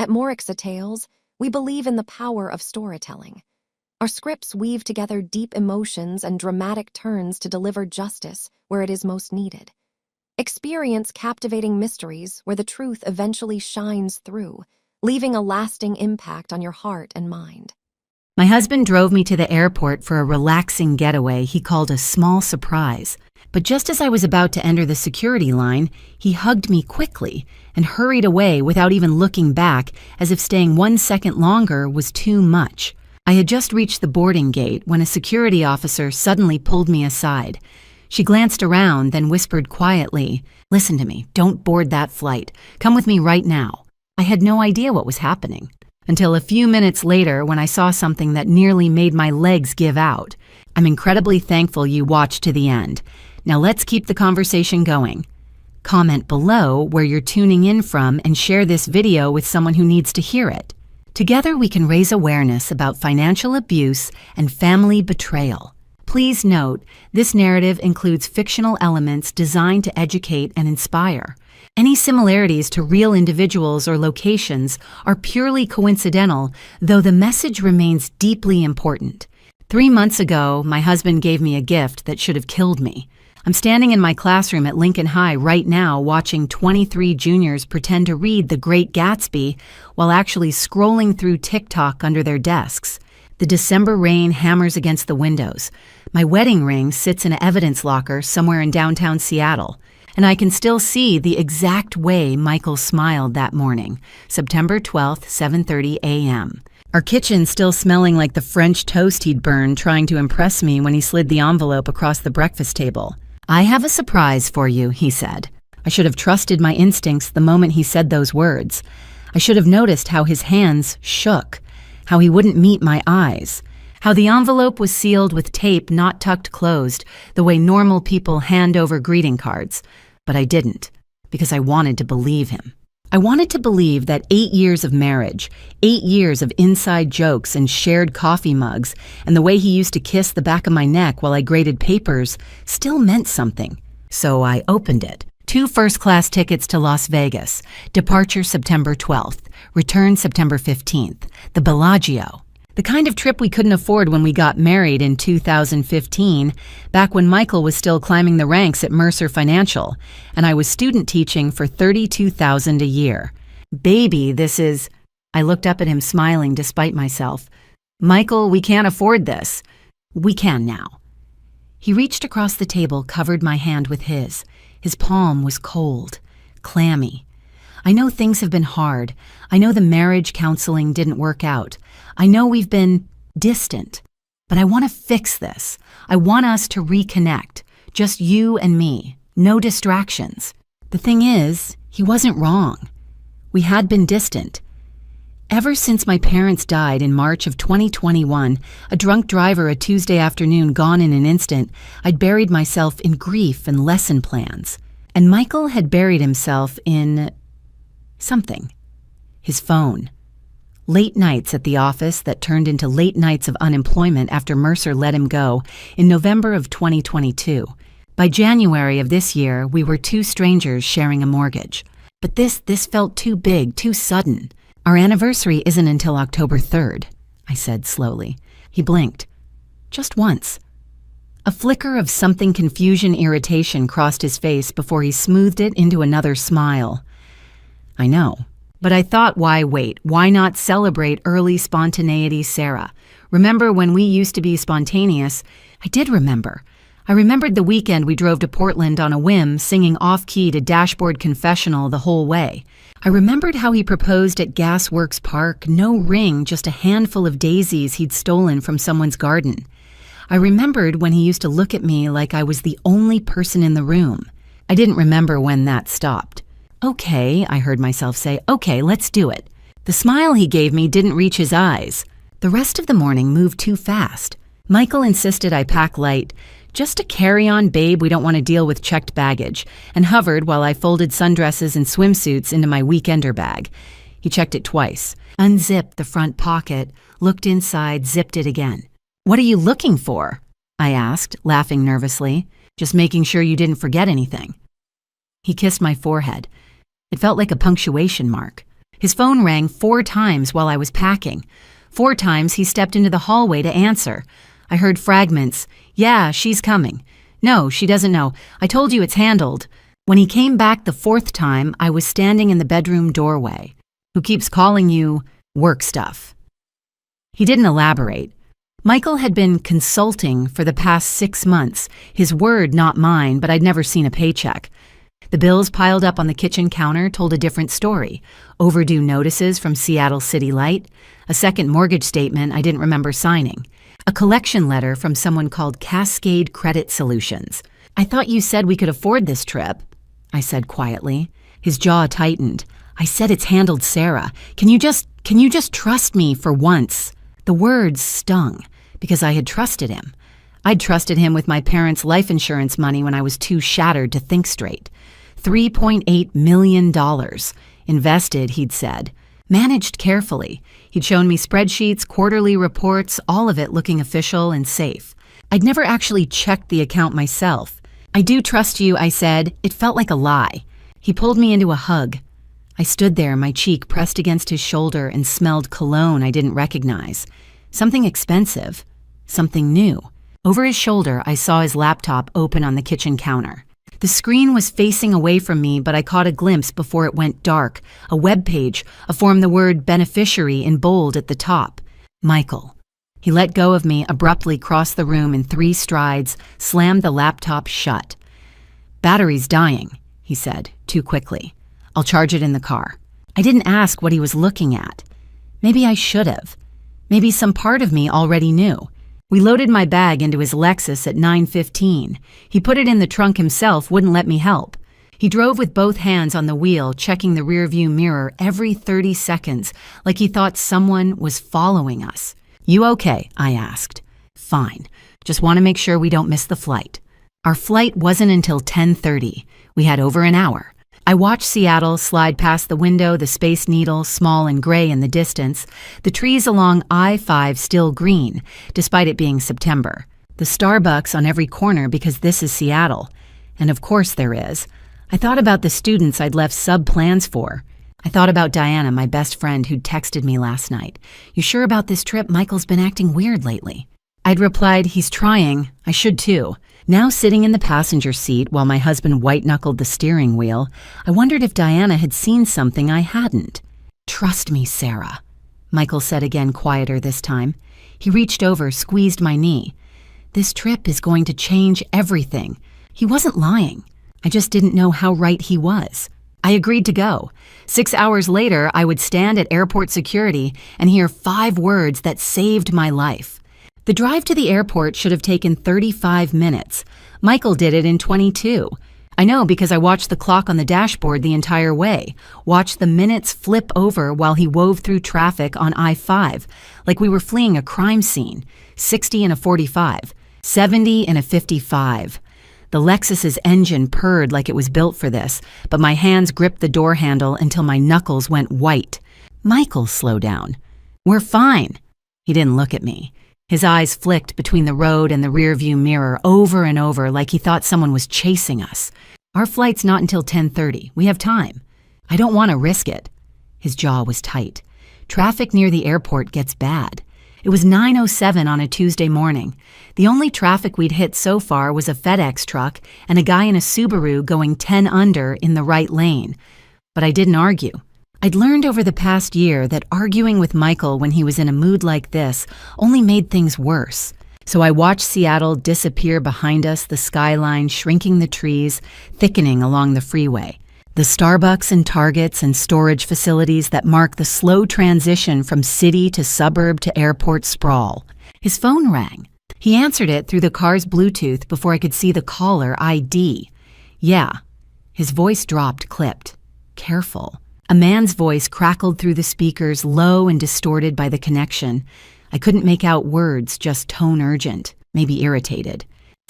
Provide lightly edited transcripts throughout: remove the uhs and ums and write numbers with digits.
At Morixa Tales, we believe in the power of storytelling. Our scripts weave together deep emotions and dramatic turns to deliver justice where it is most needed. Experience captivating mysteries where the truth eventually shines through, leaving a lasting impact on your heart and mind. My husband drove me to the airport for a relaxing getaway he called a small surprise. But just as I was about to enter the security line, he hugged me quickly and hurried away without even looking back, as if staying 1 second longer was too much. I had just reached the boarding gate when a security officer suddenly pulled me aside. She glanced around, then whispered quietly, "Listen to me, don't board that flight. Come with me right now." I had no idea what was happening, until a few minutes later when I saw something that nearly made my legs give out. I'm incredibly thankful you watched to the end. Now let's keep the conversation going. Comment below where you're tuning in from and share this video with someone who needs to hear it. Together we can raise awareness about financial abuse and family betrayal. Please note, this narrative includes fictional elements designed to educate and inspire. Any similarities to real individuals or locations are purely coincidental, though the message remains deeply important. 3 months ago, my husband gave me a gift that should have killed me. I'm standing in my classroom at Lincoln High right now watching 23 juniors pretend to read The Great Gatsby while actually scrolling through TikTok under their desks. The December rain hammers against the windows. My wedding ring sits in an evidence locker somewhere in downtown Seattle, and I can still see the exact way Michael smiled that morning, September 12th, 7:30 a.m. Our kitchen still smelling like the French toast he'd burned trying to impress me when he slid the envelope across the breakfast table. "I have a surprise for you," he said. I should have trusted my instincts the moment he said those words. I should have noticed how his hands shook, how he wouldn't meet my eyes, how the envelope was sealed with tape not tucked closed, the way normal people hand over greeting cards. But I didn't, because I wanted to believe him. I wanted to believe that 8 years of marriage, 8 years of inside jokes and shared coffee mugs, and the way he used to kiss the back of my neck while I graded papers still meant something. So I opened it. 2 first-class tickets to Las Vegas, departure September 12th, return September 15th, the Bellagio. The kind of trip we couldn't afford when we got married in 2015, back when Michael was still climbing the ranks at Mercer Financial, and I was student teaching for $32,000 a year. Baby, this is... I looked up at him smiling despite myself. "Michael, we can't afford this." "We can now." He reached across the table, covered my hand with his. His palm was cold, clammy. I know things have been hard. I know the marriage counseling didn't work out. I know we've been distant. But I want to fix this. I want us to reconnect. Just you and me. No distractions. The thing is, he wasn't wrong. We had been distant. Ever since my parents died in March of 2021, a drunk driver a Tuesday afternoon gone in an instant, I'd buried myself in grief and lesson plans. And Michael had buried himself in... something. His phone. Late nights at the office that turned into late nights of unemployment after Mercer let him go in November of 2022. By January of this year, we were 2 strangers sharing a mortgage. But this felt too big, too sudden. "Our anniversary isn't until October 3rd, I said slowly. He blinked. Just once. A flicker of something confusion irritation crossed his face before he smoothed it into another smile. "I know. But I thought, why wait? Why not celebrate early spontaneity, Sarah? Remember when we used to be spontaneous?" I did remember. I remembered the weekend we drove to Portland on a whim, singing off-key to Dashboard Confessional the whole way. I remembered how he proposed at Gasworks Park, no ring, just a handful of daisies he'd stolen from someone's garden. I remembered when he used to look at me like I was the only person in the room. I didn't remember when that stopped. "Okay," I heard myself say, "okay, let's do it." The smile he gave me didn't reach his eyes. The rest of the morning moved too fast. Michael insisted I pack light, just a carry-on, babe, we don't want to deal with checked baggage, and hovered while I folded sundresses and swimsuits into my weekender bag. He checked it twice, unzipped the front pocket, looked inside, zipped it again. "What are you looking for?" I asked, laughing nervously. "Just making sure you didn't forget anything." He kissed my forehead. It felt like a punctuation mark. His phone rang 4 times while I was packing. 4 times he stepped into the hallway to answer. I heard fragments. "Yeah, she's coming. No, she doesn't know. I told you it's handled." When he came back the 4th time, I was standing in the bedroom doorway. "Who keeps calling you work stuff?" He didn't elaborate. Michael had been consulting for the past 6 months. His word, not mine, but I'd never seen a paycheck. The bills piled up on the kitchen counter told a different story. Overdue notices from Seattle City Light, a second mortgage statement I didn't remember signing, a collection letter from someone called Cascade Credit Solutions. "I thought you said we could afford this trip," I said quietly. His jaw tightened. "I said it's handled, Sarah. Can you just trust me for once?" The words stung because I had trusted him. I'd trusted him with my parents' life insurance money when I was too shattered to think straight. $3.8 million. Invested, he'd said. Managed carefully. He'd shown me spreadsheets, quarterly reports, all of it looking official and safe. I'd never actually checked the account myself. "I do trust you," I said. It felt like a lie. He pulled me into a hug. I stood there, my cheek pressed against his shoulder, and smelled cologne I didn't recognize. Something expensive. Something new. Over his shoulder, I saw his laptop open on the kitchen counter. The screen was facing away from me, but I caught a glimpse before it went dark. A web page, a form the word beneficiary in bold at the top. Michael. He let go of me, abruptly crossed the room in 3 strides, slammed the laptop shut. "Battery's dying," he said, too quickly. "I'll charge it in the car." I didn't ask what he was looking at. Maybe I should have. Maybe some part of me already knew. We loaded my bag into his Lexus at 9:15. He put it in the trunk himself, wouldn't let me help. He drove with both hands on the wheel, checking the rearview mirror every 30 seconds, like he thought someone was following us. "You okay?" I asked. "Fine. Just want to make sure we don't miss the flight." Our flight wasn't until 10:30. We had over an hour. I watched Seattle slide past the window, the Space Needle small and gray in the distance, the trees along I-5 still green, despite it being September, the Starbucks on every corner because this is Seattle. And of course there is. I thought about the students I'd left sub-plans for. I thought about Diana, my best friend, who'd texted me last night. "You sure about this trip? Michael's been acting weird lately." I'd replied, "He's trying. I should too." Now sitting in the passenger seat while my husband white-knuckled the steering wheel, I wondered if Diana had seen something I hadn't. "Trust me, Sarah," Michael said again, quieter this time. He reached over, squeezed my knee. "This trip is going to change everything." He wasn't lying. I just didn't know how right he was. I agreed to go. 6 hours later, I would stand at airport security and hear 5 words that saved my life. The drive to the airport should have taken 35 minutes. Michael did it in 22. I know because I watched the clock on the dashboard the entire way, watched the minutes flip over while he wove through traffic on I-5, like we were fleeing a crime scene. 60 in a 45, 70 in a 55. The Lexus's engine purred like it was built for this, but my hands gripped the door handle until my knuckles went white. "Michael, slow down. We're fine." He didn't look at me. His eyes flicked between the road and the rearview mirror over and over like he thought someone was chasing us. "Our flight's not until 10:30. We have time. I don't want to risk it." His jaw was tight. Traffic near the airport gets bad. It was 9:07 on a Tuesday morning. The only traffic we'd hit so far was a FedEx truck and a guy in a Subaru going 10 under in the right lane. But I didn't argue. I'd learned over the past year that arguing with Michael when he was in a mood like this only made things worse. So I watched Seattle disappear behind us, the skyline shrinking, the trees thickening along the freeway. The Starbucks and Targets and storage facilities that mark the slow transition from city to suburb to airport sprawl. His phone rang. He answered it through the car's Bluetooth before I could see the caller ID. "Yeah." His voice dropped, clipped. "Careful." A man's voice crackled through the speakers, low and distorted by the connection. I couldn't make out words, just tone urgent, maybe irritated.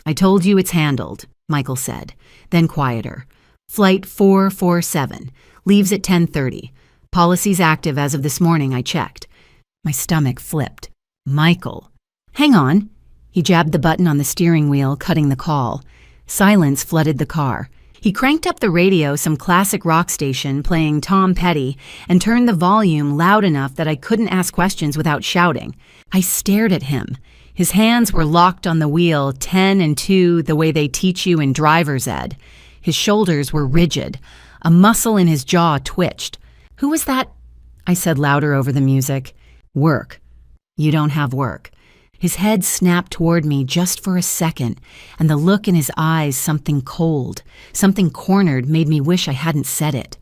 "I told you it's handled," Michael said, then quieter. "Flight 447, leaves at 10:30. Policy's active as of this morning, I checked." My stomach flipped. "Michael." "Hang on." He jabbed the button on the steering wheel, cutting the call. Silence flooded the car. He cranked up the radio, some classic rock station playing Tom Petty, and turned the volume loud enough that I couldn't ask questions without shouting. I stared at him. His hands were locked on the wheel, 10 and 2, the way they teach you in driver's ed. His shoulders were rigid. A muscle in his jaw twitched. "Who was that?" I said louder over the music. "Work. You don't have work." His head snapped toward me just for a second, and the look in his eyes, something cold, something cornered, made me wish I hadn't said it.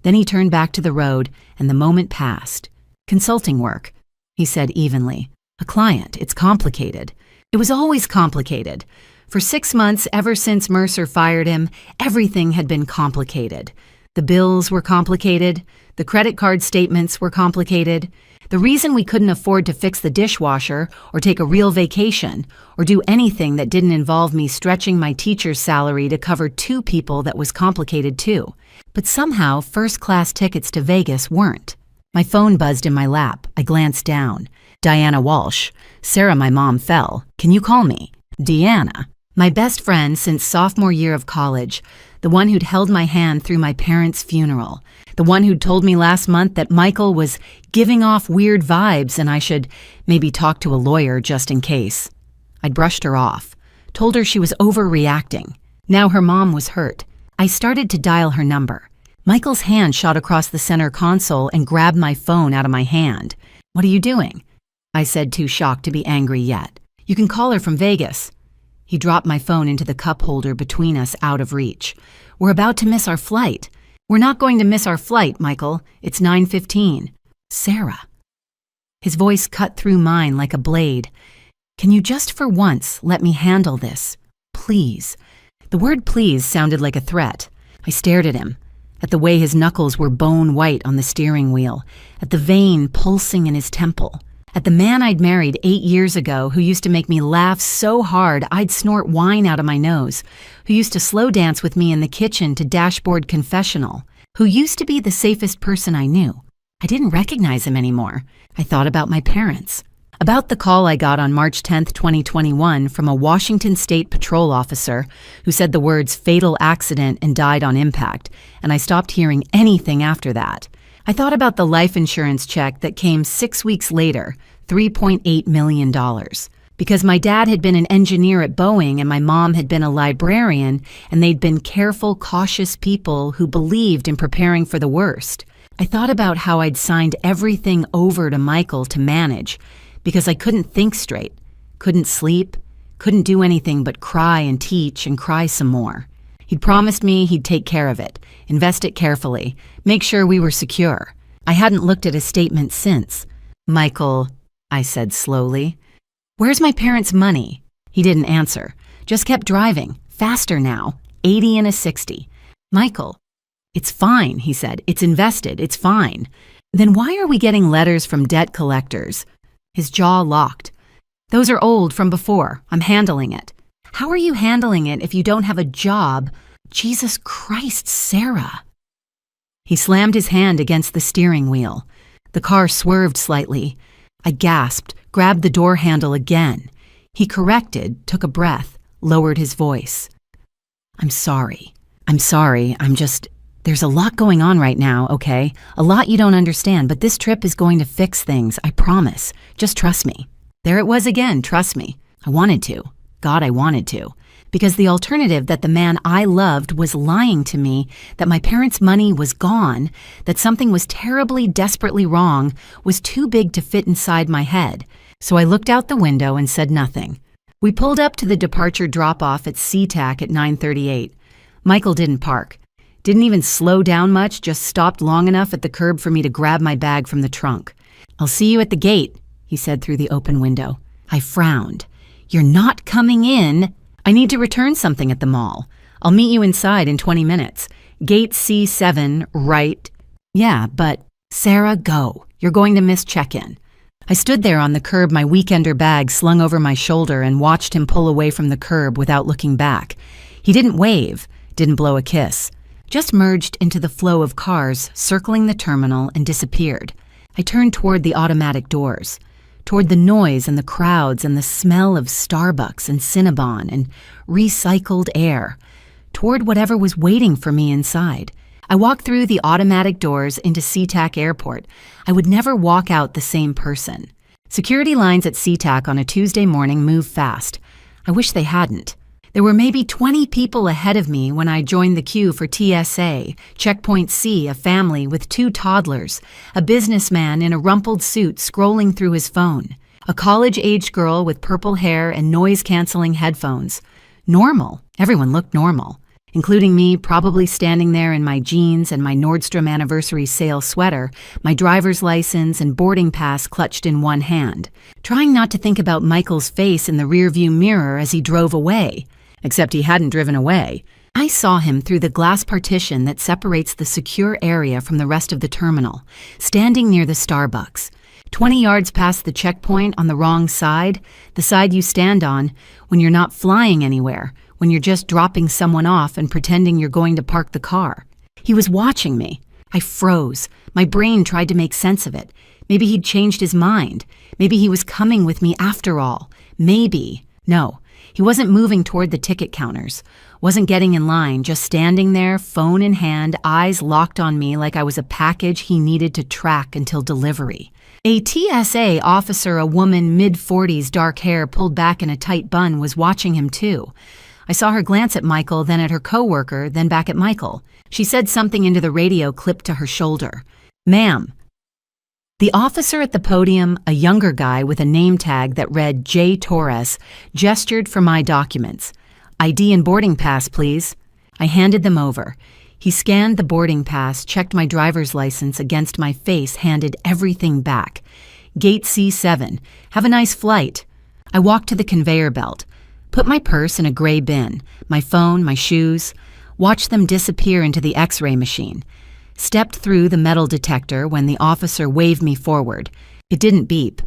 Then he turned back to the road, and the moment passed. "Consulting work," he said evenly. "A client. It's complicated." It was always complicated. For 6 months, ever since Mercer fired him, everything had been complicated. The bills were complicated. The credit card statements were complicated. The reason we couldn't afford to fix the dishwasher or take a real vacation or do anything that didn't involve me stretching my teacher's salary to cover 2 people that was complicated too. But somehow, first-class tickets to Vegas weren't. My phone buzzed in my lap. I glanced down. Diana Walsh. "Sarah, my mom fell. Can you call me?" Deanna. My best friend since sophomore year of college. The one who'd held my hand through my parents' funeral. The one who'd told me last month that Michael was giving off weird vibes and I should maybe talk to a lawyer just in case. I'd brushed her off, told her she was overreacting. Now her mom was hurt. I started to dial her number. Michael's hand shot across the center console and grabbed my phone out of my hand. "What are you doing?" I said, too shocked to be angry yet. "You can call her from Vegas." He dropped my phone into the cup holder between us, out of reach. "We're about to miss our flight." "We're not going to miss our flight, Michael. It's 9:15. "Sarah." His voice cut through mine like a blade. "Can you just for once let me handle this? Please." The word please sounded like a threat. I stared at him, at the way his knuckles were bone white on the steering wheel, at the vein pulsing in his temple. At the man I'd married 8 years ago who used to make me laugh so hard I'd snort wine out of my nose, who used to slow dance with me in the kitchen to Dashboard Confessional, who used to be the safest person I knew. I didn't recognize him anymore. I thought about my parents. About the call I got on March 10th, 2021 from a Washington State patrol officer who said the words "fatal accident" and died on impact, and I stopped hearing anything after that. I thought about the life insurance check that came 6 weeks later, $3.8 million. Because my dad had been an engineer at Boeing and my mom had been a librarian, and they'd been careful, cautious people who believed in preparing for the worst. I thought about how I'd signed everything over to Michael to manage, because I couldn't think straight, couldn't sleep, couldn't do anything but cry and teach and cry some more. He'd promised me he'd take care of it, invest it carefully, make sure we were secure. I hadn't looked at his statement since. "Michael," I said slowly, "where's my parents' money?" He didn't answer, just kept driving, faster now, 80 and a 60. "Michael." "It's fine," he said. "It's invested. It's fine." "Then why are we getting letters from debt collectors?" His jaw locked. "Those are old from before. I'm handling it." "How are you handling it if you don't have a job?" Jesus Christ, Sarah. He slammed his hand against the steering wheel. The car swerved slightly. I gasped, grabbed the door handle again. He corrected, took a breath, lowered his voice. I'm sorry. There's a lot going on right now, okay? A lot you don't understand, but this trip is going to fix things, I promise. Just trust me." There it was again, trust me. I wanted to. God, I wanted to. Because the alternative that the man I loved was lying to me, that my parents' money was gone, that something was terribly, desperately wrong, was too big to fit inside my head. So I looked out the window and said nothing. We pulled up to the departure drop-off at SeaTac at 9:38. Michael didn't park. Didn't even slow down much, just stopped long enough at the curb for me to grab my bag from the trunk. "I'll see you at the gate," he said through the open window. I frowned. "You're not coming in." "I need to return something at the mall. I'll meet you inside in 20 minutes. Gate C7, right?" "Yeah, but..." "Sarah, go. You're going to miss check-in." I stood there on the curb, my weekender bag slung over my shoulder, and watched him pull away from the curb without looking back. He didn't wave, didn't blow a kiss. Just merged into the flow of cars circling the terminal and disappeared. I turned toward the automatic doors, toward the noise and the crowds and the smell of Starbucks and Cinnabon and recycled air, toward whatever was waiting for me inside. I walked through the automatic doors into SeaTac Airport. I would never walk out the same person. Security lines at SeaTac on a Tuesday morning move fast. I wish they hadn't. There were maybe 20 people ahead of me when I joined the queue for TSA, Checkpoint C, a family with 2 toddlers, a businessman in a rumpled suit scrolling through his phone, a college-aged girl with purple hair and noise-canceling headphones. Normal. Everyone looked normal, including me, probably standing there in my jeans and my Nordstrom anniversary sale sweater, my driver's license and boarding pass clutched in one hand, trying not to think about Michael's face in the rearview mirror as he drove away. Except he hadn't driven away. I saw him through the glass partition that separates the secure area from the rest of the terminal, standing near the Starbucks. 20 yards past the checkpoint on the wrong side, the side you stand on when you're not flying anywhere, when you're just dropping someone off and pretending you're going to park the car. He was watching me. I froze. My brain tried to make sense of it. Maybe he'd changed his mind. Maybe he was coming with me after all. Maybe. No. He wasn't moving toward the ticket counters, wasn't getting in line, just standing there, phone in hand, eyes locked on me like I was a package he needed to track until delivery. A TSA officer, a woman mid-40s, dark hair pulled back in a tight bun, was watching him too. I saw her glance at Michael, then at her coworker, then back at Michael. She said something into the radio clipped to her shoulder. "Ma'am." The officer at the podium, a younger guy with a name tag that read J. Torres, gestured for my documents. "ID and boarding pass, please." I handed them over. He scanned the boarding pass, checked my driver's license against my face, handed everything back. "Gate C7. Have a nice flight." I walked to the conveyor belt, put my purse in a gray bin, my phone, my shoes, watched them disappear into the X-ray machine. Stepped through the metal detector when the officer waved me forward. It didn't beep.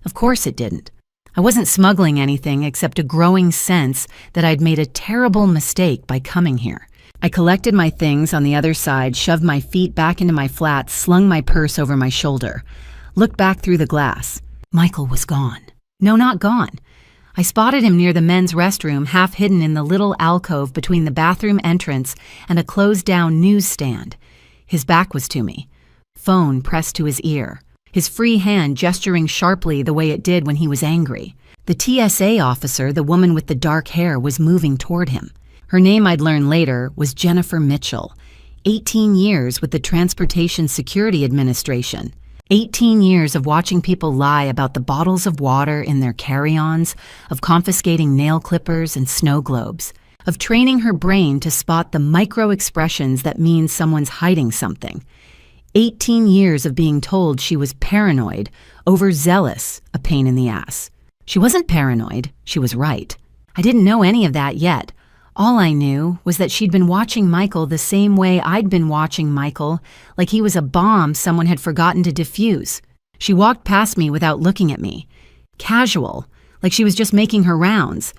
Of course it didn't. I wasn't smuggling anything except a growing sense that I'd made a terrible mistake by coming here. I collected my things on the other side, shoved my feet back into my flat, slung my purse over my shoulder. Looked back through the glass. Michael was gone. No, not gone. I spotted him near the men's restroom, half hidden in the little alcove between the bathroom entrance and a closed-down newsstand. His back was to me, phone pressed to his ear, his free hand gesturing sharply the way it did when he was angry. The TSA officer, the woman with the dark hair, was moving toward him. Her name, I'd learn later, was Jennifer Mitchell. 18 years with the Transportation Security Administration. 18 years of watching people lie about the bottles of water in their carry-ons, of confiscating nail clippers and snow globes, of training her brain to spot the micro-expressions that mean someone's hiding something. 18 years of being told she was paranoid, overzealous, a pain in the ass. She wasn't paranoid, she was right. I didn't know any of that yet. All I knew was that she'd been watching Michael the same way I'd been watching Michael, like he was a bomb someone had forgotten to defuse. She walked past me without looking at me. Casual, like she was just making her rounds.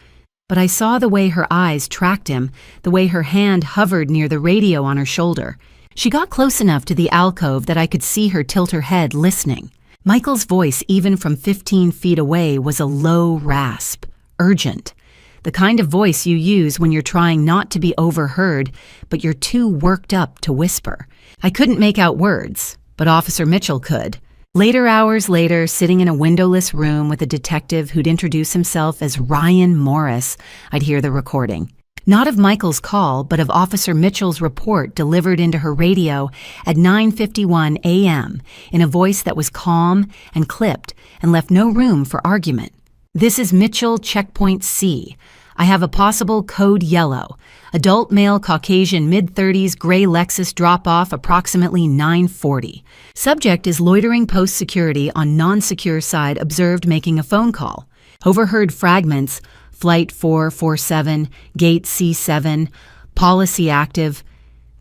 But I saw the way her eyes tracked him, the way her hand hovered near the radio on her shoulder. She got close enough to the alcove that I could see her tilt her head, listening. Michael's voice, even from 15 feet away, was a low rasp, urgent. The kind of voice you use when you're trying not to be overheard, but you're too worked up to whisper. I couldn't make out words, but Officer Mitchell could. Hours later, sitting in a windowless room with a detective who'd introduce himself as Ryan Morris, I'd hear the recording. Not of Michael's call, but of Officer Mitchell's report delivered into her radio at 9:51 a.m. in a voice that was calm and clipped and left no room for argument. "This is Mitchell, Checkpoint C. I have a possible code yellow. Adult male Caucasian mid-30s gray Lexus drop-off approximately 9:40. Subject is loitering post-security on non-secure side observed making a phone call. Overheard fragments, Flight 447, Gate C7, policy active,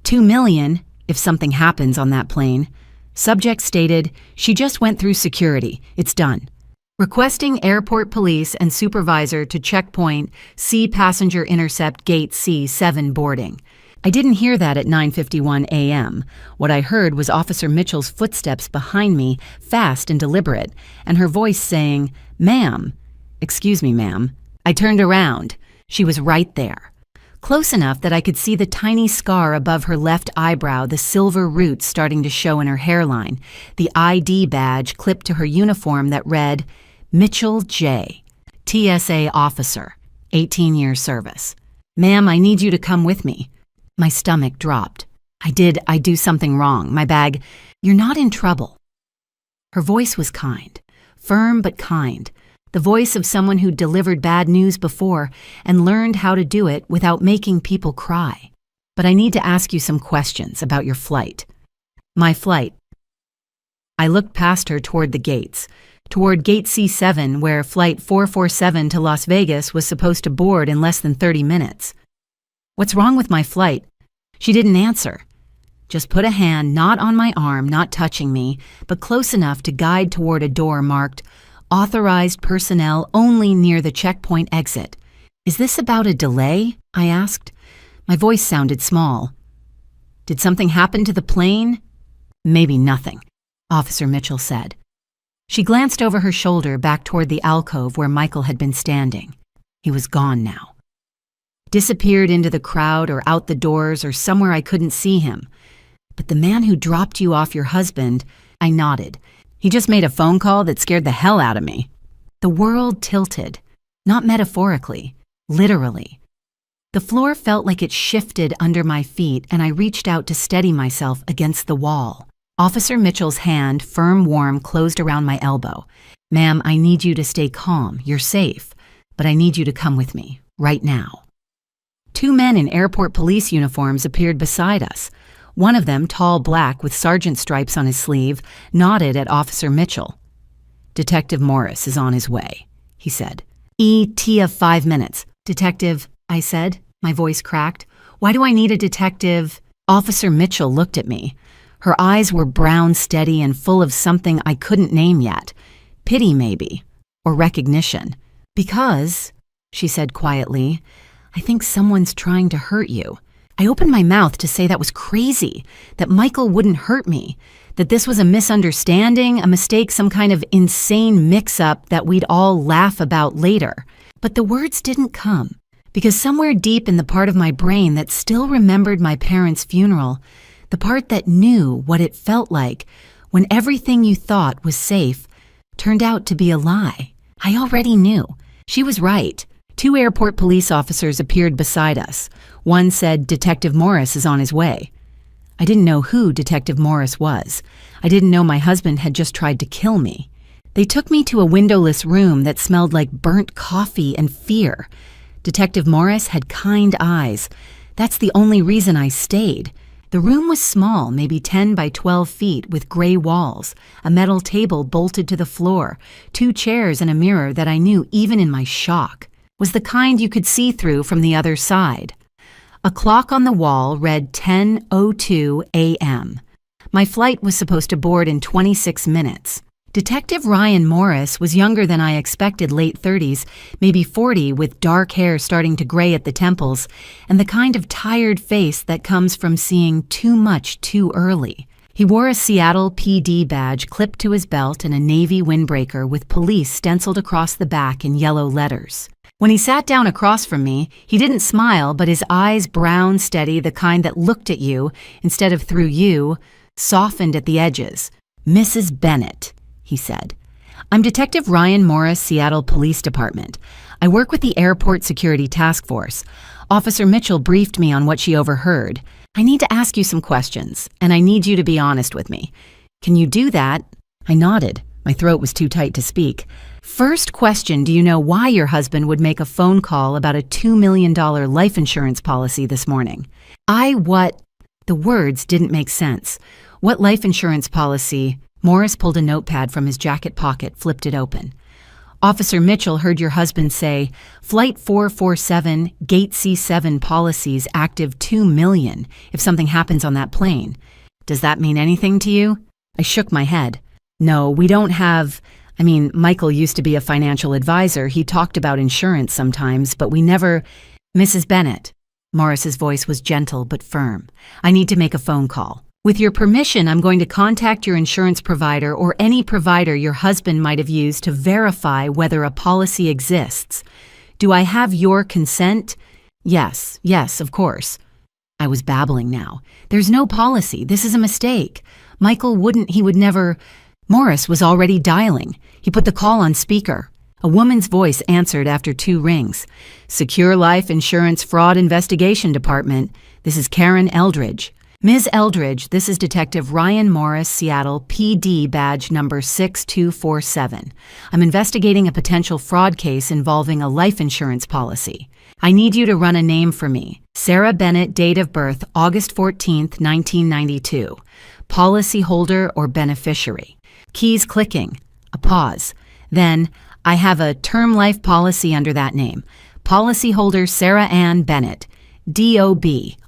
2 million if something happens on that plane. Subject stated, she just went through security. It's done. Requesting airport police and supervisor to checkpoint C passenger intercept gate C7 boarding." I didn't hear that at 9:51 a.m. What I heard was Officer Mitchell's footsteps behind me, fast and deliberate, and her voice saying, "Ma'am." "Excuse me, ma'am." I turned around. She was right there. close enough that I could see the tiny scar above her left eyebrow, the silver roots starting to show in her hairline, the ID badge clipped to her uniform that read, Mitchell J., TSA officer, 18-year service. Ma'am, I need you to come with me. My stomach dropped. I do something wrong. My bag. You're not in trouble. Her voice was kind, firm but kind, the voice of someone who'd delivered bad news before and learned how to do it without making people cry. But I need to ask you some questions about your flight. My flight. I looked past her toward the gates, toward Gate C7, where Flight 447 to Las Vegas was supposed to board in less than 30 minutes. What's wrong with my flight? She didn't answer. Just put a hand not on my arm, not touching me, but close enough to guide toward a door marked, Authorized personnel only near the checkpoint exit. Is this about a delay? I asked. My voice sounded small. Did something happen to the plane? Maybe nothing, Officer Mitchell said. She glanced over her shoulder back toward the alcove where Michael had been standing. He was gone now. Disappeared into the crowd or out the doors or somewhere I couldn't see him. But the man who dropped you off your husband, I nodded. He just made a phone call that scared the hell out of me. The world tilted, not metaphorically, literally. The floor felt like it shifted under my feet and I reached out to steady myself against the wall. Officer Mitchell's hand, firm, warm, closed around my elbow. Ma'am, I need you to stay calm. You're safe. But I need you to come with me, right now. Two men in airport police uniforms appeared beside us. One of them, tall black with sergeant stripes on his sleeve, nodded at Officer Mitchell. Detective Morris is on his way, he said. ETA 5 minutes. Detective, I said, my voice cracked. Why do I need a detective? Officer Mitchell looked at me. Her eyes were brown, steady, and full of something I couldn't name yet. Pity, maybe, or recognition. Because, she said quietly, I think someone's trying to hurt you. I opened my mouth to say that was crazy, that Michael wouldn't hurt me, that this was a misunderstanding, a mistake, some kind of insane mix-up that we'd all laugh about later. But the words didn't come, because somewhere deep in the part of my brain that still remembered my parents' funeral, the part that knew what it felt like when everything you thought was safe turned out to be a lie. I already knew. She was right. 2 airport police officers appeared beside us. One said, Detective Morris is on his way. I didn't know who Detective Morris was. I didn't know my husband had just tried to kill me. They took me to a windowless room that smelled like burnt coffee and fear. Detective Morris had kind eyes. That's the only reason I stayed. The room was small, maybe 10 by 12 feet, with gray walls, a metal table bolted to the floor, 2 chairs and a mirror that I knew, even in my shock, was the kind you could see through from the other side. A clock on the wall read 10:02 a.m. My flight was supposed to board in 26 minutes. Detective Ryan Morris was younger than I expected, late 30s, maybe 40, with dark hair starting to gray at the temples, and the kind of tired face that comes from seeing too much too early. He wore a Seattle PD badge clipped to his belt and a navy windbreaker with police stenciled across the back in yellow letters. When he sat down across from me, he didn't smile, but his eyes, brown, steady, the kind that looked at you instead of through you, softened at the edges. Mrs. Bennett, he said. I'm Detective Ryan Morris, Seattle Police Department. I work with the Airport Security Task Force. Officer Mitchell briefed me on what she overheard. I need to ask you some questions, and I need you to be honest with me. Can you do that? I nodded. My throat was too tight to speak. First question, do you know why your husband would make a phone call about a $2 million life insurance policy this morning? What? The words didn't make sense. What life insurance policy? Morris pulled a notepad from his jacket pocket, flipped it open. Officer Mitchell heard your husband say, Flight 447, Gate C7 policies active $2 million if something happens on that plane. Does that mean anything to you? I shook my head. No, we don't have... Michael used to be a financial advisor. He talked about insurance sometimes, but we never... Mrs. Bennett. Morris's voice was gentle but firm. I need to make a phone call. With your permission, I'm going to contact your insurance provider or any provider your husband might have used to verify whether a policy exists. Do I have your consent? Yes, yes, of course. I was babbling now. There's no policy. This is a mistake. He would never. Morris was already dialing. He put the call on speaker. A woman's voice answered after 2 rings. Secure Life Insurance Fraud Investigation Department. This is Karen Eldridge. Ms. Eldridge, this is Detective Ryan Morris, Seattle, PD badge number 6247. I'm investigating a potential fraud case involving a life insurance policy. I need you to run a name for me. Sarah Bennett, date of birth, August 14th, 1992. Policyholder or beneficiary. Keys clicking. A pause. Then, I have a term life policy under that name. Policyholder Sarah Ann Bennett. DOB,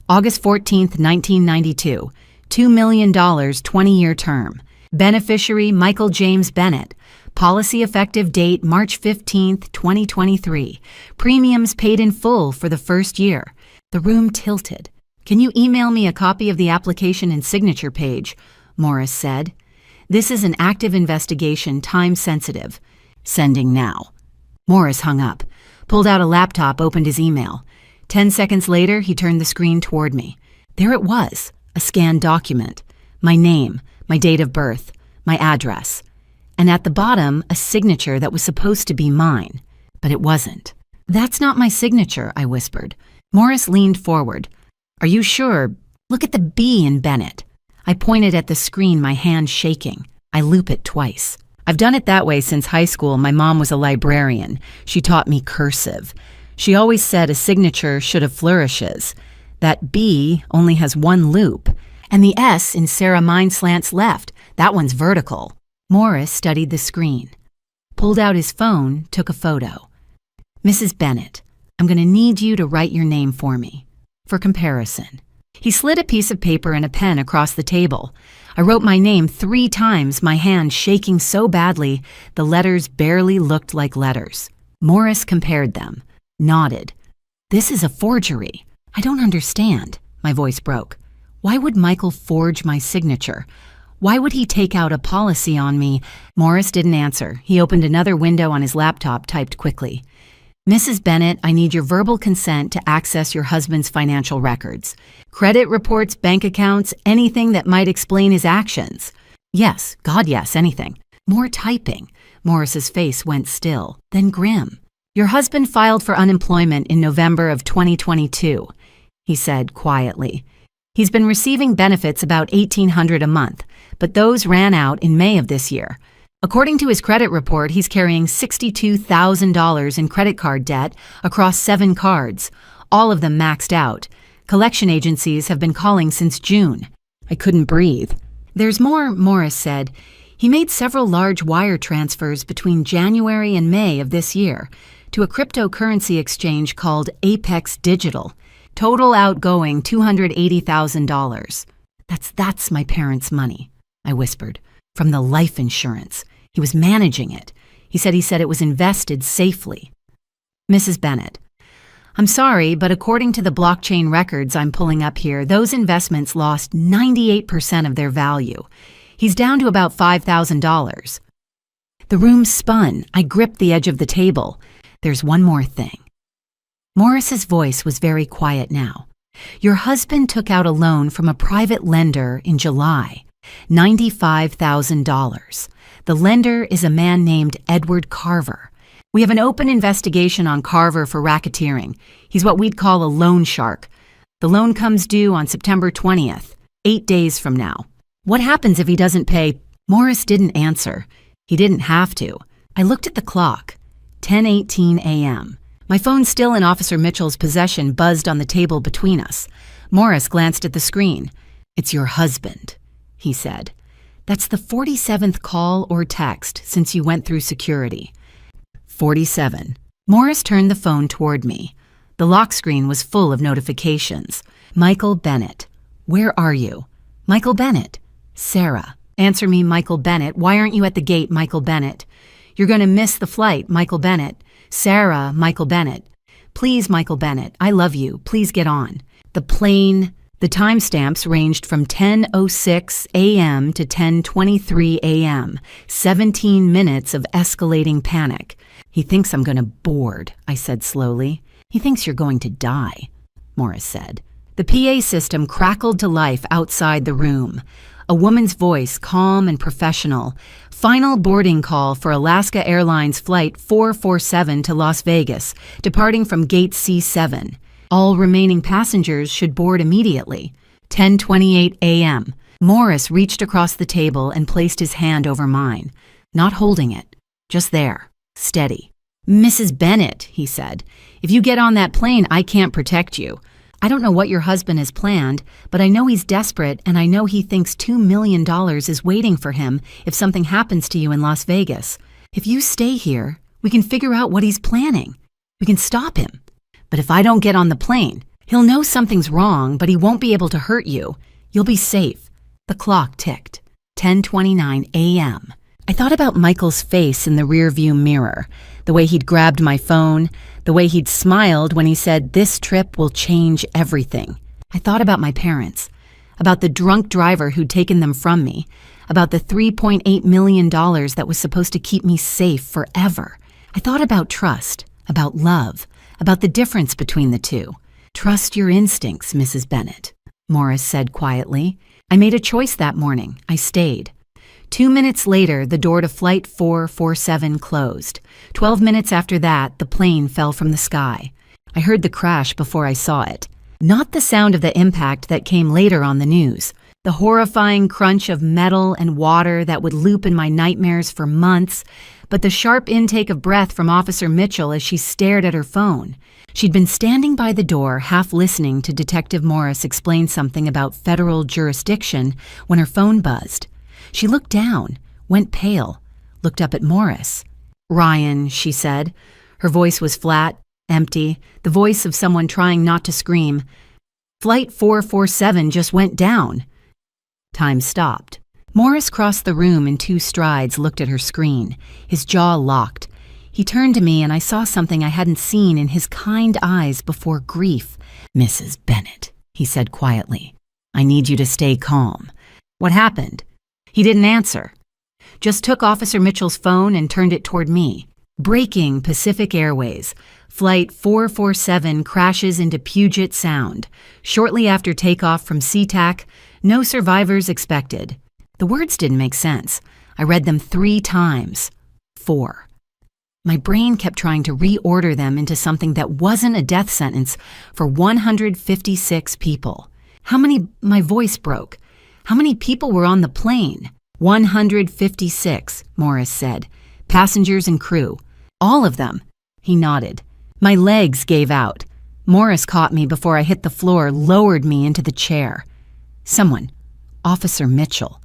August 14th, 1992. $2 million 20-year term. Beneficiary Michael James Bennett. Policy effective date March 15th, 2023. Premiums paid in full for the first year. The room tilted. Can you email me a copy of the application and signature page? Morris said. This is an active investigation, time sensitive. Sending now. Morris hung up, pulled out a laptop, opened his email. 10 seconds later, he turned the screen toward me. There it was, a scanned document. My name, my date of birth, my address. And at the bottom, a signature that was supposed to be mine. But it wasn't. That's not my signature, I whispered. Morris leaned forward. Are you sure? Look at the B in Bennett. I pointed at the screen, my hand shaking. I loop it twice. I've done it that way since high school. My mom was a librarian. She taught me cursive. She always said a signature should have flourishes. That B only has 1 loop. And the S in Sarah mine slants left. That one's vertical. Morris studied the screen, pulled out his phone, took a photo. Mrs. Bennett, I'm going to need you to write your name for me, for comparison. He slid a piece of paper and a pen across the table. I wrote my name 3 times, my hand shaking so badly the letters barely looked like letters. Morris compared them, nodded. This is a forgery. I don't understand. My voice broke. Why would Michael forge my signature? Why would he take out a policy on me? Morris didn't answer. He opened another window on his laptop, typed quickly. Mrs. Bennett, I need your verbal consent to access your husband's financial records. Credit reports, bank accounts, anything that might explain his actions. Yes, God yes, anything. More typing. Morris's face went still, then grim. Your husband filed for unemployment in November of 2022, he said quietly. He's been receiving benefits about $1,800 a month, but those ran out in May of this year. According to his credit report, he's carrying $62,000 in credit card debt across 7 cards, all of them maxed out. Collection agencies have been calling since June. I couldn't breathe. There's more, Morris said. He made several large wire transfers between January and May of this year to a cryptocurrency exchange called Apex Digital. Total outgoing $280,000. That's my parents' money, I whispered, from the life insurance. He was managing it. He said it was invested safely. Mrs. Bennett, I'm sorry, but according to the blockchain records I'm pulling up here, those investments lost 98% of their value. He's down to about $5,000. The room spun. I gripped the edge of the table. There's one more thing. Morris's voice was very quiet now. Your husband took out a loan from a private lender in July, $95,000. The lender is a man named Edward Carver. We have an open investigation on Carver for racketeering. He's what we'd call a loan shark. The loan comes due on September 20th, 8 days from now. What happens if he doesn't pay? Morris didn't answer. He didn't have to. I looked at the clock. 10:18 a.m. My phone, still in Officer Mitchell's possession, buzzed on the table between us. Morris glanced at the screen. It's your husband, he said. That's the 47th call or text since you went through security. 47. Morris turned the phone toward me. The lock screen was full of notifications. Michael Bennett. Where are you? Michael Bennett. Sarah. Answer me, Michael Bennett. Why aren't you at the gate, Michael Bennett? You're going to miss the flight, Michael Bennett. Sarah, Michael Bennett. Please, Michael Bennett, I love you. Please get on. The timestamps ranged from 10:06 a.m. to 10:23 a.m. 17 minutes of escalating panic. He thinks I'm going to board, I said slowly. He thinks you're going to die, Morris said. The PA system crackled to life outside the room. A woman's voice, calm and professional. Final boarding call for Alaska Airlines Flight 447 to Las Vegas, departing from Gate C7. All remaining passengers should board immediately. 10:28 a.m. Morris reached across the table and placed his hand over mine. Not holding it. Just there. Steady. "Mrs. Bennett," he said, "if you get on that plane, I can't protect you. I don't know what your husband has planned, but I know he's desperate and I know he thinks $2 million is waiting for him if something happens to you in Las Vegas. If you stay here, we can figure out what he's planning. We can stop him. But if I don't get on the plane, he'll know something's wrong, but he won't be able to hurt you. You'll be safe." The clock ticked. 10:29 a.m. I thought about Michael's face in the rearview mirror, the way he'd grabbed my phone, the way he'd smiled when he said, "This trip will change everything." I thought about my parents, about the drunk driver who'd taken them from me, about the $3.8 million that was supposed to keep me safe forever. I thought about trust, about love, about the difference between the two. "Trust your instincts, Mrs. Bennett," Morris said quietly. I made a choice that morning. I stayed. 2 minutes later, the door to Flight 447 closed. 12 minutes after that, the plane fell from the sky. I heard the crash before I saw it. Not the sound of the impact that came later on the news. The horrifying crunch of metal and water that would loop in my nightmares for months, but the sharp intake of breath from Officer Mitchell as she stared at her phone. She'd been standing by the door, half listening to Detective Morris explain something about federal jurisdiction when her phone buzzed. She looked down, went pale, looked up at Morris. "Ryan," she said. Her voice was flat, empty, the voice of someone trying not to scream. "Flight 447 just went down." Time stopped. Morris crossed the room in 2 strides, looked at her screen. His jaw locked. He turned to me and I saw something I hadn't seen in his kind eyes before grief. "Mrs. Bennett," he said quietly, "I need you to stay calm." "What happened?" He didn't answer. Just took Officer Mitchell's phone and turned it toward me. "Breaking Pacific Airways. Flight 447 crashes into Puget Sound. Shortly after takeoff from SeaTac, no survivors expected." The words didn't make sense. I read them 3 times. 4. My brain kept trying to reorder them into something that wasn't a death sentence for 156 people. How many? My voice broke. How many people were on the plane? 156, Morris said. Passengers and crew. All of them. He nodded. My legs gave out. Morris caught me before I hit the floor, lowered me into the chair. Someone, Officer Mitchell,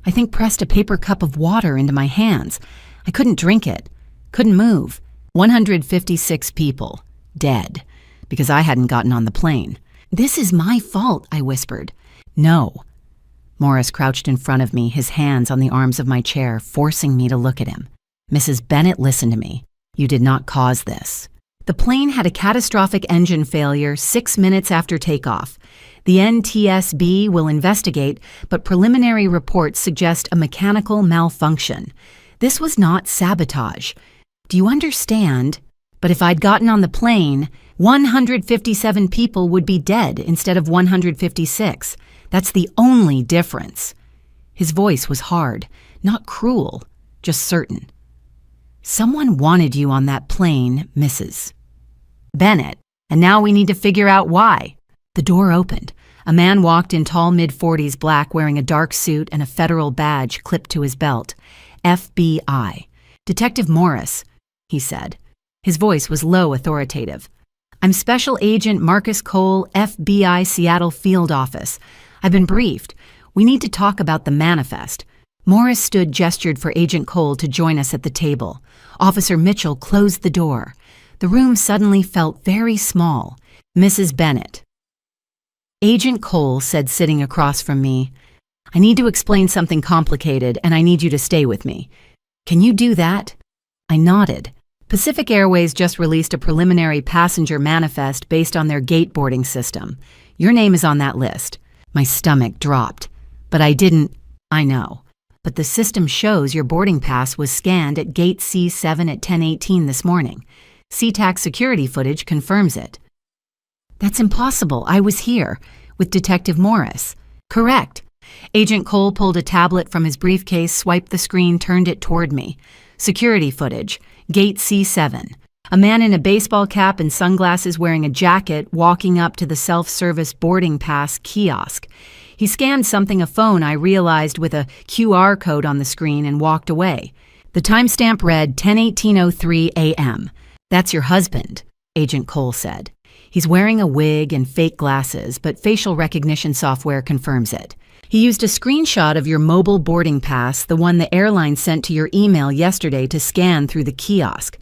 I think pressed a paper cup of water into my hands. I couldn't drink it. Couldn't move. 156 people. Dead. Because I hadn't gotten on the plane. "This is my fault," I whispered. "No." Morris crouched in front of me, his hands on the arms of my chair, forcing me to look at him. "Mrs. Bennett, listen to me. You did not cause this." The plane had a catastrophic engine failure 6 minutes after takeoff. The NTSB will investigate, but preliminary reports suggest a mechanical malfunction. This was not sabotage. Do you understand? But if I'd gotten on the plane, 157 people would be dead instead of 156. That's the only difference. His voice was hard, not cruel, just certain. "Someone wanted you on that plane, Mrs. Bennett, and now we need to figure out why." The door opened. A man walked in tall mid-40s black wearing a dark suit and a federal badge clipped to his belt. FBI. "Detective Morris," he said. His voice was low, authoritative. "I'm Special Agent Marcus Cole, FBI Seattle Field Office. I've been briefed. We need to talk about the manifest." Morris gestured for Agent Cole to join us at the table. Officer Mitchell closed the door. The room suddenly felt very small. "Mrs. Bennett." Agent Cole said, sitting across from me, "I need to explain something complicated and I need you to stay with me. Can you do that?" I nodded. Pacific Airways just released a preliminary passenger manifest based on their gate boarding system. Your name is on that list. My stomach dropped. "But I didn't." "I know. But the system shows your boarding pass was scanned at gate C7 at 10:18 this morning. SeaTac security footage confirms it. That's impossible. I was here with Detective Morris. Correct. Agent Cole pulled a tablet from his briefcase, swiped the screen, turned it toward me. Security footage. Gate C7. A man in a baseball cap and sunglasses wearing a jacket walking up to the self-service boarding pass kiosk. He scanned something, a phone, I realized, with a QR code on the screen and walked away. The timestamp read 10:18:03 a.m. That's your husband, Agent Cole said. He's wearing a wig and fake glasses, but facial recognition software confirms it. He used a screenshot of your mobile boarding pass, the one the airline sent to your email yesterday, to scan through the kiosk.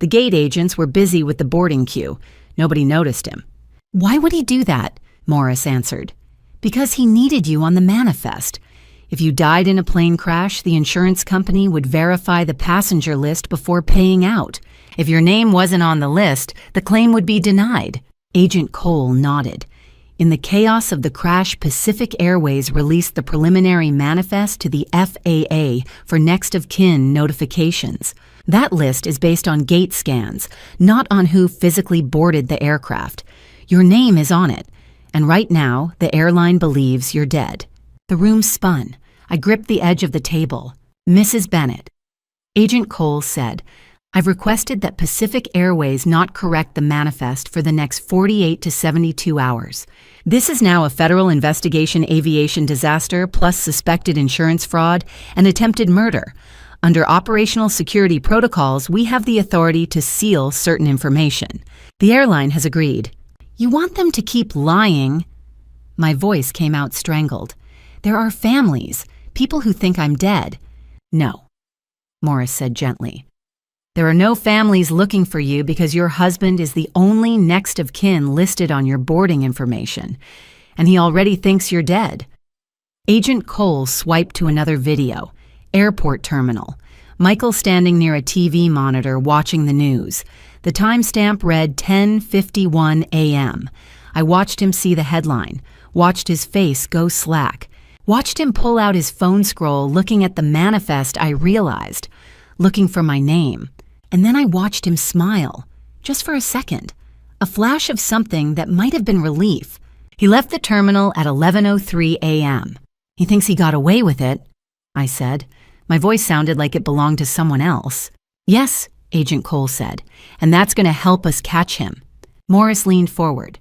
The gate agents were busy with the boarding queue. Nobody noticed him. Why would he do that? Morris answered. Because he needed you on the manifest. If you died in a plane crash, the insurance company would verify the passenger list before paying out. If your name wasn't on the list, the claim would be denied. Agent Cole nodded. In the chaos of the crash, Pacific Airways released the preliminary manifest to the FAA for next of kin notifications. That list is based on gate scans, not on who physically boarded the aircraft. Your name is on it, and right now, the airline believes you're dead. The room spun. I gripped the edge of the table. Mrs. Bennett. Agent Cole said, I've requested that Pacific Airways not correct the manifest for the next 48 to 72 hours. This is now a federal investigation, aviation disaster, plus suspected insurance fraud and attempted murder. Under operational security protocols, we have the authority to seal certain information. The airline has agreed. You want them to keep lying? My voice came out strangled. There are families, people who think I'm dead. No, Morris said gently. There are no families looking for you because your husband is the only next of kin listed on your boarding information, and he already thinks you're dead. Agent Cole swiped to another video. Airport terminal. Michael standing near a TV monitor watching the news. The timestamp read 10:51 a.m. I watched him see the headline, watched his face go slack, watched him pull out his phone scroll. Looking at the manifest, I realized, looking for my name. And then I watched him smile, just for a second, a flash of something that might have been relief. He left the terminal at 11:03 a.m. He thinks he got away with it, I said. My voice sounded like it belonged to someone else. Yes, Agent Cole said, and that's going to help us catch him. Morris leaned forward.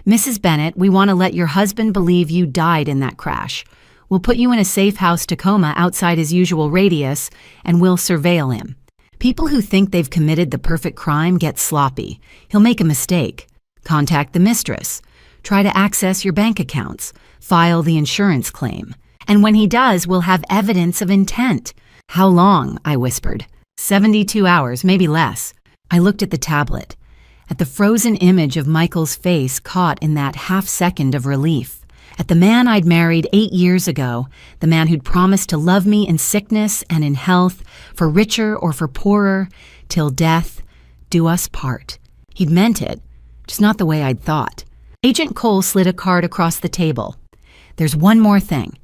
Mrs. Bennett, we want to let your husband believe you died in that crash. We'll put you in a safe house Tacoma outside his usual radius, and we'll surveil him. People who think they've committed the perfect crime get sloppy. He'll make a mistake. Contact the mistress. Try to access your bank accounts. File the insurance claim. And when he does, we'll have evidence of intent. How long? I whispered. 72 hours, maybe less. I looked at the tablet, at the frozen image of Michael's face caught in that half-second of relief, at the man I'd married 8 years ago, the man who'd promised to love me in sickness and in health, for richer or for poorer, till death do us part. He'd meant it, just not the way I'd thought. Agent Cole slid a card across the table. There's one more thing.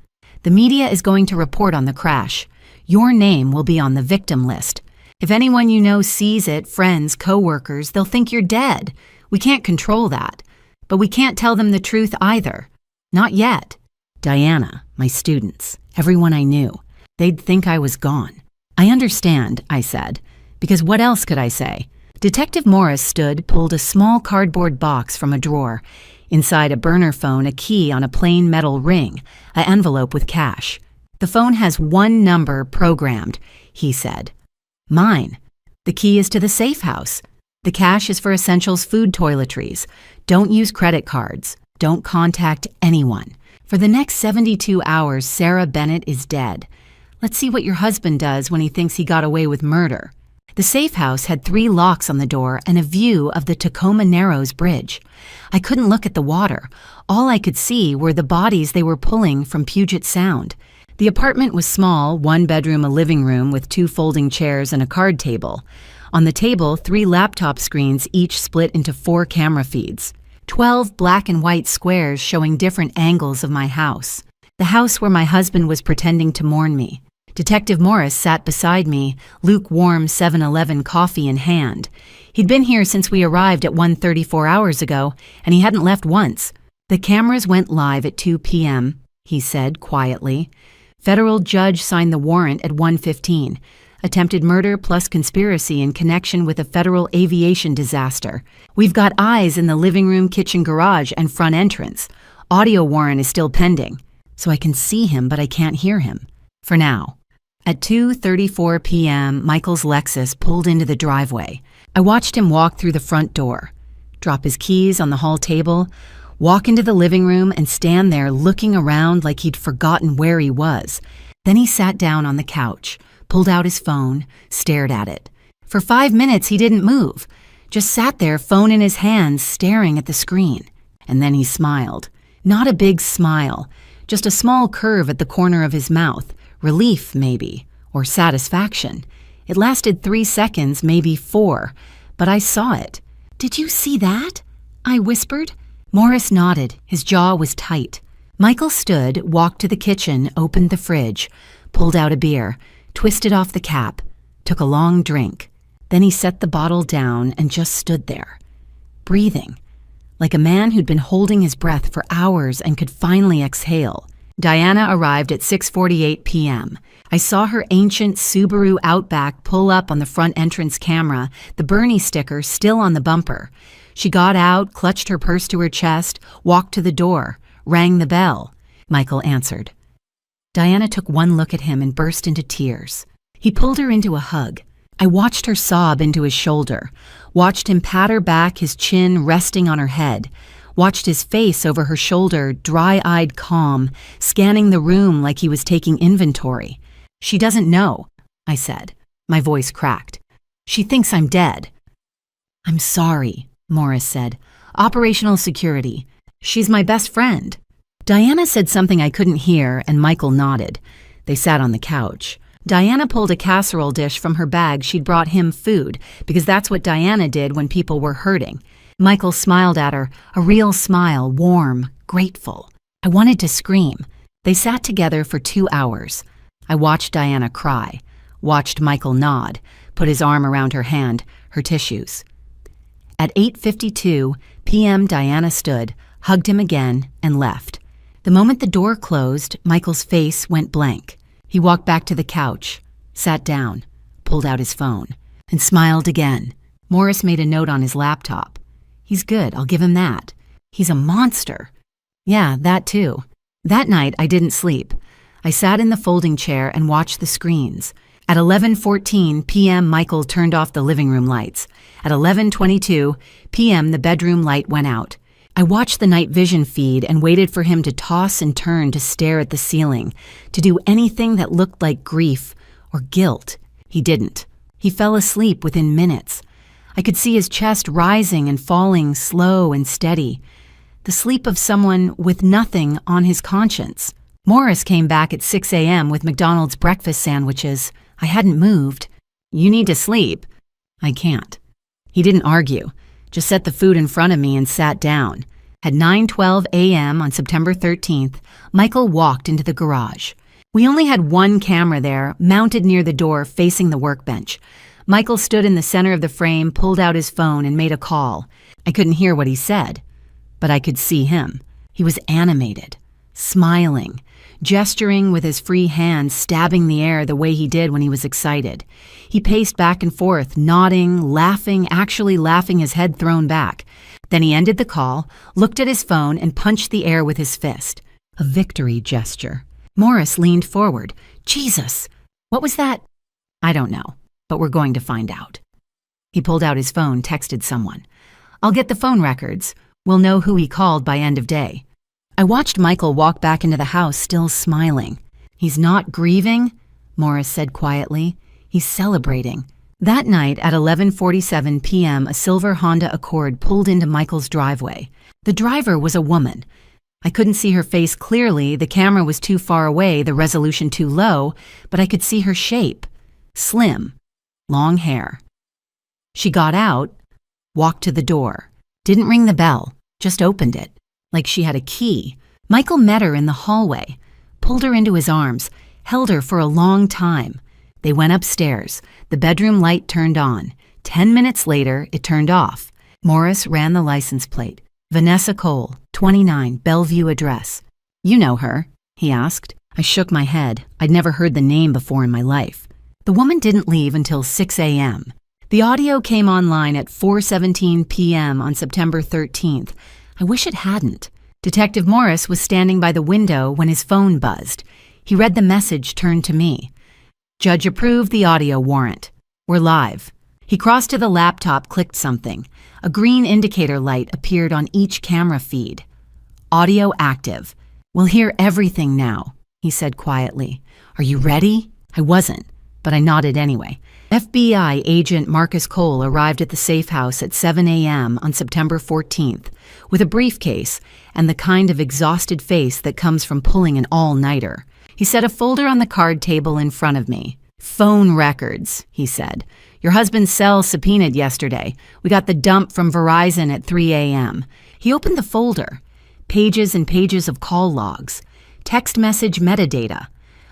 The media is going to report on the crash. Your name will be on the victim list. If anyone you know sees it, friends, co-workers, they'll think you're dead. We can't control that. But we can't tell them the truth either. Not yet. Diana, my students, everyone I knew, they'd think I was gone. I understand, I said, because what else could I say? Detective Morris stood, pulled a small cardboard box from a drawer. Inside a burner phone, a key on a plain metal ring, an envelope with cash. The phone has one number programmed, he said. Mine. The key is to the safe house. The cash is for Essentials food toiletries. Don't use credit cards. Don't contact anyone. For the next 72 hours, Sarah Bennett is dead. Let's see what your husband does when he thinks he got away with murder. The safe house had 3 locks on the door and a view of the Tacoma Narrows Bridge. I couldn't look at the water. All I could see were the bodies they were pulling from Puget Sound. The apartment was small, 1 bedroom, a living room with 2 folding chairs and a card table. On the table, 3 laptop screens, each split into 4 camera feeds. 12 black and white squares showing different angles of my house. The house where my husband was pretending to mourn me. Detective Morris sat beside me, lukewarm 7-Eleven coffee in hand. He'd been here since we arrived at 1:34 hours ago, and he hadn't left once. The cameras went live at 2 p.m., he said quietly. Federal judge signed the warrant at 1:15. Attempted murder plus conspiracy in connection with a federal aviation disaster. We've got eyes in the living room, kitchen, garage, and front entrance. Audio warrant is still pending, so I can see him, but I can't hear him. For now. At 2:34 p.m., Michael's Lexus pulled into the driveway. I watched him walk through the front door, drop his keys on the hall table, walk into the living room, and stand there looking around like he'd forgotten where he was. Then he sat down on the couch, pulled out his phone, stared at it. For 5 minutes, he didn't move, just sat there, phone in his hands, staring at the screen. And then he smiled. Not a big smile, just a small curve at the corner of his mouth. Relief, maybe, or satisfaction. It lasted 3 seconds, maybe 4, but I saw it. "Did you see that?" I whispered. Morris nodded. His jaw was tight. Michael stood, walked to the kitchen, opened the fridge, pulled out a beer, twisted off the cap, took a long drink. Then he set the bottle down and just stood there, breathing, like a man who'd been holding his breath for hours and could finally exhale. Diana arrived at 6:48 p.m. I saw her ancient Subaru Outback pull up on the front entrance camera, the Bernie sticker still on the bumper. She got out, clutched her purse to her chest, walked to the door, rang the bell. Michael answered. Diana took one look at him and burst into tears. He pulled her into a hug. I watched her sob into his shoulder, watched him pat her back, his chin resting on her head, watched his face over her shoulder, dry-eyed calm, scanning the room like he was taking inventory. "She doesn't know," I said. My voice cracked. "She thinks I'm dead." "I'm sorry," Morris said. "Operational security. She's my best friend." Diana said something I couldn't hear, and Michael nodded. They sat on the couch. Diana pulled a casserole dish from her bag. She'd brought him food, because that's what Diana did when people were hurting. Michael smiled at her, a real smile, warm, grateful. I wanted to scream. They sat together for 2 hours. I watched Diana cry, watched Michael nod, put his arm around her hand, her tissues. At 8:52 p.m., Diana stood, hugged him again, and left. The moment the door closed, Michael's face went blank. He walked back to the couch, sat down, pulled out his phone, and smiled again. Morris made a note on his laptop. "He's good, I'll give him that. He's a monster." Yeah, that too. That night, I didn't sleep. I sat in the folding chair and watched the screens. At 11:14 p.m., Michael turned off the living room lights. At 11:22 p.m., the bedroom light went out. I watched the night vision feed and waited for him to toss and turn to stare at the ceiling, to do anything that looked like grief or guilt. He didn't. He fell asleep within minutes. I could see his chest rising and falling, slow and steady. The sleep of someone with nothing on his conscience. Morris came back at 6 a.m. with McDonald's breakfast sandwiches. I hadn't moved. "You need to sleep." "I can't." He didn't argue, just set the food in front of me and sat down. At 9:12 a.m. on September 13th, Michael walked into the garage. We only had one camera there, mounted near the door facing the workbench. Michael stood in the center of the frame, pulled out his phone, and made a call. I couldn't hear what he said, but I could see him. He was animated, smiling, gesturing with his free hands, stabbing the air the way he did when he was excited. He paced back and forth, nodding, laughing, actually laughing, his head thrown back. Then he ended the call, looked at his phone, and punched the air with his fist. A victory gesture. Morris leaned forward. "Jesus, what was that?" "I don't know, but we're going to find out." He pulled out his phone, texted someone. "I'll get the phone records. We'll know who he called by end of day." I watched Michael walk back into the house, still smiling. "He's not grieving," Morris said quietly. "He's celebrating." That night at 11:47 p.m., a silver Honda Accord pulled into Michael's driveway. The driver was a woman. I couldn't see her face clearly, the camera was too far away, the resolution too low, but I could see her shape. Slim, long hair. She got out, walked to the door, didn't ring the bell, just opened it, like she had a key. Michael met her in the hallway, pulled her into his arms, held her for a long time. They went upstairs. The bedroom light turned on. 10 minutes later, it turned off. Morris ran the license plate. Vanessa Cole, 29, Bellevue address. You know her? He asked. I shook my head. I'd never heard the name before in my life. The woman didn't leave until 6 a.m. The audio came online at 4:17 p.m. on September 13th. I wish it hadn't. Detective Morris was standing by the window when his phone buzzed. He read the message turned to me. Judge approved the audio warrant. We're live. He crossed to the laptop, clicked something. A green indicator light appeared on each camera feed. Audio active. We'll hear everything now, he said quietly. Are you ready? I wasn't, but I nodded anyway. FBI agent Marcus Cole arrived at the safe house at 7 a.m. on September 14th with a briefcase and the kind of exhausted face that comes from pulling an all-nighter. He set a folder on the card table in front of me. Phone records, he said. Your husband's cell subpoenaed yesterday. We got the dump from Verizon at 3 a.m. He opened the folder. Pages and pages of call logs. Text message metadata.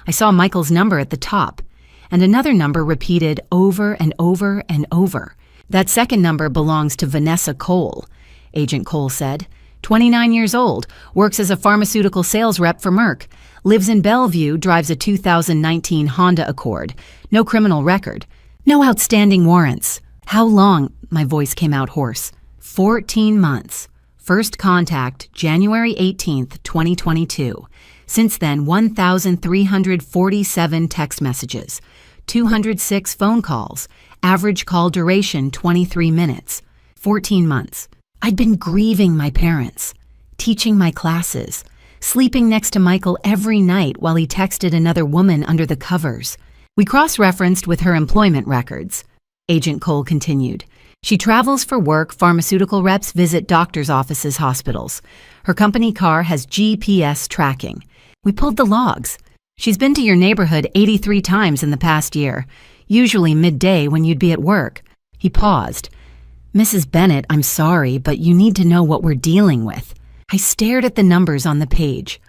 I saw Michael's number at the top, and another number repeated over and over and over. That second number belongs to Vanessa Cole, Agent Cole said. 29 years old, works as a pharmaceutical sales rep for Merck, lives in Bellevue, drives a 2019 Honda Accord. No criminal record. No outstanding warrants. How long? My voice came out hoarse. 14 months. First contact, January 18th, 2022. Since then, 1,347 text messages, 206 phone calls, average call duration 23 minutes, 14 months. I'd been grieving my parents, teaching my classes, sleeping next to Michael every night while he texted another woman under the covers. We cross-referenced with her employment records. Agent Cole continued. She travels for work. Pharmaceutical reps visit doctors' offices, hospitals. Her company car has GPS tracking. We pulled the logs. She's been to your neighborhood 83 times in the past year, usually midday when you'd be at work. He paused. Mrs. Bennett, I'm sorry, but you need to know what we're dealing with. I stared at the numbers on the page.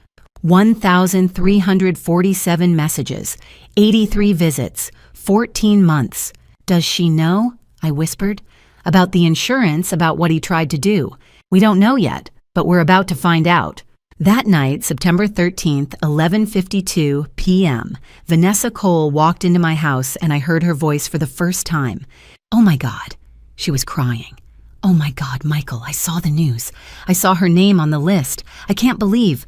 1,347 messages, 83 visits, 14 months. Does she know? I whispered. About the insurance, about what he tried to do. We don't know yet, but we're about to find out. That night, September 13th, 11:52 p.m., Vanessa Cole walked into my house and I heard her voice for the first time. Oh my God. She was crying. Oh my God, Michael, I saw the news. I saw her name on the list. I can't believe.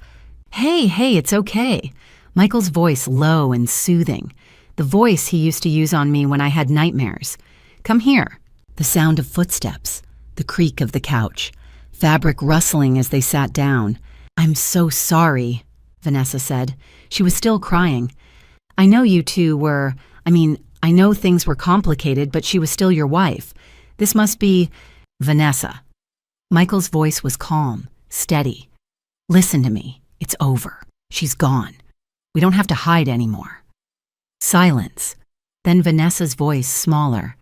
Hey, it's okay. Michael's voice low and soothing. The voice he used to use on me when I had nightmares. Come here. The sound of footsteps. The creak of the couch. Fabric rustling as they sat down. I'm so sorry, Vanessa said. She was still crying. I know you two were, I know things were complicated, but she was still your wife. This must be Vanessa. Michael's voice was calm, steady. Listen to me. It's over. She's gone. We don't have to hide anymore. Silence. Then Vanessa's voice smaller.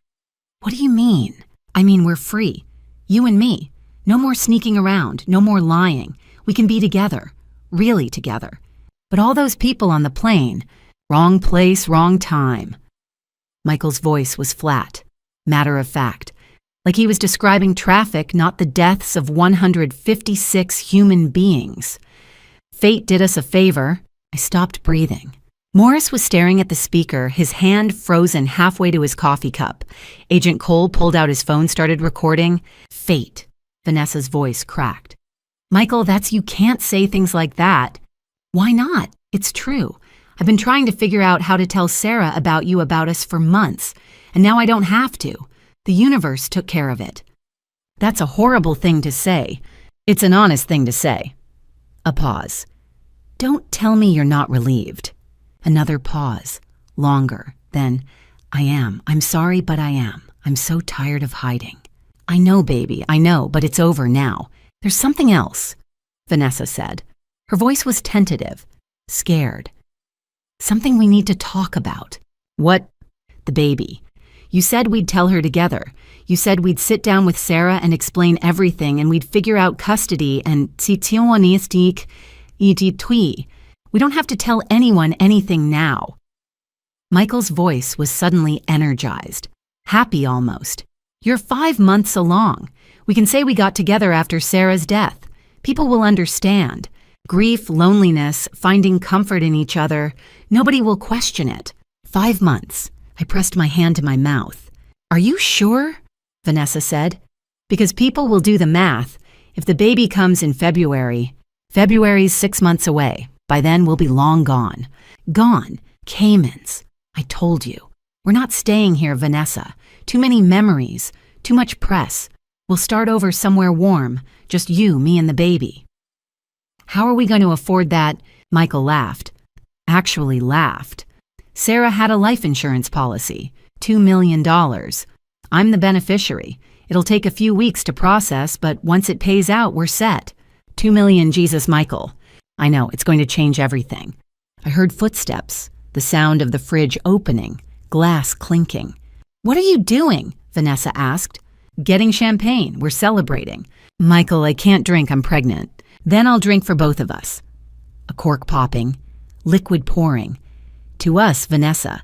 What do you mean? We're free. You and me. No more sneaking around. No more lying. We can be together. Really together. But all those people on the plane. Wrong place, wrong time. Michael's voice was flat, matter of fact. Like he was describing traffic, not the deaths of 156 human beings. Fate did us a favor. I stopped breathing. Morris was staring at the speaker, his hand frozen halfway to his coffee cup. Agent Cole pulled out his phone, started recording. Fate. Vanessa's voice cracked. Michael, you can't say things like that. Why not? It's true. I've been trying to figure out how to tell Sarah about you, about us for months, and now I don't have to. The universe took care of it. That's a horrible thing to say. It's an honest thing to say. A pause. Don't tell me you're not relieved. Another pause. Longer. Then, I am. I'm sorry, but I am. I'm so tired of hiding. I know, baby, I know, but it's over now. There's something else, Vanessa said. Her voice was tentative, scared. Something we need to talk about. What? The baby. You said we'd tell her together. You said we'd sit down with Sarah and explain everything and we'd figure out custody and We don't have to tell anyone anything now." Michael's voice was suddenly energized, happy almost. "You're 5 months along. We can say we got together after Sarah's death. People will understand. Grief, loneliness, finding comfort in each other. Nobody will question it. 5 months." I pressed my hand to my mouth. "Are you sure?" Vanessa said. "Because people will do the math. If the baby comes in February's 6 months away. By then we'll be long gone. Gone. Caymans. I told you. We're not staying here, Vanessa. Too many memories. Too much press. We'll start over somewhere warm. Just you, me, and the baby." "How are we going to afford that?" Michael laughed. Actually laughed. "Sarah had a life insurance policy. $2 million. I'm the beneficiary. It'll take a few weeks to process, but once it pays out, we're set. 2 million, Jesus, Michael. I know, it's going to change everything." I heard footsteps, the sound of the fridge opening, glass clinking. "What are you doing?" Vanessa asked. "Getting champagne. We're celebrating." "Michael, I can't drink. I'm pregnant." "Then I'll drink for both of us." A cork popping, liquid pouring. To us, Vanessa.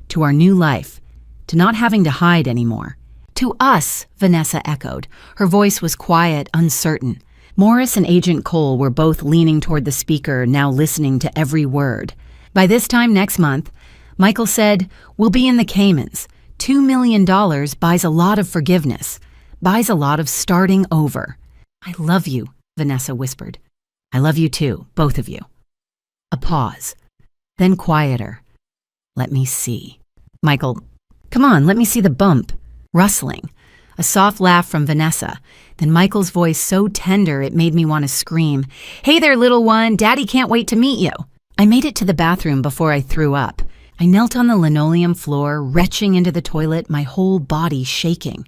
To our new life. To not having to hide anymore. "To us," Vanessa echoed. Her voice was quiet, uncertain. Morris and Agent Cole were both leaning toward the speaker, now listening to every word. "By this time next month," Michael said, "we'll be in the Caymans. $2 million buys a lot of forgiveness, buys a lot of starting over." "I love you," Vanessa whispered. "I love you too, both of you." A pause. Then quieter. "Let me see." Michael, "Come on, let me see the bump." Rustling. A soft laugh from Vanessa. Then Michael's voice so tender it made me want to scream, "Hey there, little one, Daddy can't wait to meet you." I made it to the bathroom before I threw up. I knelt on the linoleum floor, retching into the toilet, my whole body shaking.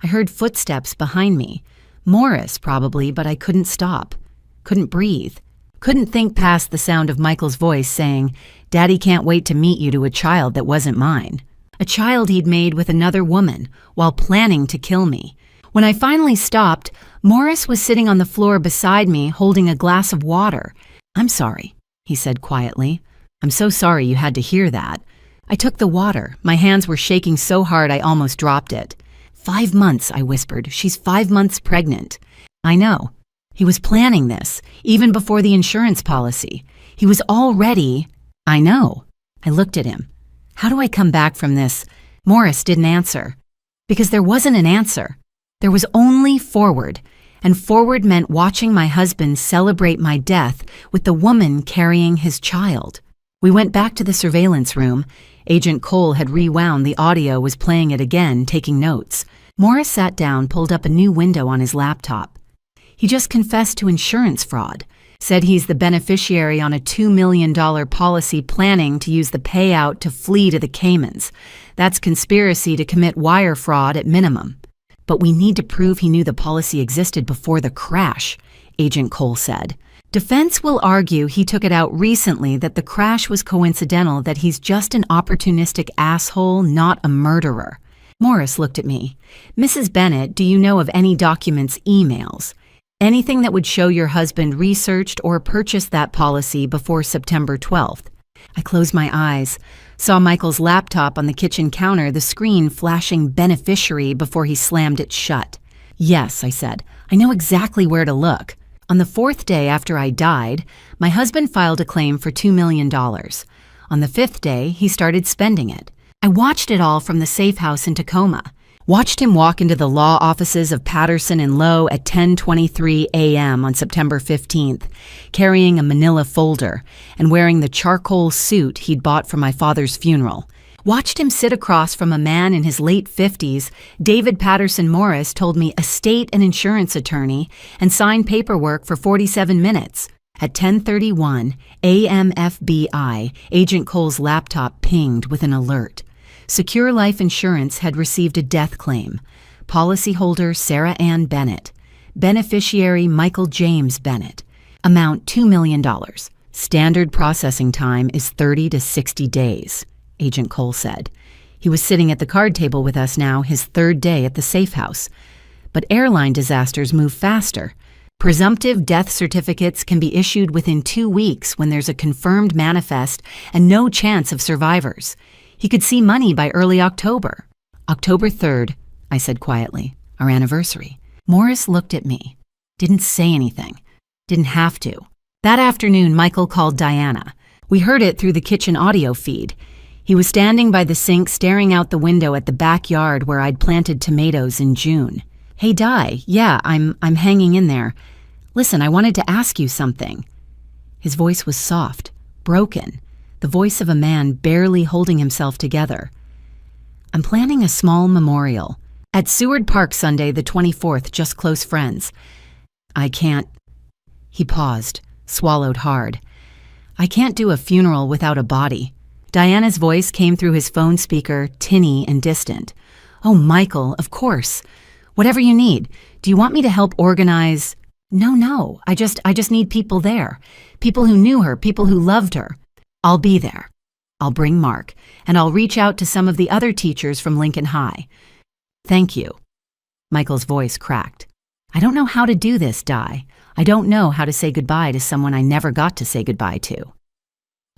I heard footsteps behind me. Morris, probably, but I couldn't stop. Couldn't breathe. Couldn't think past the sound of Michael's voice saying, "Daddy can't wait to meet you," to a child that wasn't mine. A child he'd made with another woman, while planning to kill me. When I finally stopped, Morris was sitting on the floor beside me, holding a glass of water. "I'm sorry," he said quietly. "I'm so sorry you had to hear that." I took the water. My hands were shaking so hard I almost dropped it. 5 months, I whispered. "She's 5 months pregnant." "I know." He was planning this, even before the insurance policy. He was already... "I know." I looked at him. How do I come back from this? Morris didn't answer. Because there wasn't an answer. There was only forward. And forward meant watching my husband celebrate my death with the woman carrying his child. We went back to the surveillance room. Agent Cole had rewound the audio, was playing it again, taking notes. Morris sat down, pulled up a new window on his laptop. He just confessed to insurance fraud. Said he's the beneficiary on a $2 million policy, planning to use the payout to flee to the Caymans. That's conspiracy to commit wire fraud at minimum. But we need to prove he knew the policy existed before the crash, Agent Cole said. Defense will argue he took it out recently, that the crash was coincidental, that he's just an opportunistic asshole, not a murderer. Morris looked at me. "Mrs. Bennett, do you know of any documents, emails? Anything that would show your husband researched or purchased that policy before September 12th? I closed my eyes, saw Michael's laptop on the kitchen counter, the screen flashing beneficiary before he slammed it shut. "Yes," I said. "I know exactly where to look. On the 4th day after I died, my husband filed a claim for $2 million. On the 5th day, he started spending it. I watched it all from the safe house in Tacoma. Watched him walk into the law offices of Patterson and Lowe at 10:23 a.m. on September 15th, carrying a manila folder and wearing the charcoal suit he'd bought for my father's funeral. Watched him sit across from a man in his late 50s, David Patterson Morris told me estate and insurance attorney, and sign paperwork for 47 minutes. At 10:31 a.m. FBI, Agent Cole's laptop pinged with an alert. Secure Life Insurance had received a death claim. Policyholder Sarah Ann Bennett. Beneficiary Michael James Bennett. Amount $2 million. Standard processing time is 30 to 60 days, Agent Cole said. He was sitting at the card table with us now, his 3rd day at the safe house. But airline disasters move faster. Presumptive death certificates can be issued within 2 weeks when there's a confirmed manifest and no chance of survivors. He could see money by early October. October 3rd, I said quietly, our anniversary. Morris looked at me. Didn't say anything. Didn't have to. That afternoon, Michael called Diana. We heard it through the kitchen audio feed. He was standing by the sink staring out the window at the backyard where I'd planted tomatoes in June. Hey, Di, yeah, I'm hanging in there. Listen, I wanted to ask you something. His voice was soft, broken, the voice of a man barely holding himself together. I'm planning a small memorial. At Seward Park Sunday the 24th, just close friends. I can't... He paused, swallowed hard. I can't do a funeral without a body. Diana's voice came through his phone speaker, tinny and distant. Oh, Michael, of course. Whatever you need. Do you want me to help organize? No. I just need people there. People who knew her, people who loved her. I'll be there. I'll bring Mark, and I'll reach out to some of the other teachers from Lincoln High. Thank you. Michael's voice cracked. I don't know how to do this, Di. I don't know how to say goodbye to someone I never got to say goodbye to.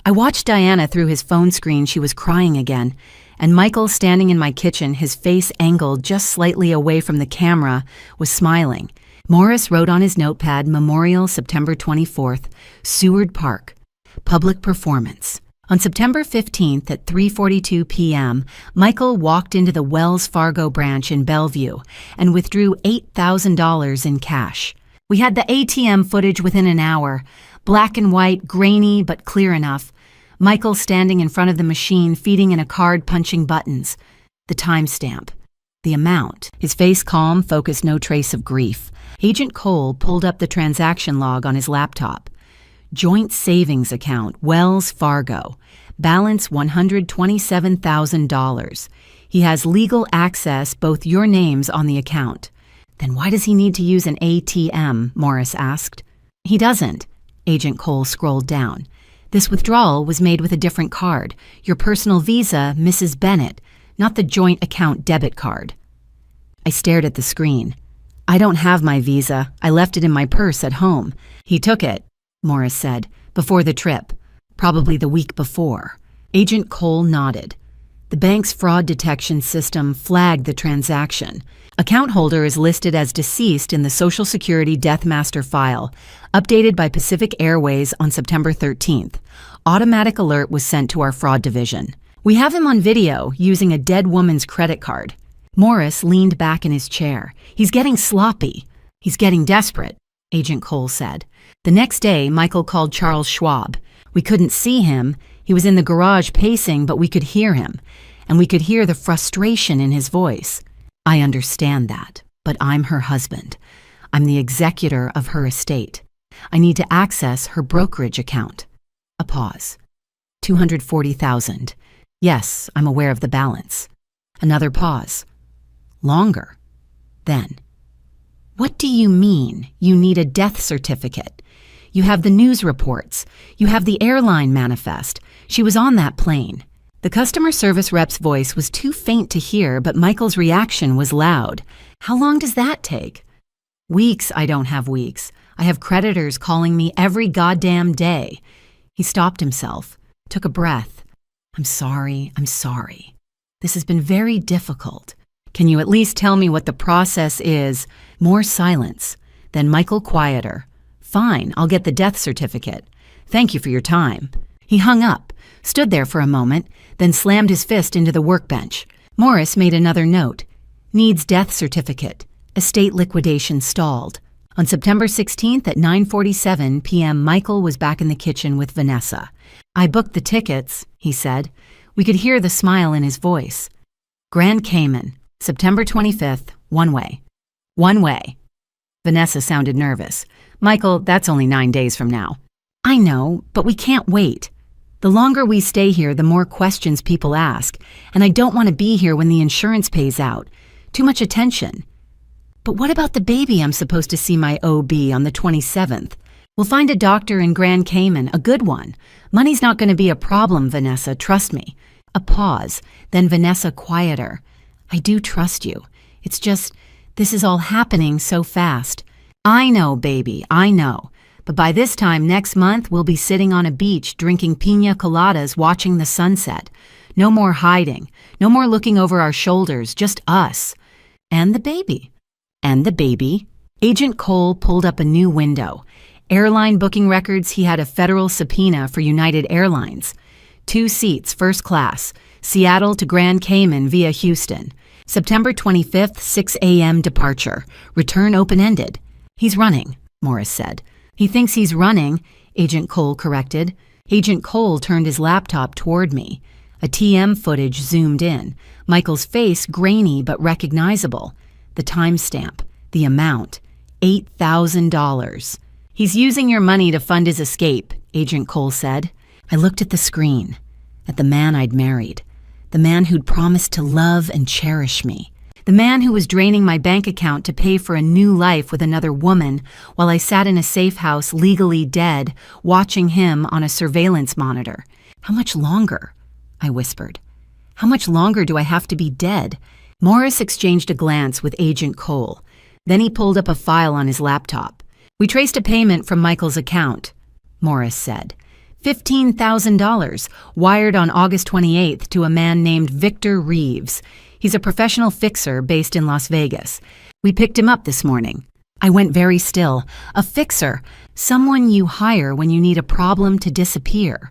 I watched Diana through his phone screen. She was crying again, and Michael, standing in my kitchen, his face angled just slightly away from the camera, was smiling. Morris wrote on his notepad, Memorial, September 24th, Seward Park, public performance. On September 15th at 3:42 p.m., Michael walked into the Wells Fargo branch in Bellevue and withdrew $8,000 in cash. We had the ATM footage within an hour, black and white, grainy but clear enough. Michael standing in front of the machine, feeding in a card, punching buttons. The timestamp. The amount. His face calm, focused, no trace of grief. Agent Cole pulled up the transaction log on his laptop. Joint savings account, Wells Fargo. Balance $127,000. He has legal access, both your names on the account. Then why does he need to use an ATM? Morris asked. He doesn't. Agent Cole scrolled down. This withdrawal was made with a different card. Your personal Visa, Mrs. Bennett, not the joint account debit card. I stared at the screen. I don't have my Visa. I left it in my purse at home. He took it, Morris said, before the trip. Probably the week before. Agent Cole nodded. The bank's fraud detection system flagged the transaction. Account holder is listed as deceased in the Social Security Death Master file, updated by Pacific Airways on September 13th. Automatic alert was sent to our fraud division. We have him on video using a dead woman's credit card. Morris leaned back in his chair. He's getting sloppy. He's getting desperate, Agent Cole said. The next day, Michael called Charles Schwab. We couldn't see him. He was in the garage pacing, but we could hear him, and we could hear the frustration in his voice. I understand that, but I'm her husband. I'm the executor of her estate. I need to access her brokerage account. A pause. $240,000. Yes, I'm aware of the balance. Another pause. Longer. Then. What do you mean you need a death certificate? You have the news reports. You have the airline manifest. She was on that plane. The customer service rep's voice was too faint to hear, but Michael's reaction was loud. How long does that take? Weeks. I don't have weeks. I have creditors calling me every goddamn day. He stopped himself, took a breath. I'm sorry. This has been very difficult. Can you at least tell me what the process is? More silence. Then Michael quieter. Fine, I'll get the death certificate. Thank you for your time. He hung up, stood there for a moment, then slammed his fist into the workbench. Morris made another note. Needs death certificate. Estate liquidation stalled. On September 16th at 9:47 p.m., Michael was back in the kitchen with Vanessa. I booked the tickets, he said. We could hear the smile in his voice. Grand Cayman, September 25th, one way. One way. Vanessa sounded nervous. Michael, that's only 9 days from now. I know, but we can't wait. The longer we stay here, the more questions people ask, and I don't want to be here when the insurance pays out. Too much attention. But what about the baby I'm supposed to see my OB on the 27th? We'll find a doctor in Grand Cayman, a good one. Money's not going to be a problem, Vanessa, trust me. A pause, then Vanessa quieter. I do trust you. It's just, this is all happening so fast. I know, baby, I know. But by this time next month, we'll be sitting on a beach drinking piña coladas watching the sunset. No more hiding. No more looking over our shoulders, just us. And the baby. And the baby. Agent Cole pulled up a new window. Airline booking records, he had a federal subpoena for United Airlines. 2 seats, first class. Seattle to Grand Cayman via Houston. September 25th, 6 a.m. departure. Return open-ended. He's running, Morris said. He thinks he's running, Agent Cole corrected. Agent Cole turned his laptop toward me. A TM footage zoomed in. Michael's face grainy but recognizable. The timestamp. The amount. $8,000. He's using your money to fund his escape, Agent Cole said. I looked at the screen. At the man I'd married. The man who'd promised to love and cherish me. The man who was draining my bank account to pay for a new life with another woman while I sat in a safe house legally dead, watching him on a surveillance monitor. How much longer? I whispered. How much longer do I have to be dead? Morris exchanged a glance with Agent Cole. Then he pulled up a file on his laptop. We traced a payment from Michael's account, Morris said. $15,000, wired on August 28th to a man named Victor Reeves. He's a professional fixer based in Las Vegas. We picked him up this morning. I went very still. A fixer, someone you hire when you need a problem to disappear.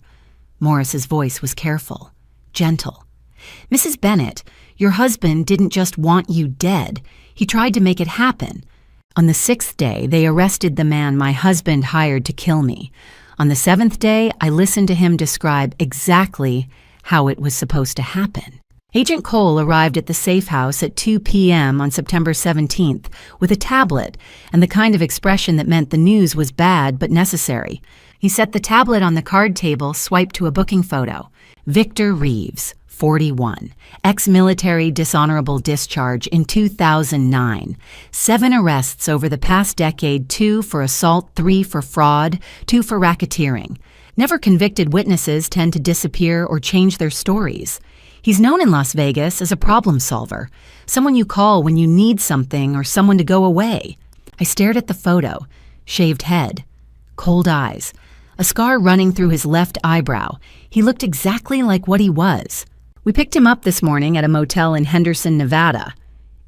Morris's voice was careful, gentle. Mrs. Bennett, your husband didn't just want you dead. He tried to make it happen. On the 6th day, they arrested the man my husband hired to kill me. On the 7th day, I listened to him describe exactly how it was supposed to happen. Agent Cole arrived at the safe house at 2 p.m. on September 17th with a tablet and the kind of expression that meant the news was bad but necessary. He set the tablet on the card table, swiped to a booking photo. Victor Reeves, 41, ex-military dishonorable discharge in 2009. 7 arrests over the past decade, 2 for assault, 3 for fraud, 2 for racketeering. Never convicted witnesses tend to disappear or change their stories. He's known in Las Vegas as a problem solver, someone you call when you need something or someone to go away. I stared at the photo. Shaved head, cold eyes, a scar running through his left eyebrow. He looked exactly like what he was. We picked him up this morning at a motel in Henderson, Nevada,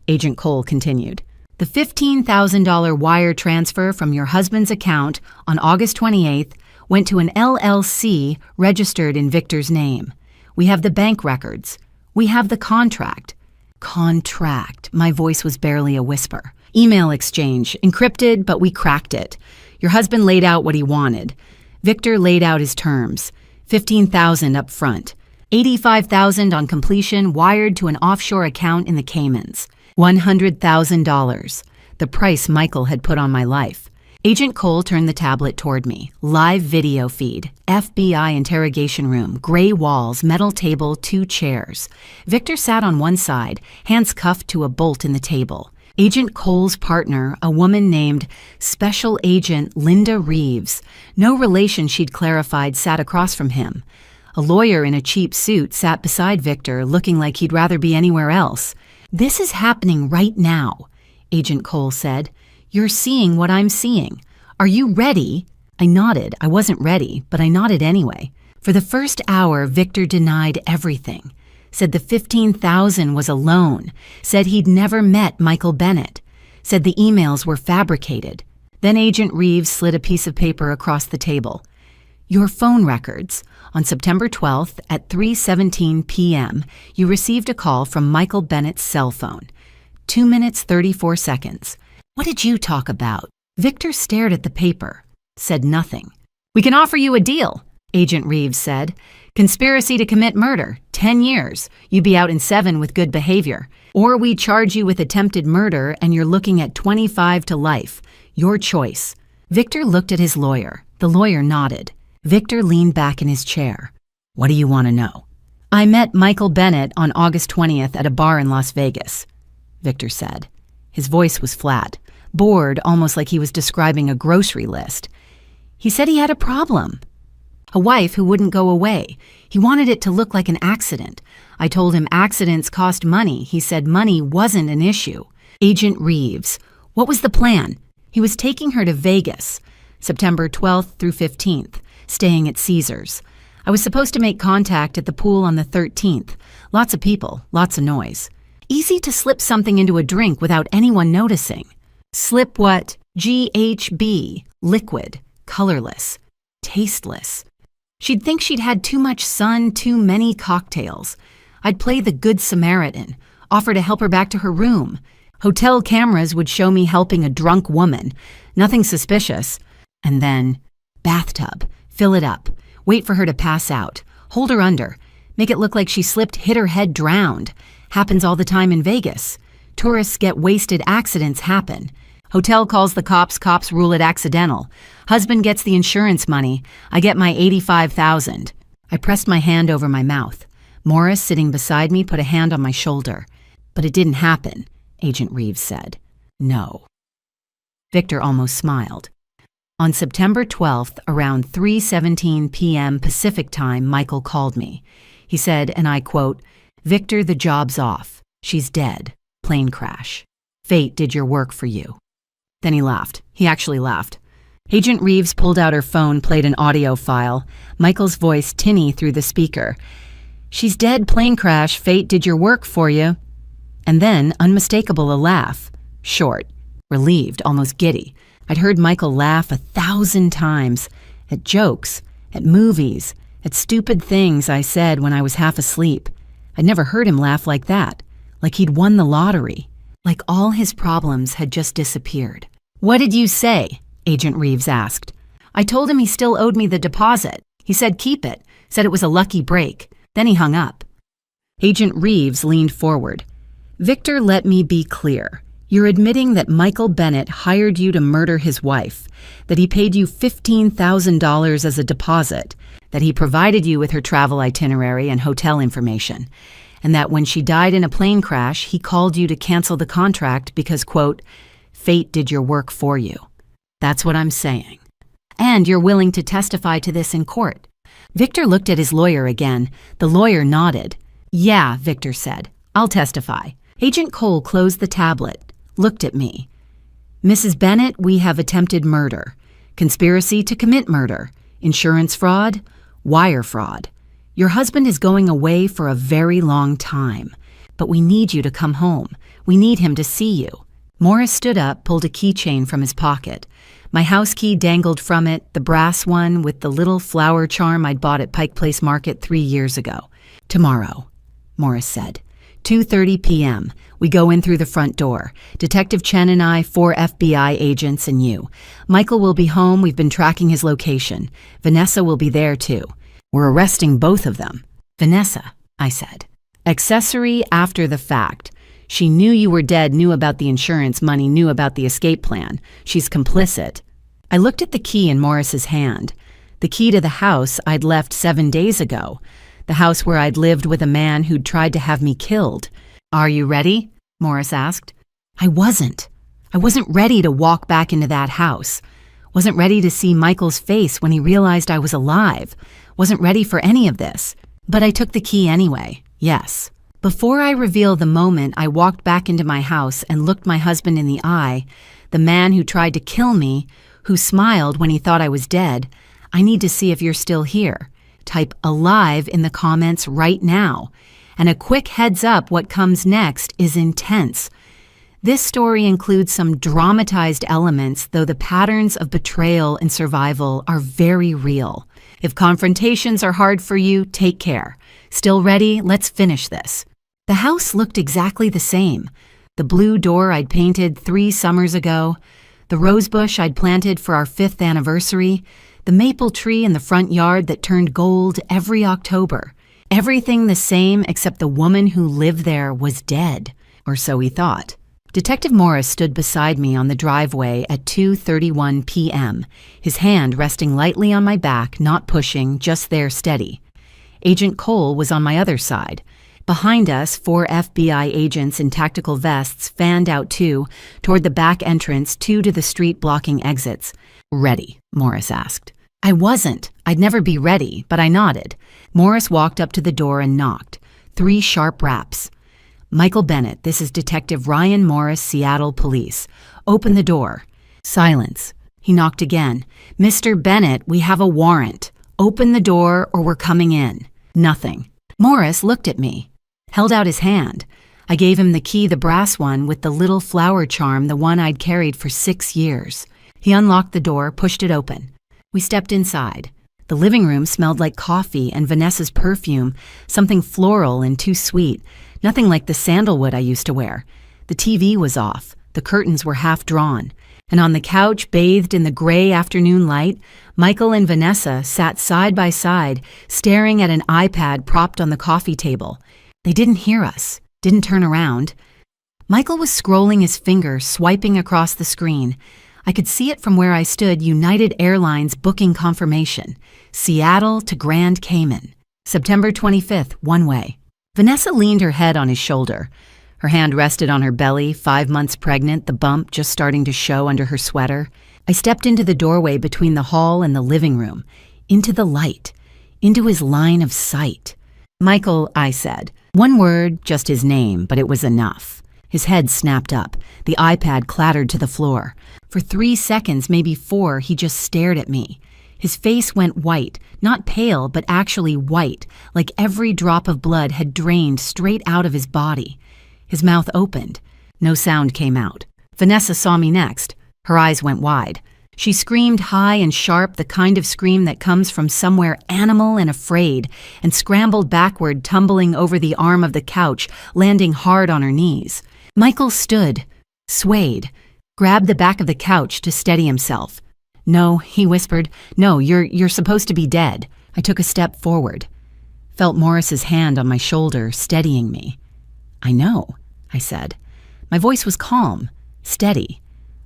Agent Cole continued. The $15,000 wire transfer from your husband's account on August 28th went to an LLC registered in Victor's name. We have the bank records. We have the contract. Contract. My voice was barely a whisper. Email exchange. Encrypted, but we cracked it. Your husband laid out what he wanted. Victor laid out his terms. $15,000 up front. $85,000 on completion, wired to an offshore account in the Caymans. $100,000. The price Michael had put on my life. Agent Cole turned the tablet toward me. Live video feed. FBI interrogation room. Gray walls, metal table, 2 chairs. Victor sat on one side, hands cuffed to a bolt in the table. Agent Cole's partner, a woman named Special Agent Linda Reeves, no relation she'd clarified, sat across from him. A lawyer in a cheap suit sat beside Victor, looking like he'd rather be anywhere else. This is happening right now, Agent Cole said. You're seeing what I'm seeing. Are you ready? I nodded. I wasn't ready, but I nodded anyway. For the first hour, Victor denied everything. Said the $15,000 was a loan. Said he'd never met Michael Bennett. Said the emails were fabricated. Then Agent Reeves slid a piece of paper across the table. Your phone records. On September 12th at 3:17 p.m., you received a call from Michael Bennett's cell phone. 2 minutes, 34 seconds. What did you talk about? Victor stared at the paper, said nothing. We can offer you a deal, Agent Reeves said. Conspiracy to commit murder, 10 years. You'd be out in 7 with good behavior. Or we charge you with attempted murder and you're looking at 25 to life. Your choice. Victor looked at his lawyer. The lawyer nodded. Victor leaned back in his chair. What do you want to know? I met Michael Bennett on August 20th at a bar in Las Vegas, Victor said. His voice was flat, bored, almost like he was describing a grocery list. He said he had a problem. A wife who wouldn't go away. He wanted it to look like an accident. I told him accidents cost money. He said money wasn't an issue. Agent Reeves. What was the plan? He was taking her to Vegas, September 12th through 15th, staying at Caesars. I was supposed to make contact at the pool on the 13th. Lots of people, lots of noise. Easy to slip something into a drink without anyone noticing. Slip what? GHB, liquid, colorless, tasteless. She'd think she'd had too much sun, too many cocktails. I'd play the Good Samaritan, offer to help her back to her room. Hotel cameras would show me helping a drunk woman. Nothing suspicious. And then, bathtub, fill it up, wait for her to pass out, hold her under, make it look like she slipped, hit her head, drowned. Happens all the time in Vegas. Tourists get wasted, accidents happen. Hotel calls the cops, cops rule it accidental. Husband gets the insurance money. I get my $85,000. I pressed my hand over my mouth. Morris, sitting beside me, put a hand on my shoulder. But it didn't happen, Agent Reeves said. No. Victor almost smiled. On September 12th, around 3:17 p.m. Pacific time, Michael called me. He said, and I quote, "Victor, the job's off. She's dead. Plane crash. Fate did your work for you." Then he laughed. He actually laughed. Agent Reeves pulled out her phone, played an audio file. Michael's voice tinny through the speaker. "She's dead, plane crash. Fate did your work for you." And then, unmistakable, a laugh. Short, relieved, almost giddy. I'd heard Michael laugh 1,000 times. At jokes, at movies, at stupid things I said when I was half asleep. I'd never heard him laugh like that. Like he'd won the lottery. Like all his problems had just disappeared. "What did you say?" Agent Reeves asked. I told him he still owed me the deposit. He said keep it. Said it was a lucky break. Then he hung up. Agent Reeves leaned forward. "Victor, let me be clear. You're admitting that Michael Bennett hired you to murder his wife, that he paid you $15,000 as a deposit, that he provided you with her travel itinerary and hotel information, and that when she died in a plane crash, he called you to cancel the contract because, quote, fate did your work for you. That's what I'm saying. And you're willing to testify to this in court." Victor looked at his lawyer again. The lawyer nodded. "Yeah," Victor said. "I'll testify." Agent Cole closed the tablet, looked at me. "Mrs. Bennett, we have attempted murder, conspiracy to commit murder, insurance fraud, wire fraud. Your husband is going away for a very long time, but we need you to come home. We need him to see you." Morris stood up, pulled a keychain from his pocket. My house key dangled from it, the brass one with the little flower charm I'd bought at Pike Place Market 3 years ago. "Tomorrow," Morris said. 2:30 p.m. We go in through the front door. Detective Chen and I, 4 FBI agents, and you. Michael will be home. We've been tracking his location. Vanessa will be there, too. We're arresting both of them. "Vanessa," I said. "Accessory after the fact. She knew you were dead, knew about the insurance money, knew about the escape plan. She's complicit." I looked at the key in Morris's hand. The key to the house I'd left 7 days ago. The house where I'd lived with a man who'd tried to have me killed. "Are you ready?" Morris asked. I wasn't. I wasn't ready to walk back into that house. Wasn't ready to see Michael's face when he realized I was alive. Wasn't ready for any of this. But I took the key anyway, yes. Before I reveal the moment I walked back into my house and looked my husband in the eye, the man who tried to kill me, who smiled when he thought I was dead, I need to see if you're still here. Type "alive" in the comments right now. And a quick heads up, what comes next is intense. This story includes some dramatized elements, though the patterns of betrayal and survival are very real. If confrontations are hard for you, take care. Still ready? Let's finish this. The house looked exactly the same. The blue door I'd painted 3 summers ago, the rose bush I'd planted for our 5th anniversary, the maple tree in the front yard that turned gold every October. Everything the same except the woman who lived there was dead, or so he thought. Detective Morris stood beside me on the driveway at 2:31 p.m., his hand resting lightly on my back, not pushing, just there steady. Agent Cole was on my other side. Behind us, 4 FBI agents in tactical vests fanned out too, toward the back entrance, 2 to the street blocking exits. "Ready?" Morris asked. I wasn't. I'd never be ready, but I nodded. Morris walked up to the door and knocked. 3 sharp raps. "Michael Bennett, this is Detective Ryan Morris, Seattle Police. Open the door." Silence. He knocked again. "Mr. Bennett, we have a warrant. Open the door or we're coming in." Nothing. Morris looked at me, held out his hand. I gave him the key, the brass one with the little flower charm, the one I'd carried for 6 years. He unlocked the door, pushed it open. We stepped inside. The living room smelled like coffee and Vanessa's perfume, something floral and too sweet, nothing like the sandalwood I used to wear. The TV was off, the curtains were half drawn, and on the couch, bathed in the gray afternoon light, Michael and Vanessa sat side by side, staring at an iPad propped on the coffee table. They didn't hear us, didn't turn around. Michael was scrolling his finger, swiping across the screen. I could see it from where I stood, United Airlines booking confirmation. Seattle to Grand Cayman. September 25th, one way. Vanessa leaned her head on his shoulder. Her hand rested on her belly, 5 months pregnant, the bump just starting to show under her sweater. I stepped into the doorway between the hall and the living room, into the light, into his line of sight. "Michael," I said. One word, just his name, but it was enough. His head snapped up. The iPad clattered to the floor. For 3 seconds, maybe 4, he just stared at me. His face went white, not pale, but actually white, like every drop of blood had drained straight out of his body. His mouth opened. No sound came out. Vanessa saw me next. Her eyes went wide. She screamed high and sharp, the kind of scream that comes from somewhere animal and afraid, and scrambled backward, tumbling over the arm of the couch, landing hard on her knees. Michael stood, swayed, grabbed the back of the couch to steady himself. "No," he whispered. "No, you're supposed to be dead." I took a step forward, felt Morris's hand on my shoulder, steadying me. "I know," I said. My voice was calm, steady,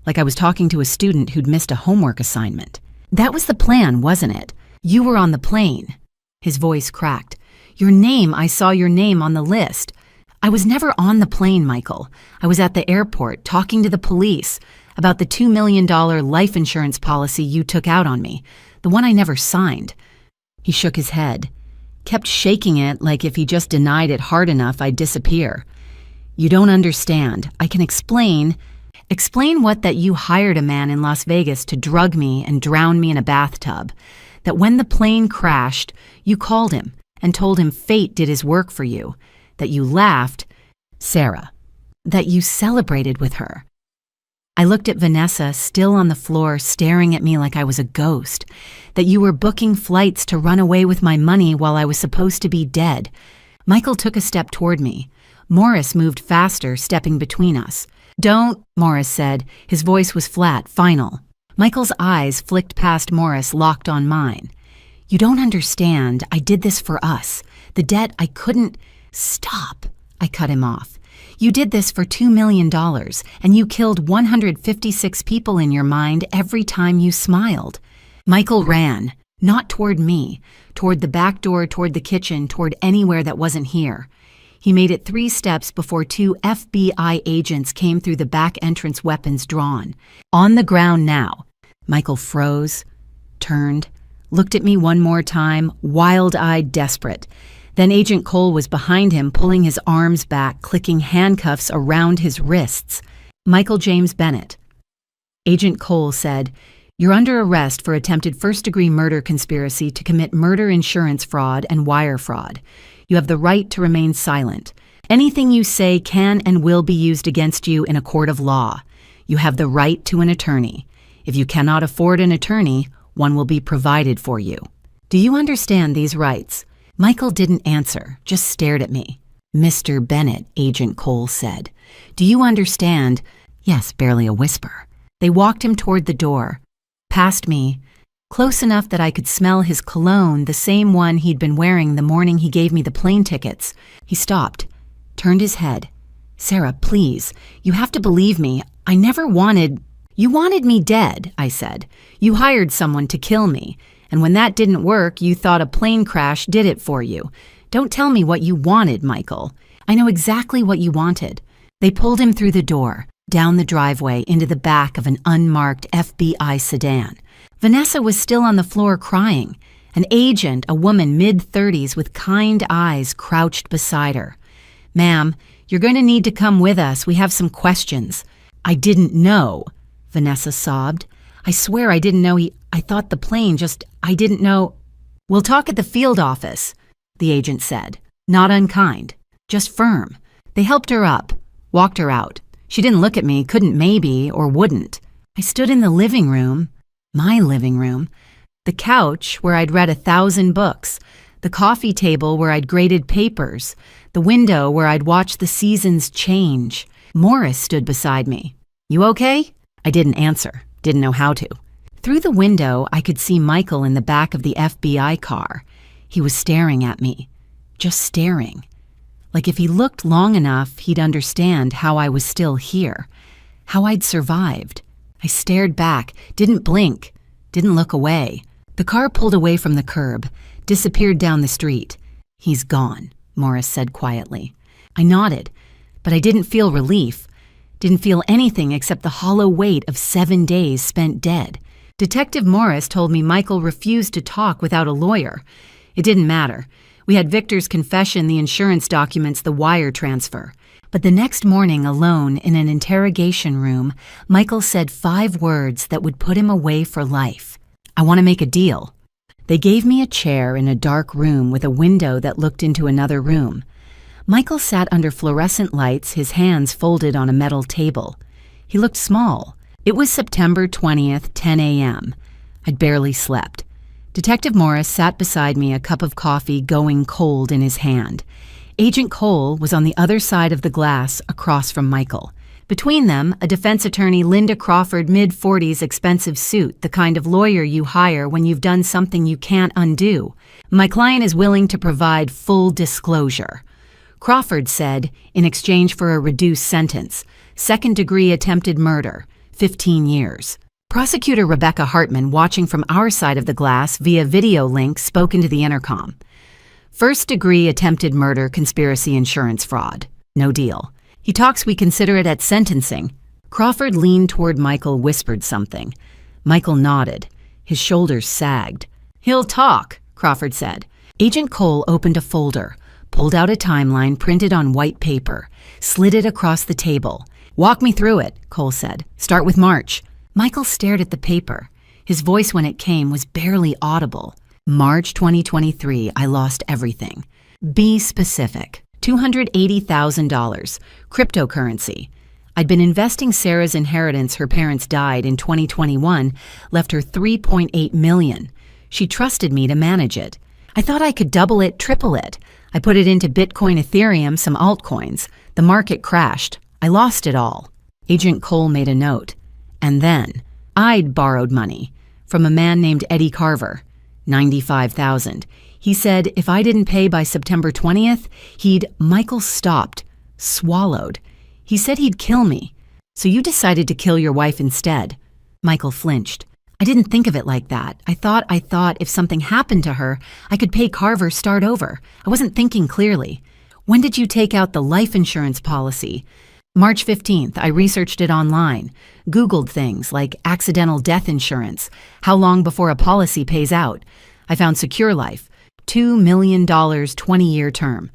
like I was talking to a student who'd missed a homework assignment. "That was the plan, wasn't it? You were on the plane." His voice cracked. I saw your name on the list." "I was never on the plane, Michael. I was at the airport talking to the police about the $2 million life insurance policy you took out on me, the one I never signed." He shook his head, kept shaking it like if he just denied it hard enough I'd disappear. "You don't understand. I can explain. Explain what? That you hired a man in Las Vegas to drug me and drown me in a bathtub. That when the plane crashed, you called him and told him fate did his work for you. That you laughed, Sarah. That you celebrated with her." I looked at Vanessa, still on the floor, staring at me like I was a ghost. "That you were booking flights to run away with my money while I was supposed to be dead." Michael took a step toward me. Morris moved faster, stepping between us. "Don't," Morris said. His voice was flat, final. Michael's eyes flicked past Morris, locked on mine. "You don't understand. I did this for us. The debt I couldn't—" "Stop," I cut him off. "You did this for $2 million, and you killed 156 people in your mind every time you smiled." Michael ran, not toward me, toward the back door, toward the kitchen, toward anywhere that wasn't here. He made it 3 steps before 2 FBI agents came through the back entrance, weapons drawn. On the ground now. Michael froze, turned, looked at me one more time, wild-eyed, desperate. Then Agent Cole was behind him, pulling his arms back, clicking handcuffs around his wrists. "Michael James Bennett." Agent Cole said, "You're under arrest for attempted first-degree murder conspiracy to commit murder insurance fraud and wire fraud. You have the right to remain silent. Anything you say can and will be used against you in a court of law. You have the right to an attorney. If you cannot afford an attorney, one will be provided for you. Do you understand these rights?" Michael didn't answer, just stared at me. "Mr. Bennett," Agent Cole said. "Do you understand?" Yes, barely a whisper. They walked him toward the door, past me, close enough that I could smell his cologne, the same one he'd been wearing the morning he gave me the plane tickets. He stopped, turned his head. "Sarah, please, you have to believe me. I never wanted—" "You wanted me dead," I said. "You hired someone to kill me. And when that didn't work, you thought a plane crash did it for you. Don't tell me what you wanted, Michael. I know exactly what you wanted." They pulled him through the door, down the driveway, into the back of an unmarked FBI sedan. Vanessa was still on the floor crying. An agent, a woman mid-30s with kind eyes, crouched beside her. "Ma'am, you're going to need to come with us. We have some questions." I didn't know. Vanessa sobbed. I swear I didn't know I thought the plane I didn't know. We'll talk at the field office, the agent said. Not unkind, just firm. They helped her up, walked her out. She didn't look at me, couldn't maybe, or wouldn't. I stood in the living room, my living room, the couch where I'd read 1,000 books, the coffee table where I'd graded papers, the window where I'd watched the seasons change. Morris stood beside me. You okay? I didn't answer, didn't know how to. Through the window, I could see Michael in the back of the FBI car. He was staring at me, just staring. Like if he looked long enough, he'd understand how I was still here, how I'd survived. I stared back, didn't blink, didn't look away. The car pulled away from the curb, disappeared down the street. He's gone, Morris said quietly. I nodded, but I didn't feel relief. Didn't feel anything except the hollow weight of 7 days spent dead. Detective Morris told me Michael refused to talk without a lawyer. It didn't matter. We had Victor's confession, the insurance documents, the wire transfer. But the next morning, alone in an interrogation room, Michael said 5 words that would put him away for life. I want to make a deal. They gave me a chair in a dark room with a window that looked into another room. Michael sat under fluorescent lights, his hands folded on a metal table. He looked small. It was September 20th, 10 a.m. I'd barely slept. Detective Morris sat beside me, a cup of coffee going cold in his hand. Agent Cole was on the other side of the glass across from Michael. Between them, a defense attorney, Linda Crawford, mid-40s, expensive suit, the kind of lawyer you hire when you've done something you can't undo. My client is willing to provide full disclosure. Crawford said, in exchange for a reduced sentence, 2nd-degree attempted murder, 15 years. Prosecutor Rebecca Hartman, watching from our side of the glass via video link, spoke into the intercom. 1st-degree attempted murder, conspiracy, insurance fraud. No deal. He talks we consider it at sentencing. Crawford leaned toward Michael, whispered something. Michael nodded. His shoulders sagged. He'll talk, Crawford said. Agent Cole opened a folder, pulled out a timeline printed on white paper, slid it across the table. Walk me through it, Cole said. Start with March. Michael stared at the paper. His voice when it came was barely audible. March 2023, I lost everything. Be specific. $280,000. Cryptocurrency. I'd been investing Sarah's inheritance. Her parents died in 2021, left her $3.8 million. She trusted me to manage it. I thought I could double it, triple it. I put it into Bitcoin, Ethereum, some altcoins. The market crashed. I lost it all. Agent Cole made a note. And then, I'd borrowed money from a man named Eddie Carver, $95,000. He said if I didn't pay by September 20th, Michael stopped, swallowed. He said he'd kill me. So you decided to kill your wife instead. Michael flinched. I didn't think of it like that. I thought if something happened to her, I could pay Carver, start over. I wasn't thinking clearly. When did you take out the life insurance policy? March 15th, I researched it online, Googled things like accidental death insurance, how long before a policy pays out. I found Secure Life, $2 million, 20-year term.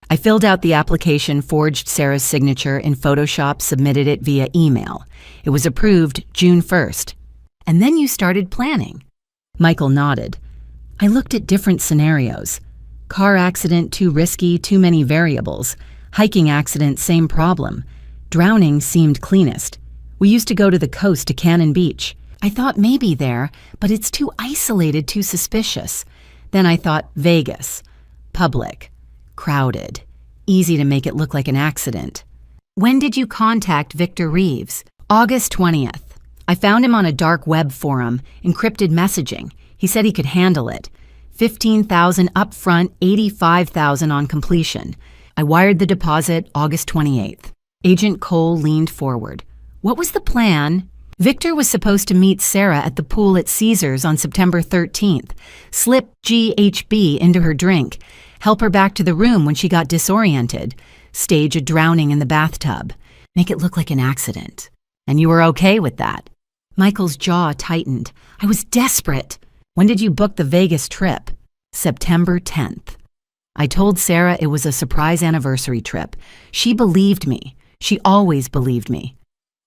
I filled out the application, forged Sarah's signature in Photoshop, submitted it via email. It was approved June 1st. And then you started planning. Michael nodded. I looked at different scenarios. Car accident, too risky, too many variables. Hiking accident, same problem. Drowning seemed cleanest. We used to go to the coast to Cannon Beach. I thought maybe there, but it's too isolated, too suspicious. Then I thought Vegas. Public. Crowded. Easy to make it look like an accident. When did you contact Victor Reeves? August 20th. I found him on a dark web forum, encrypted messaging. He said he could handle it. $15,000 up front, $85,000 on completion. I wired the deposit August 28th. Agent Cole leaned forward. What was the plan? Victor was supposed to meet Sarah at the pool at Caesars on September 13th, slip GHB into her drink, help her back to the room when she got disoriented, stage a drowning in the bathtub, make it look like an accident. And you were okay with that? Michael's jaw tightened. I was desperate. When did you book the Vegas trip? September 10th. I told Sarah it was a surprise anniversary trip. She believed me. She always believed me.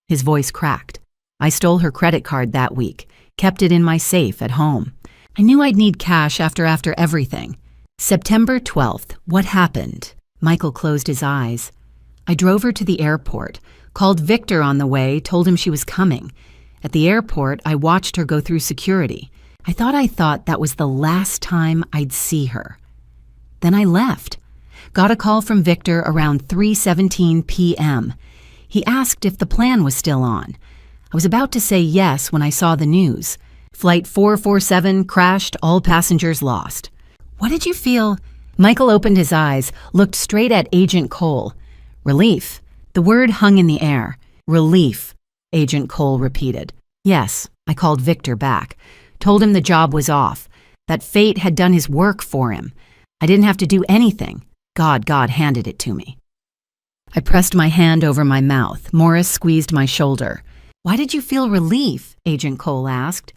His voice cracked. I stole her credit card that week, kept it in my safe at home. I knew I'd need cash after everything. September 12th, what happened? Michael closed his eyes. I drove her to the airport, called Victor on the way, told him she was coming. At the airport, I watched her go through security. I thought that was the last time I'd see her. Then I left. Got a call from Victor around 3:17 p.m. He asked if the plan was still on. I was about to say yes when I saw the news. Flight 447 crashed, all passengers lost. What did you feel? Michael opened his eyes, looked straight at Agent Cole. Relief. The word hung in the air. Relief, Agent Cole repeated. Yes, I called Victor back. Told him the job was off. That fate had done his work for him. I didn't have to do anything. God handed it to me. I pressed my hand over my mouth. Morris squeezed my shoulder. Why did you feel relief? Agent Cole asked.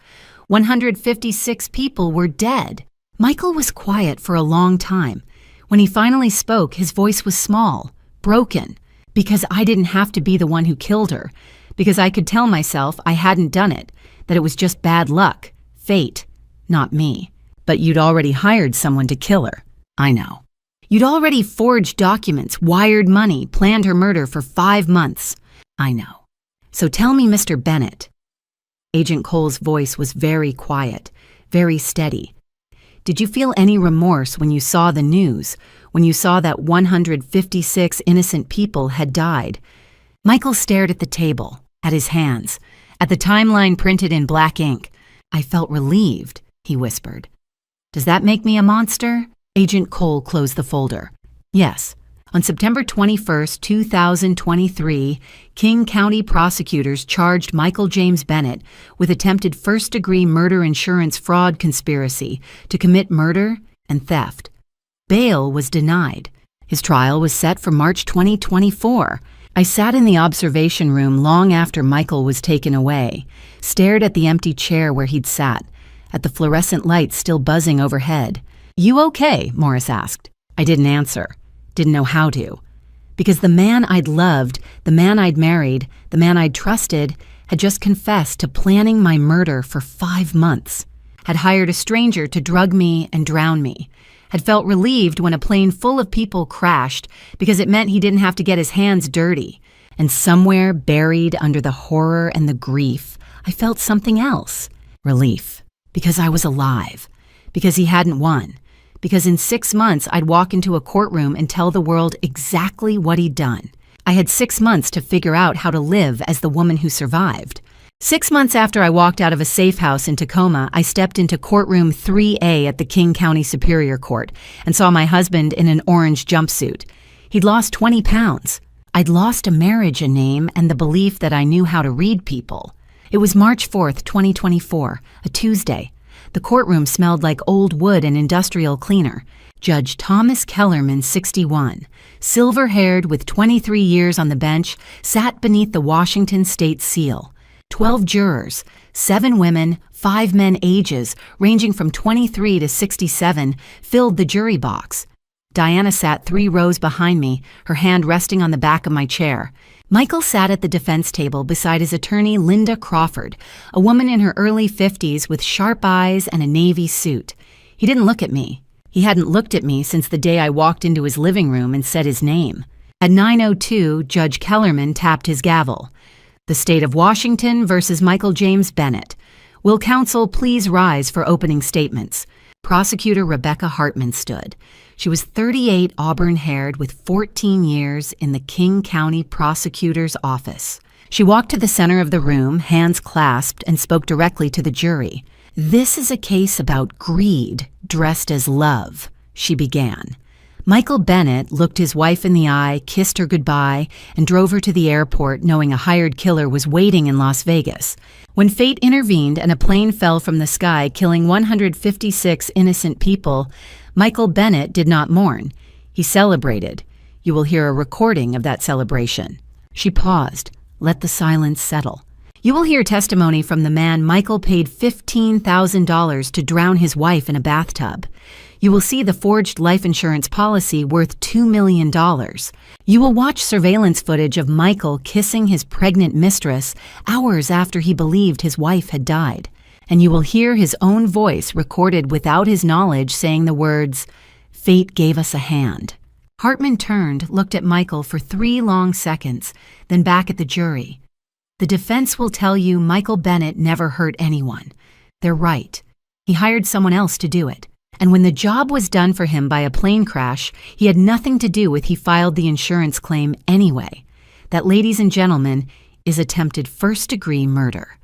156 people were dead. Michael was quiet for a long time. When he finally spoke, his voice was small, broken, because I didn't have to be the one who killed her, because I could tell myself I hadn't done it, that it was just bad luck, fate, not me. But you'd already hired someone to kill her. I know. You'd already forged documents, wired money, planned her murder for 5 months. I know. So tell me, Mr. Bennett. Agent Cole's voice was very quiet, very steady. Did you feel any remorse when you saw the news, when you saw that 156 innocent people had died? Michael stared at the table, at his hands, at the timeline printed in black ink. I felt relieved, he whispered. Does that make me a monster? Agent Cole closed the folder. Yes. On September 21st, 2023, King County prosecutors charged Michael James Bennett with attempted first-degree murder insurance fraud conspiracy to commit murder and theft. Bail was denied. His trial was set for March 2024. I sat in the observation room long after Michael was taken away, stared at the empty chair where he'd sat, at the fluorescent lights still buzzing overhead. You okay? Morris asked. I didn't answer. Didn't know how to. Because the man I'd loved, the man I'd married, the man I'd trusted, had just confessed to planning my murder for 5 months, had hired a stranger to drug me and drown me, had felt relieved when a plane full of people crashed because it meant he didn't have to get his hands dirty, and somewhere buried under the horror and the grief, I felt something else. Relief. Because I was alive. Because he hadn't won. Because in 6 months, I'd walk into a courtroom and tell the world exactly what he'd done. I had 6 months to figure out how to live as the woman who survived. 6 months after I walked out of a safe house in Tacoma, I stepped into courtroom 3A at the King County Superior Court and saw my husband in an orange jumpsuit. He'd lost 20 pounds. I'd lost a marriage, a name, and the belief that I knew how to read people. It was March 4th, 2024, a Tuesday. The courtroom smelled like old wood and industrial cleaner. Judge Thomas Kellerman, 61, silver-haired with 23 years on the bench, sat beneath the Washington state seal. 12 jurors, 7 women, 5 men ages, ranging from 23 to 67, filled the jury box. Diana sat 3 rows behind me, her hand resting on the back of my chair. Michael sat at the defense table beside his attorney Linda Crawford, a woman in her early 50s with sharp eyes and a navy suit. He didn't look at me. He hadn't looked at me since the day I walked into his living room and said his name. At 9:02, Judge Kellerman tapped his gavel. The state of Washington versus Michael James Bennett. Will counsel please rise for opening statements? Prosecutor Rebecca Hartman stood. She was 38, auburn-haired, with 14 years in the King County Prosecutor's office. She walked to the center of the room, hands clasped, and spoke directly to the jury. This is a case about greed dressed as love, she began. Michael Bennett looked his wife in the eye, kissed her goodbye, and drove her to the airport knowing a hired killer was waiting in Las Vegas. When fate intervened and a plane fell from the sky, killing 156 innocent people, Michael Bennett did not mourn. He celebrated. You will hear a recording of that celebration. She paused. Let the silence settle. You will hear testimony from the man Michael paid $15,000 to drown his wife in a bathtub. You will see the forged life insurance policy worth $2 million. You will watch surveillance footage of Michael kissing his pregnant mistress hours after he believed his wife had died. And you will hear his own voice recorded without his knowledge saying the words, "Fate gave us a hand." Hartman turned, looked at Michael for 3 long seconds, then back at the jury. The defense will tell you Michael Bennett never hurt anyone. They're right. He hired someone else to do it. And when the job was done for him by a plane crash, he had nothing to do with he filed the insurance claim anyway. That, ladies and gentlemen, is attempted first-degree murder.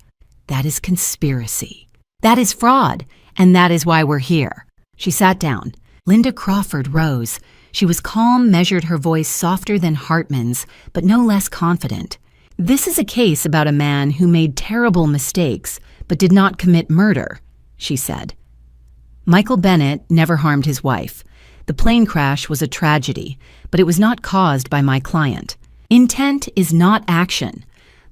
That is conspiracy. That is fraud. And that is why we're here. She sat down. Linda Crawford rose. She was calm, measured, her voice softer than Hartman's, but no less confident. This is a case about a man who made terrible mistakes, but did not commit murder, she said. Michael Bennett never harmed his wife. The plane crash was a tragedy, but it was not caused by my client. Intent is not action.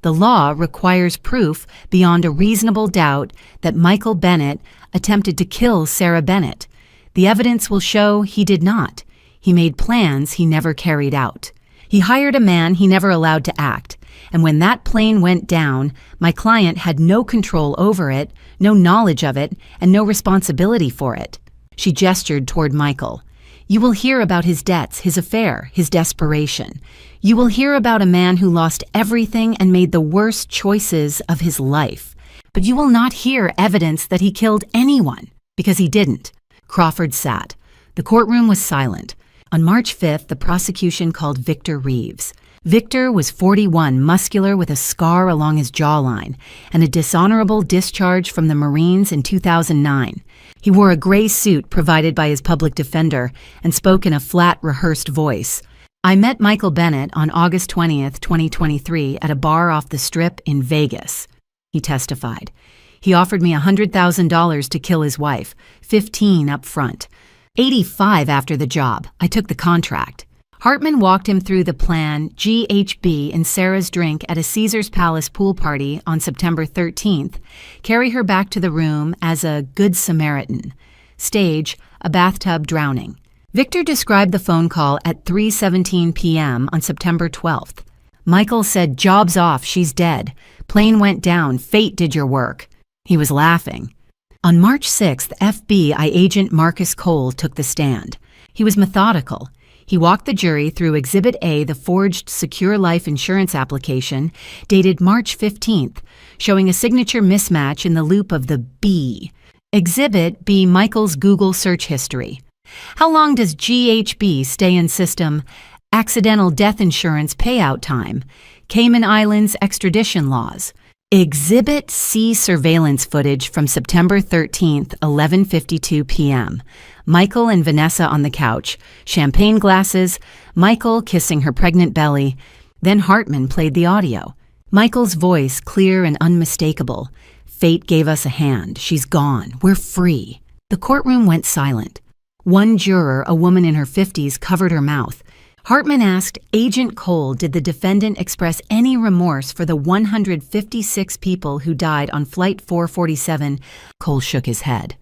The law requires proof beyond a reasonable doubt that Michael Bennett attempted to kill Sarah Bennett. The evidence will show he did not. He made plans he never carried out. He hired a man he never allowed to act. And when that plane went down, my client had no control over it, no knowledge of it, and no responsibility for it. She gestured toward Michael. You will hear about his debts, his affair, his desperation. You will hear about a man who lost everything and made the worst choices of his life. But you will not hear evidence that he killed anyone, because he didn't. Crawford sat. The courtroom was silent. On March 5th, the prosecution called Victor Reeves. Victor was 41, muscular with a scar along his jawline and a dishonorable discharge from the Marines in 2009. He wore a gray suit provided by his public defender and spoke in a flat, rehearsed voice. I met Michael Bennett on August 20th, 2023 at a bar off the Strip in Vegas, he testified. He offered me $100,000 to kill his wife, $15,000 up front, $85,000 after the job. I took the contract. Hartman walked him through the plan GHB and Sarah's drink at a Caesars Palace pool party on September 13th, carry her back to the room as a Good Samaritan. Stage, a bathtub drowning. Victor described the phone call at 3:17 p.m. on September 12th. Michael said, "Job's off, she's dead. Plane went down, fate did your work." He was laughing. On March 6th, FBI agent Marcus Cole took the stand. He was methodical. He walked the jury through Exhibit A, the forged secure life insurance application, dated March 15th, showing a signature mismatch in the loop of the B. Exhibit B, Michael's Google search history. How long does GHB stay in system? Accidental death insurance payout time. Cayman Islands extradition laws. Exhibit C, surveillance footage from September 13th, 11:52 p.m. Michael and Vanessa on the couch, champagne glasses, Michael kissing her pregnant belly. Then Hartman played the audio. Michael's voice clear and unmistakable. Fate gave us a hand. She's gone. We're free. The courtroom went silent. One juror, a woman in her 50s, covered her mouth. Hartman asked Agent Cole, did the defendant express any remorse for the 156 people who died on Flight 447? Cole shook his head.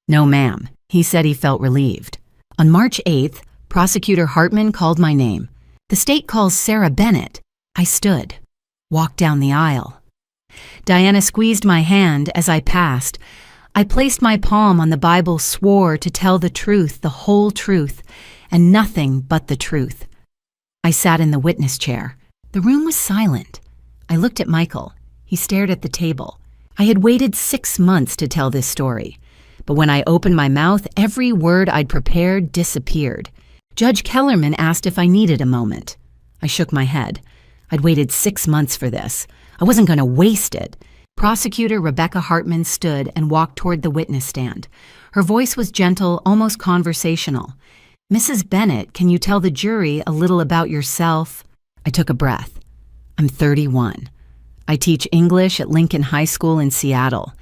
No, ma'am. He said he felt relieved. On March 8th, Prosecutor Hartman called my name. The state calls Sarah Bennett. I stood, walked down the aisle. Diana squeezed my hand as I passed. I placed my palm on the Bible, swore to tell the truth, the whole truth, and nothing but the truth. I sat in the witness chair. The room was silent. I looked at Michael. He stared at the table. I had waited 6 months to tell this story. But when I opened my mouth, every word I'd prepared disappeared. Judge Kellerman asked if I needed a moment. I shook my head. I'd waited 6 months for this. I wasn't going to waste it. Prosecutor Rebecca Hartman stood and walked toward the witness stand. Her voice was gentle, almost conversational. Mrs. Bennett, can you tell the jury a little about yourself? I took a breath. I'm 31. I teach English at Lincoln High School in Seattle.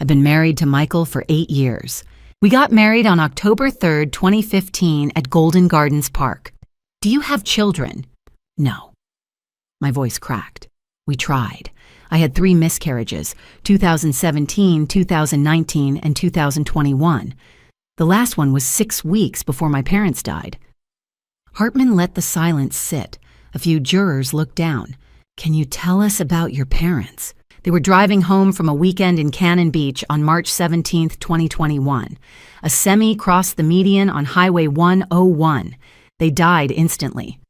I've been married to Michael for 8 years. We got married on October 3rd, 2015 at Golden Gardens Park. Do you have children? No. My voice cracked. We tried. I had 3 miscarriages, 2017, 2019, and 2021. The last one was 6 weeks before my parents died. Hartman let the silence sit. A few jurors looked down. Can you tell us about your parents? They were driving home from a weekend in Cannon Beach on March 17, 2021. A semi crossed the median on Highway 101. They died instantly.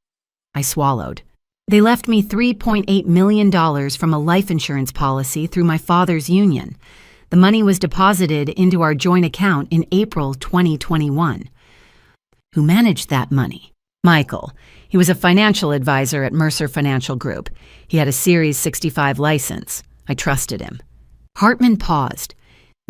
I swallowed. They left me $3.8 million from a life insurance policy through my father's union. The money was deposited into our joint account in April 2021. Who managed that money? Michael. He was a financial advisor at Mercer Financial Group. He had a Series 65 license. I trusted him. Hartman paused.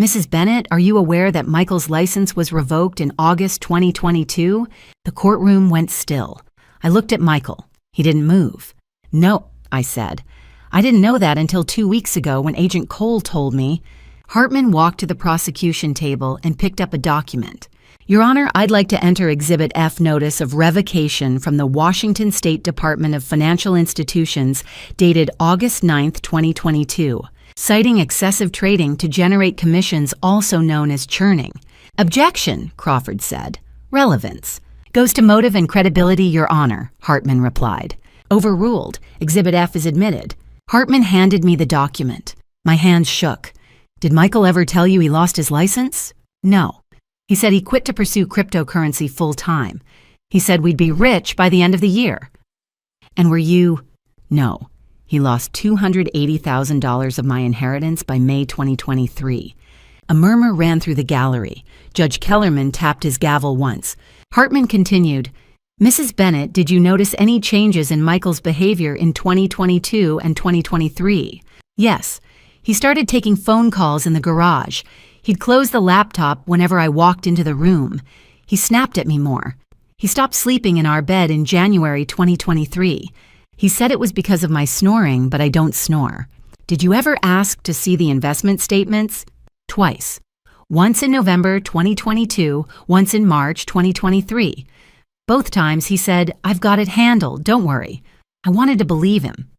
Mrs. Bennett, are you aware that Michael's license was revoked in August 2022? The courtroom went still. I looked at Michael. He didn't move. No, I said. I didn't know that until 2 weeks ago when Agent Cole told me. Hartman walked to the prosecution table and picked up a document. Your Honor, I'd like to enter Exhibit F notice of revocation from the Washington State Department of Financial Institutions dated August 9, 2022, citing excessive trading to generate commissions also known as churning. Objection, Crawford said. Relevance. Goes to motive and credibility, Your Honor, Hartman replied. Overruled. Exhibit F is admitted. Hartman handed me the document. My hands shook. Did Michael ever tell you he lost his license? No. He said he quit to pursue cryptocurrency full-time. He said we'd be rich by the end of the year. And were you? No. He lost $280,000 of my inheritance by May 2023. A murmur ran through the gallery. Judge Kellerman tapped his gavel once. Hartman continued, Mrs. Bennett, did you notice any changes in Michael's behavior in 2022 and 2023? Yes. He started taking phone calls in the garage. He'd close the laptop whenever I walked into the room. He snapped at me more. He stopped sleeping in our bed in January 2023. He said it was because of my snoring, but I don't snore. Did you ever ask to see the investment statements? Twice. Once in November 2022, once in March 2023. Both times he said, I've got it handled, don't worry. I wanted to believe him.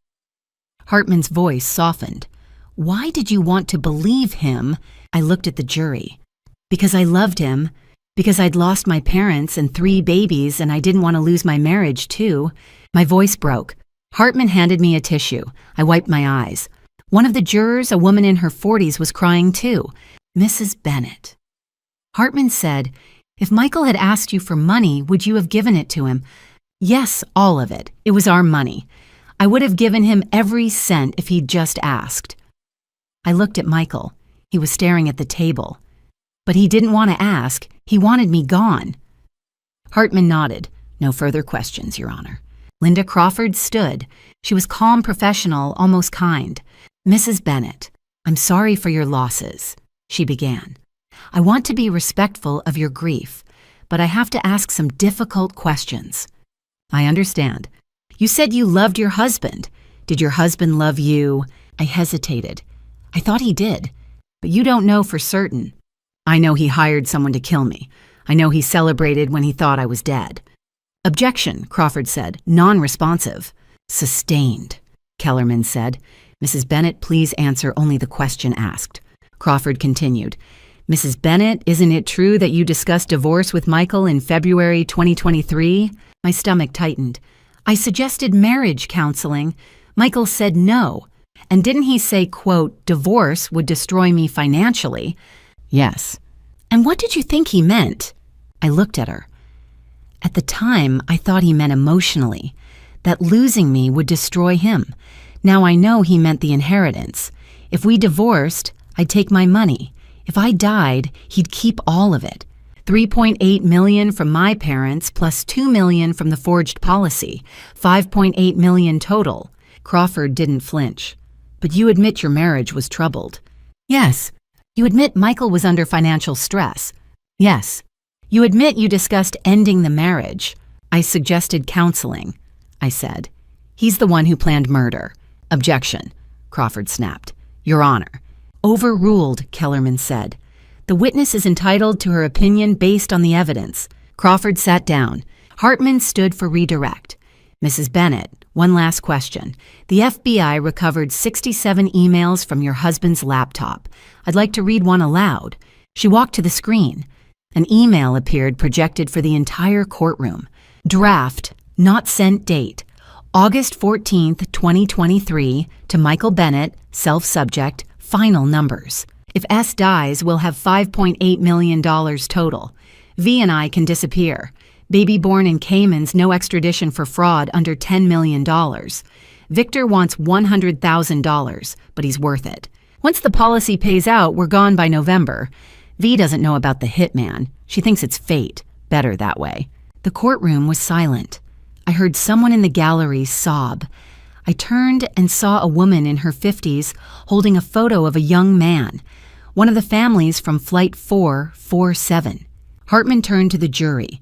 Hartman's voice softened. Why did you want to believe him? I looked at the jury. Because I loved him. Because I'd lost my parents and 3 babies and I didn't want to lose my marriage too. My voice broke. Hartman handed me a tissue. I wiped my eyes. One of the jurors, a woman in her 40s, was crying too. Mrs. Bennett. Hartman said, if Michael had asked you for money, would you have given it to him? Yes, all of it. It was our money. I would have given him every cent if he'd just asked. I looked at Michael. He was staring at the table. But he didn't want to ask. He wanted me gone. Hartman nodded. No further questions, Your Honor. Linda Crawford stood. She was calm, professional, almost kind. Mrs. Bennett, I'm sorry for your losses, she began. I want to be respectful of your grief, but I have to ask some difficult questions. I understand. You said you loved your husband. Did your husband love you? I hesitated. I thought he did, but you don't know for certain. I know he hired someone to kill me. I know he celebrated when he thought I was dead. Objection, Crawford said, non-responsive. Sustained, Kellerman said. Mrs. Bennett, please answer only the question asked. Crawford continued. Mrs. Bennett, isn't it true that you discussed divorce with Michael in February 2023? My stomach tightened. I suggested marriage counseling. Michael said no. And didn't he say, quote, divorce would destroy me financially? Yes. And what did you think he meant? I looked at her. At the time, I thought he meant emotionally, that losing me would destroy him. Now I know he meant the inheritance. If we divorced, I'd take my money. If I died, he'd keep all of it. $3.8 million from my parents plus $2 million from the forged policy. $5.8 million total. Crawford didn't flinch. But you admit your marriage was troubled. Yes. You admit Michael was under financial stress. Yes. You admit you discussed ending the marriage. I suggested counseling, I said. He's the one who planned murder. Objection, Crawford snapped. Your Honor. Overruled, Kellerman said. The witness is entitled to her opinion based on the evidence. Crawford sat down. Hartman stood for redirect. Mrs. Bennett, One last question. The FBI recovered 67 emails from your husband's laptop. I'd like to read one aloud. She walked to the screen. An email appeared projected for the entire courtroom. Draft, not sent date, August 14th, 2023, to Michael Bennett, self-subject, final numbers. If S dies, we'll have $5.8 million total. V and I can disappear. Baby born in Caymans, no extradition for fraud under $10 million. Victor wants $100,000, but he's worth it. Once the policy pays out, we're gone by November. V doesn't know about the hitman. She thinks it's fate. Better that way. The courtroom was silent. I heard someone in the gallery sob. I turned and saw a woman in her 50s holding a photo of a young man, one of the families from Flight 447. Hartman turned to the jury.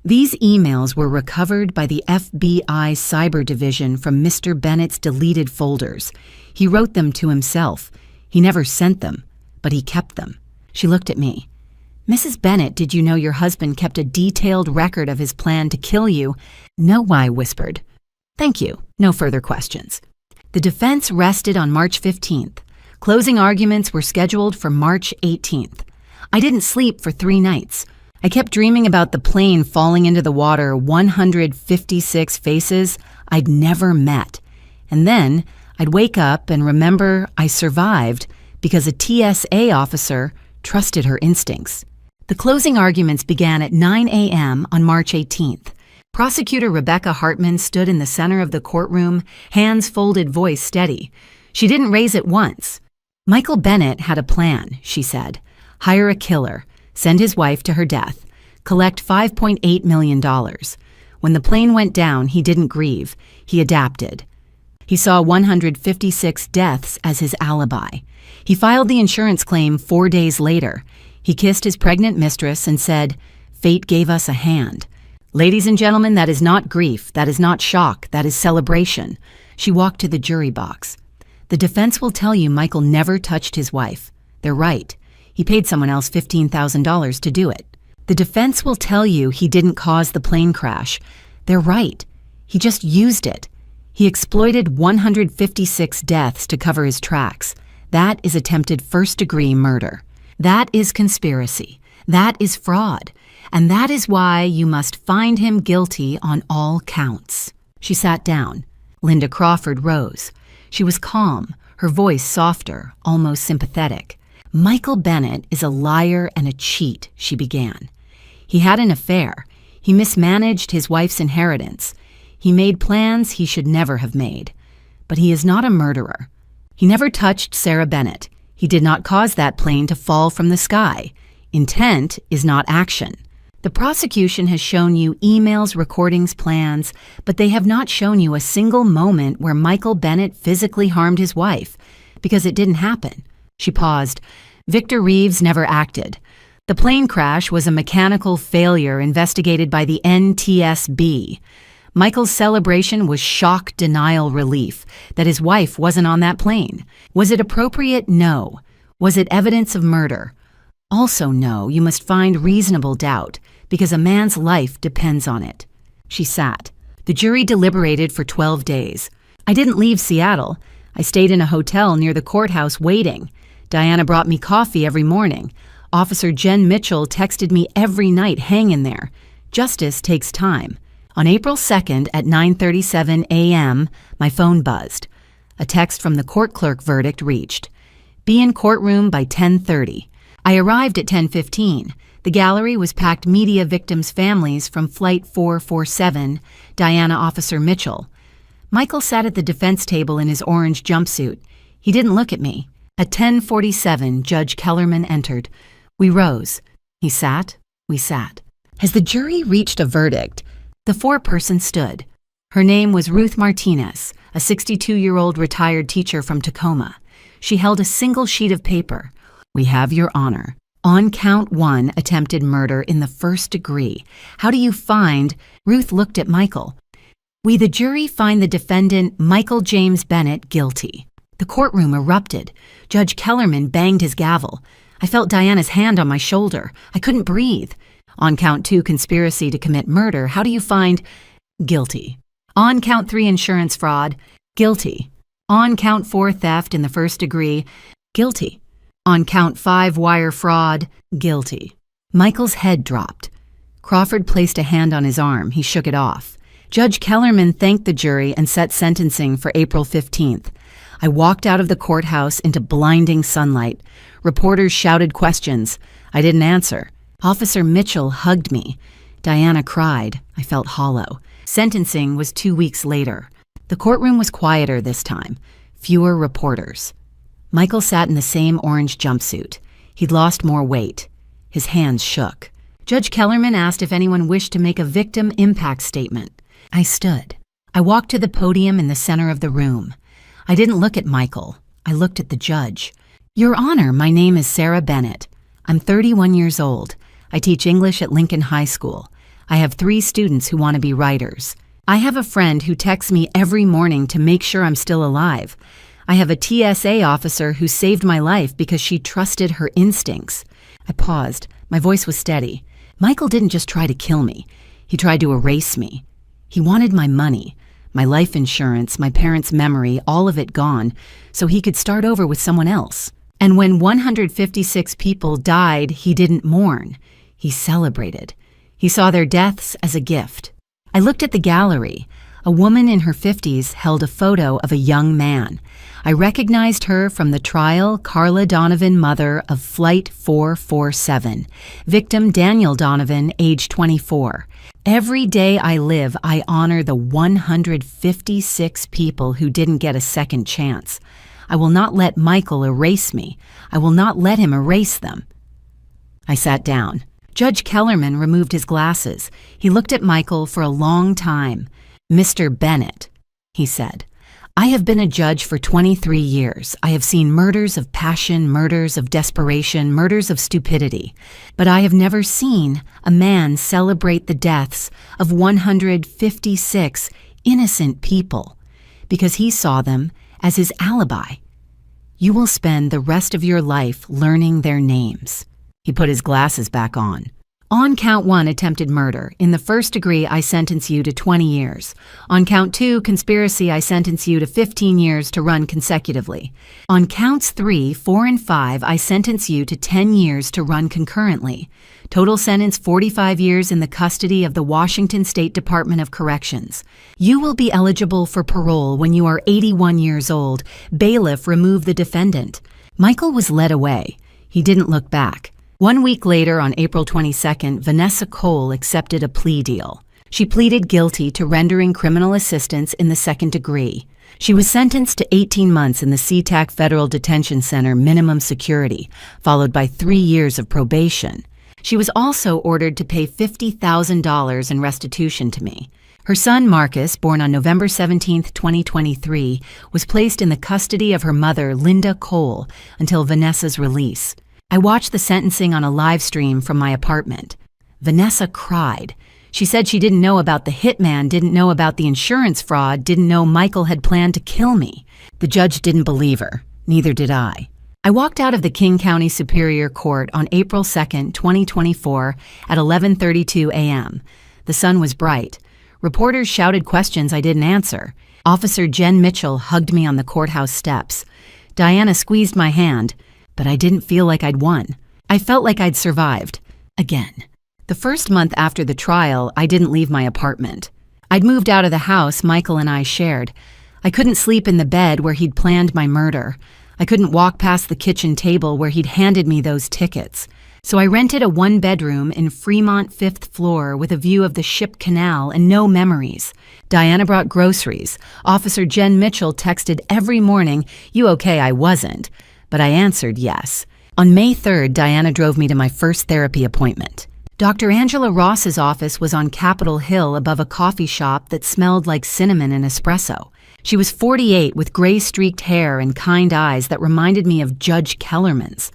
These emails were recovered by the FBI Cyber Division from Mr. Bennett's deleted folders. He wrote them to himself. He never sent them, but he kept them. She looked at me. Mrs. Bennett, did you know your husband kept a detailed record of his plan to kill you? No, I whispered. Thank you. No further questions. The defense rested on March 15th. Closing arguments were scheduled for March 18th. I didn't sleep for 3 nights. I kept dreaming about the plane falling into the water 156 faces I'd never met. And then I'd wake up and remember I survived because a TSA officer trusted her instincts. The closing arguments began at 9 a.m. on March 18th. Prosecutor Rebecca Hartman stood in the center of the courtroom, hands folded, voice steady. She didn't raise it once. Michael Bennett had a plan, she said. Hire a killer, send his wife to her death, collect $5.8 million. When the plane went down, he didn't grieve. He adapted. He saw 156 deaths as his alibi. He filed the insurance claim 4 days later. He kissed his pregnant mistress and said, "Fate gave us a hand." Ladies and gentlemen, that is not grief. That is not shock. That is celebration. She walked to the jury box. The defense will tell you Michael never touched his wife. They're right. He paid someone else $15,000 to do it. The defense will tell you he didn't cause the plane crash. They're right. He just used it. He exploited 156 deaths to cover his tracks. That is attempted first-degree murder. That is conspiracy. That is fraud. And that is why you must find him guilty on all counts. She sat down. Linda Crawford rose. She was calm, her voice softer, almost sympathetic. Michael Bennett is a liar and a cheat, she began. He had an affair. He mismanaged his wife's inheritance. He made plans he should never have made. But he is not a murderer. He never touched Sarah Bennett. He did not cause that plane to fall from the sky. Intent is not action. The prosecution has shown you emails, recordings, plans, but they have not shown you a single moment where Michael Bennett physically harmed his wife, because it didn't happen. She paused. Victor Reeves never acted. The plane crash was a mechanical failure investigated by the NTSB. Michael's celebration was shock denial relief that his wife wasn't on that plane. Was it appropriate? No. Was it evidence of murder? Also no, you must find reasonable doubt, because a man's life depends on it. She sat. The jury deliberated for 12 days. I didn't leave Seattle. I stayed in a hotel near the courthouse waiting. Diana brought me coffee every morning. Officer Jen Mitchell texted me every night, hang in there. Justice takes time. On April 2nd at 9:37 a.m., my phone buzzed. A text from the court clerk verdict reached. Be in courtroom by 10:30. I arrived at 10:15. The gallery was packed media victims' families from Flight 447, Diana Officer Mitchell. Michael sat at the defense table in his orange jumpsuit. He didn't look at me. At 10:47, Judge Kellerman entered. We rose. He sat. We sat. As the jury reached a verdict, the foreperson stood. Her name was Ruth Martinez, a 62-year-old retired teacher from Tacoma. She held a single sheet of paper. We have your honor. On count 1, attempted murder in the first degree. How do you find? Ruth looked at Michael. We, the jury, find the defendant, Michael James Bennett, guilty. The courtroom erupted. Judge Kellerman banged his gavel. I felt Diana's hand on my shoulder. I couldn't breathe. On count 2, conspiracy to commit murder. How do you find? Guilty. On count 3 insurance fraud, guilty. On count 4 theft in the first degree, guilty. On count 5 wire fraud, guilty. Michael's head dropped. Crawford placed a hand on his arm. He shook it off. Judge Kellerman thanked the jury and set sentencing for April 15th. I walked out of the courthouse into blinding sunlight. Reporters shouted questions. I didn't answer. Officer Mitchell hugged me. Diana cried. I felt hollow. Sentencing was 2 weeks later. The courtroom was quieter this time. Fewer reporters. Michael sat in the same orange jumpsuit. He'd lost more weight. His hands shook. Judge Kellerman asked if anyone wished to make a victim impact statement. I stood. I walked to the podium in the center of the room. I didn't look at Michael. I looked at the judge. Your Honor, my name is Sarah Bennett. I'm 31 years old. I teach English at Lincoln High School. I have 3 students who want to be writers. I have a friend who texts me every morning to make sure I'm still alive. I have a TSA officer who saved my life because she trusted her instincts. I paused. My voice was steady. Michael didn't just try to kill me. He tried to erase me. He wanted my money, my life insurance, my parents' memory, all of it gone, so he could start over with someone else. And when 156 people died, he didn't mourn. He celebrated. He saw their deaths as a gift. I looked at the gallery. A woman in her 50s held a photo of a young man. I recognized her from the trial Carla Donovan, mother of Flight 447. Victim Daniel Donovan, age 24. Every day I live, I honor the 156 people who didn't get a second chance. I will not let Michael erase me. I will not let him erase them. I sat down. Judge Kellerman removed his glasses. He looked at Michael for a long time. Mr. Bennett, he said, I have been a judge for 23 years. I have seen murders of passion, murders of desperation, murders of stupidity. But I have never seen a man celebrate the deaths of 156 innocent people because he saw them as his alibi. You will spend the rest of your life learning their names. He put his glasses back on. On count 1, attempted murder. In the first degree, I sentence you to 20 years. On count 2, conspiracy, I sentence you to 15 years to run consecutively. On counts 3, 4, and 5, I sentence you to 10 years to run concurrently. Total sentence 45 years in the custody of the Washington State Department of Corrections. You will be eligible for parole when you are 81 years old. Bailiff, remove the defendant. Michael was led away. He didn't look back. 1 week later, on April 22nd, Vanessa Cole accepted a plea deal. She pleaded guilty to rendering criminal assistance in the second degree. She was sentenced to 18 months in the SeaTac Federal Detention Center minimum security, followed by 3 years of probation. She was also ordered to pay $50,000 in restitution to me. Her son, Marcus, born on November 17, 2023, was placed in the custody of her mother, Linda Cole, until Vanessa's release. I watched the sentencing on a live stream from my apartment. Vanessa cried. She said she didn't know about the hitman, didn't know about the insurance fraud, didn't know Michael had planned to kill me. The judge didn't believe her. Neither did I. I walked out of the King County Superior Court on April 2, 2024 at 11:32 a.m. The sun was bright. Reporters shouted questions I didn't answer. Officer Jen Mitchell hugged me on the courthouse steps. Diana squeezed my hand. But I didn't feel like I'd won. I felt like I'd survived. Again. The first month after the trial, I didn't leave my apartment. I'd moved out of the house Michael and I shared. I couldn't sleep in the bed where he'd planned my murder. I couldn't walk past the kitchen table where he'd handed me those tickets. So I rented a 1-bedroom in Fremont 5th floor with a view of the Ship Canal and no memories. Diana brought groceries. Officer Jen Mitchell texted every morning, "You okay?" I wasn't. But I answered yes. On May 3rd, Diana drove me to my first therapy appointment. Dr. Angela Ross's office was on Capitol Hill above a coffee shop that smelled like cinnamon and espresso. She was 48 with gray-streaked hair and kind eyes that reminded me of Judge Kellerman's.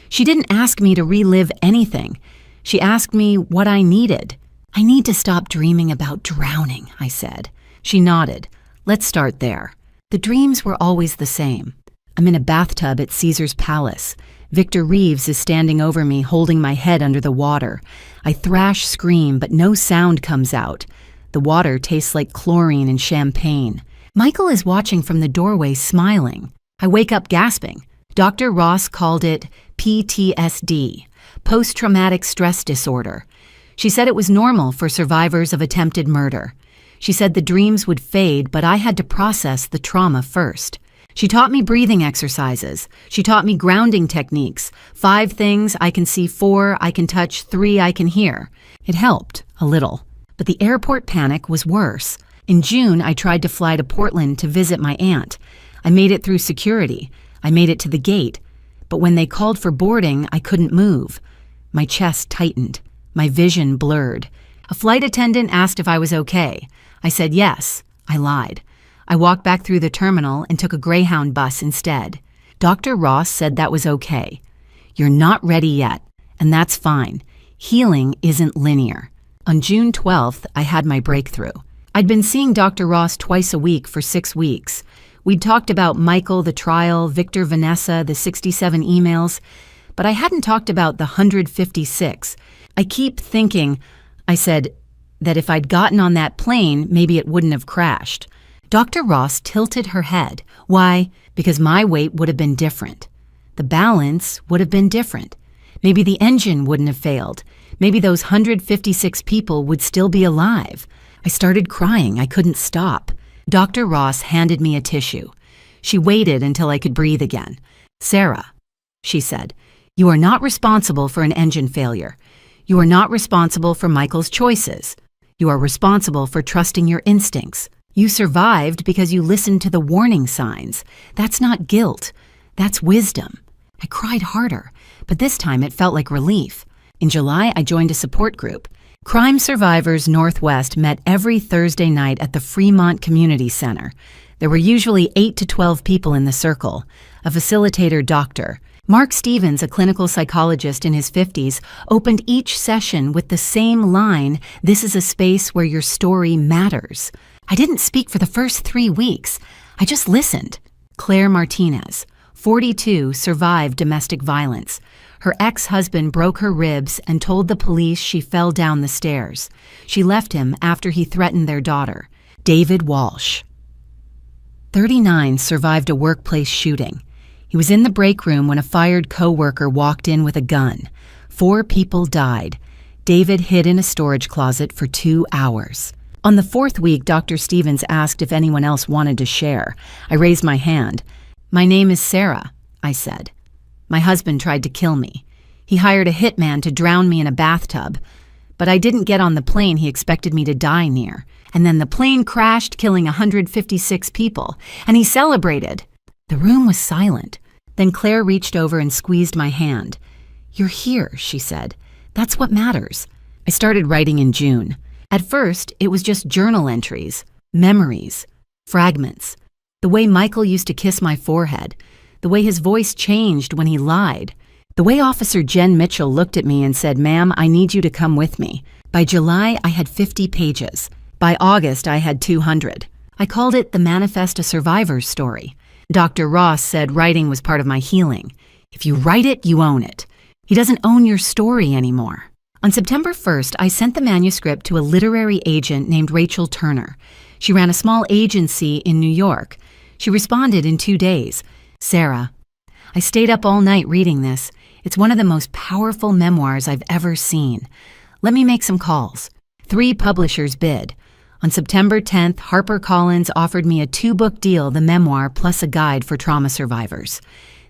She didn't ask me to relive anything. She asked me what I needed. I need to stop dreaming about drowning, I said. She nodded. Let's start there. The dreams were always the same. I'm in a bathtub at Caesar's Palace. Victor Reeves is standing over me, holding my head under the water. I thrash, scream, but no sound comes out. The water tastes like chlorine and champagne. Michael is watching from the doorway, smiling. I wake up gasping. Dr. Ross called it PTSD, post-traumatic stress disorder. She said it was normal for survivors of attempted murder. She said the dreams would fade, but I had to process the trauma first. She taught me breathing exercises. She taught me grounding techniques. 5 things I can see, 4 I can touch, 3 I can hear. It helped, a little. But the airport panic was worse. In June, I tried to fly to Portland to visit my aunt. I made it through security. I made it to the gate. But when they called for boarding, I couldn't move. My chest tightened. My vision blurred. A flight attendant asked if I was okay. I said yes. I lied. I walked back through the terminal and took a Greyhound bus instead. Dr. Ross said that was okay. You're not ready yet, and that's fine. Healing isn't linear. On June 12th, I had my breakthrough. I'd been seeing Dr. Ross twice a week for 6 weeks. We'd talked about Michael, the trial, Victor, Vanessa, the 67 emails, but I hadn't talked about the 156. I keep thinking, I said, that if I'd gotten on that plane, maybe it wouldn't have crashed. Dr. Ross tilted her head. Why? Because my weight would have been different. The balance would have been different. Maybe the engine wouldn't have failed. Maybe those 156 people would still be alive. I started crying. I couldn't stop. Dr. Ross handed me a tissue. She waited until I could breathe again. Sarah, she said, you are not responsible for an engine failure. You are not responsible for Michael's choices. You are responsible for trusting your instincts. You survived because you listened to the warning signs. That's not guilt. That's wisdom. I cried harder, but this time it felt like relief. In July, I joined a support group. Crime Survivors Northwest met every Thursday night at the Fremont Community Center. There were usually 8 to 12 people in the circle. A facilitator doctor. Mark Stevens, a clinical psychologist in his 50s, opened each session with the same line, "This is a space where your story matters." I didn't speak for the first 3 weeks. I just listened. Claire Martinez, 42, survived domestic violence. Her ex-husband broke her ribs and told the police she fell down the stairs. She left him after he threatened their daughter. David Walsh, 39, survived a workplace shooting. He was in the break room when a fired co-worker walked in with a gun. 4 people died. David hid in a storage closet for 2 hours. On the 4th week, Dr. Stevens asked if anyone else wanted to share. I raised my hand. "My name is Sarah," I said. "My husband tried to kill me. He hired a hitman to drown me in a bathtub. But I didn't get on the plane he expected me to die near. And then the plane crashed, killing 156 people. And he celebrated." The room was silent. Then Claire reached over and squeezed my hand. "You're here," she said. "That's what matters." I started writing in June. At first, it was just journal entries, memories, fragments. The way Michael used to kiss my forehead. The way his voice changed when he lied. The way Officer Jen Mitchell looked at me and said, "Ma'am, I need you to come with me." By July, I had 50 pages. By August, I had 200. I called it the Manifest a Survivor's Story. Dr. Ross said writing was part of my healing. If you write it, you own it. He doesn't own your story anymore. On September 1st, I sent the manuscript to a literary agent named Rachel Turner. She ran a small agency in New York. She responded in 2 days. "Sarah, I stayed up all night reading this. It's one of the most powerful memoirs I've ever seen. Let me make some calls." 3 publishers bid. On September 10th, HarperCollins offered me a 2-book deal, the memoir plus a guide for trauma survivors.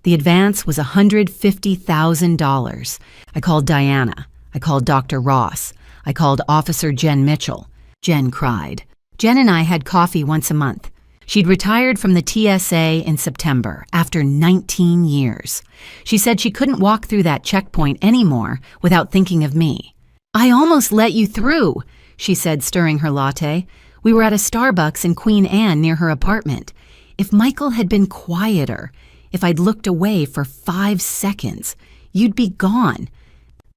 The advance was $150,000. I called Diana. I called Dr. Ross. I called Officer Jen Mitchell. Jen cried. Jen and I had coffee once a month. She'd retired from the TSA in September after 19 years. She said she couldn't walk through that checkpoint anymore without thinking of me. "I almost let you through," she said, stirring her latte. We were at a Starbucks in Queen Anne near her apartment. If Michael had been quieter, if I'd looked away for 5 seconds, you'd be gone.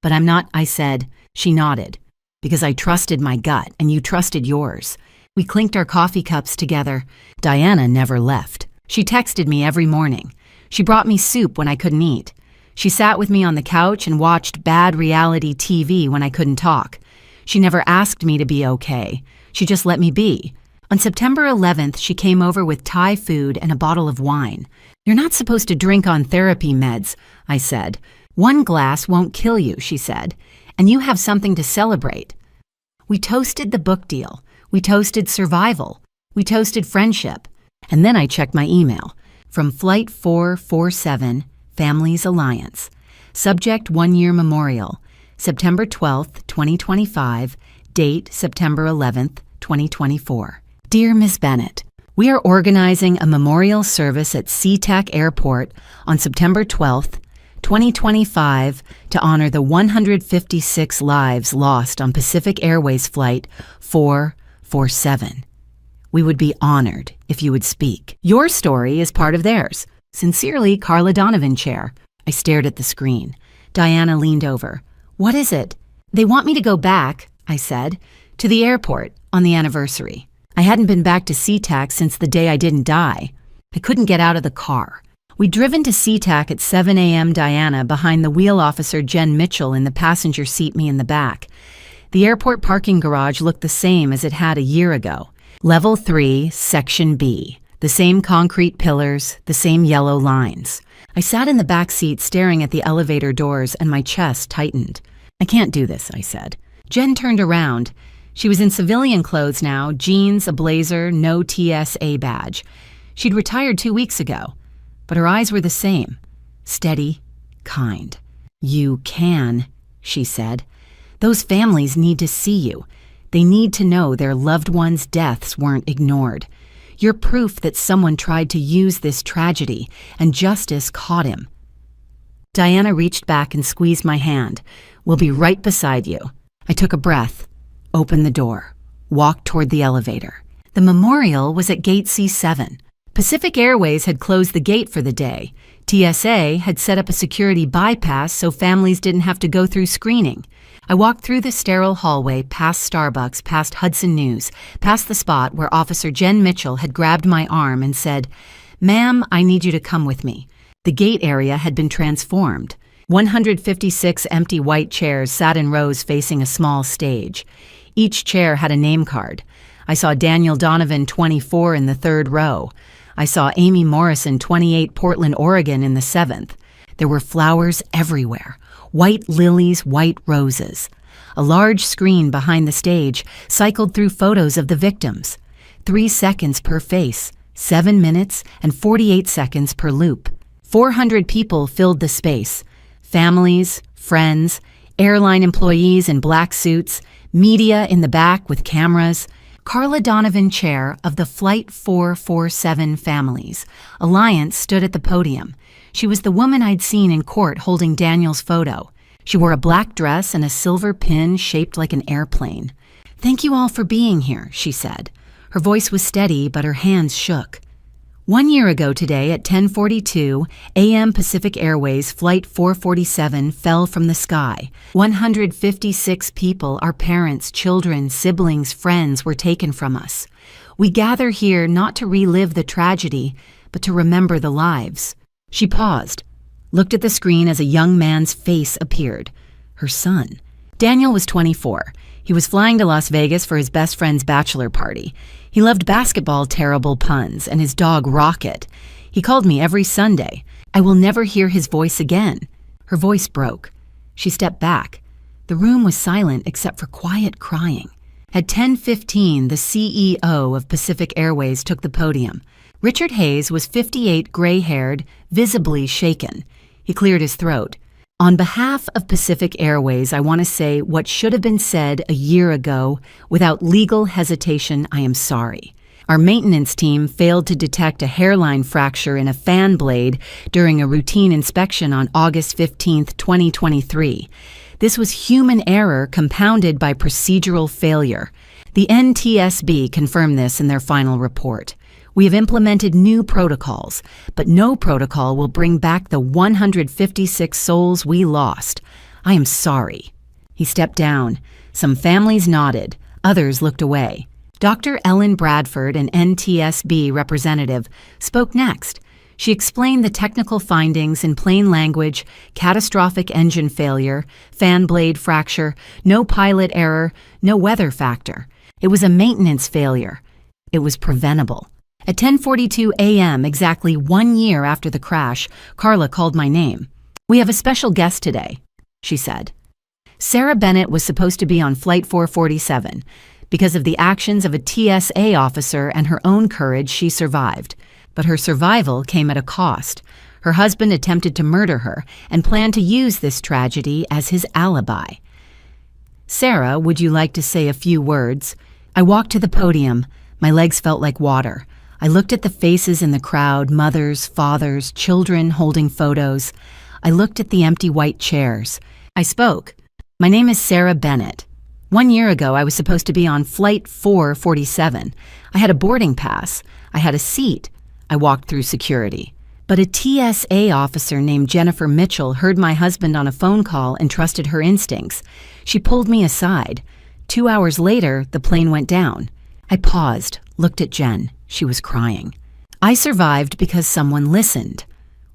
"But I'm not," I said. She nodded. "Because I trusted my gut, and you trusted yours." We clinked our coffee cups together. Diana never left. She texted me every morning. She brought me soup when I couldn't eat. She sat with me on the couch and watched bad reality TV when I couldn't talk. She never asked me to be okay. She just let me be. On September 11th, she came over with Thai food and a bottle of wine. "You're not supposed to drink on therapy meds," I said. "One glass won't kill you," she said, "and you have something to celebrate." We toasted the book deal. We toasted survival. We toasted friendship. And then I checked my email. From Flight 447, Families Alliance. Subject 1-year memorial. September 12th, 2025. Date September 11th, 2024. Dear Ms. Bennett, we are organizing a memorial service at SeaTac Airport on September 12th, 2025 to honor the 156 lives lost on Pacific Airways Flight 447. We would be honored if you would speak. Your story is part of theirs. Sincerely, Carla Donovan, Chair. I stared at the screen. Diana leaned over. "What is it?" "They want me to go back," I said, "to the airport on the anniversary. I hadn't been back to SeaTac since the day I didn't die. I couldn't get out of the car. We'd driven to SeaTac at 7 a.m. Diana behind the wheel officer Jen Mitchell in the passenger seat, me in the back. The airport parking garage looked the same as it had a year ago. Level 3, Section B. The same concrete pillars, the same yellow lines. I sat in the back seat staring at the elevator doors and my chest tightened. "I can't do this," I said. Jen turned around. She was in civilian clothes now, jeans, a blazer, no TSA badge. She'd retired 2 weeks ago, but her eyes were the same. Steady, kind. "You can," she said. "Those families need to see you. They need to know their loved ones' deaths weren't ignored. You're proof that someone tried to use this tragedy, and justice caught him." Diana reached back and squeezed my hand. "We'll be right beside you." I took a breath, opened the door, walked toward the elevator. The memorial was at Gate C7. Pacific Airways had closed the gate for the day. TSA had set up a security bypass so families didn't have to go through screening. I walked through the sterile hallway, past Starbucks, past Hudson News, past the spot where Officer Jen Mitchell had grabbed my arm and said, "Ma'am, I need you to come with me." The gate area had been transformed. 156 empty white chairs sat in rows facing a small stage. Each chair had a name card. I saw Daniel Donovan, 24, in the 3rd row. I saw Amy Morrison, 28, Portland, Oregon, in the 7th. There were flowers everywhere. White lilies, white roses. A large screen behind the stage cycled through photos of the victims. 3 seconds per face, 7 minutes and 48 seconds per loop. 400 people filled the space. Families, friends, airline employees in black suits, media in the back with cameras. Carla Donovan, chair of the Flight 447 Families Alliance, stood at the podium. She was the woman I'd seen in court holding Daniel's photo. She wore a black dress and a silver pin shaped like an airplane. "Thank you all for being here," she said. Her voice was steady, but her hands shook. 1 year ago today at 10:42 a.m. Pacific Airways Flight 447 fell from the sky. 156 people, our parents, children, siblings, friends, were taken from us. We gather here not to relive the tragedy, but to remember the lives. She paused, looked at the screen as a young man's face appeared. Her son. Daniel was 24. He was flying to Las Vegas for his best friend's bachelor party. He loved basketball, terrible puns, and his dog Rocket. He called me every Sunday. I will never hear his voice again. Her voice broke. She stepped back. The room was silent except for quiet crying. At 10:15, the CEO of Pacific Airways took the podium. Richard Hayes was 58, gray-haired, visibly shaken. He cleared his throat. "On behalf of Pacific Airways, I want to say what should have been said a year ago. Without legal hesitation, I am sorry. Our maintenance team failed to detect a hairline fracture in a fan blade during a routine inspection on August 15, 2023. This was human error compounded by procedural failure. The NTSB confirmed this in their final report. We have implemented new protocols, but no protocol will bring back the 156 souls we lost. I am sorry." He stepped down. Some families nodded. Others looked away. Dr. Ellen Bradford, an NTSB representative, spoke next. She explained the technical findings in plain language: catastrophic engine failure, fan blade fracture, no pilot error, no weather factor. It was a maintenance failure. It was preventable. At 10:42 a.m., exactly 1 year after the crash, Carla called my name. "We have a special guest today," she said. Sarah Bennett was supposed to be on Flight 447. Because of the actions of a TSA officer and her own courage, she survived. But her survival came at a cost. Her husband attempted to murder her and planned to use this tragedy as his alibi. "Sarah, would you like to say a few words?" I walked to the podium. My legs felt like water. I looked at the faces in the crowd, mothers, fathers, children holding photos. I looked at the empty white chairs. I spoke. "My name is Sarah Bennett. 1 year ago, I was supposed to be on Flight 447. I had a boarding pass. I had a seat. I walked through security. But a TSA officer named Jennifer Mitchell heard my husband on a phone call and trusted her instincts. She pulled me aside. 2 hours later, the plane went down. I paused, looked at Jen. She was crying. I survived because someone listened.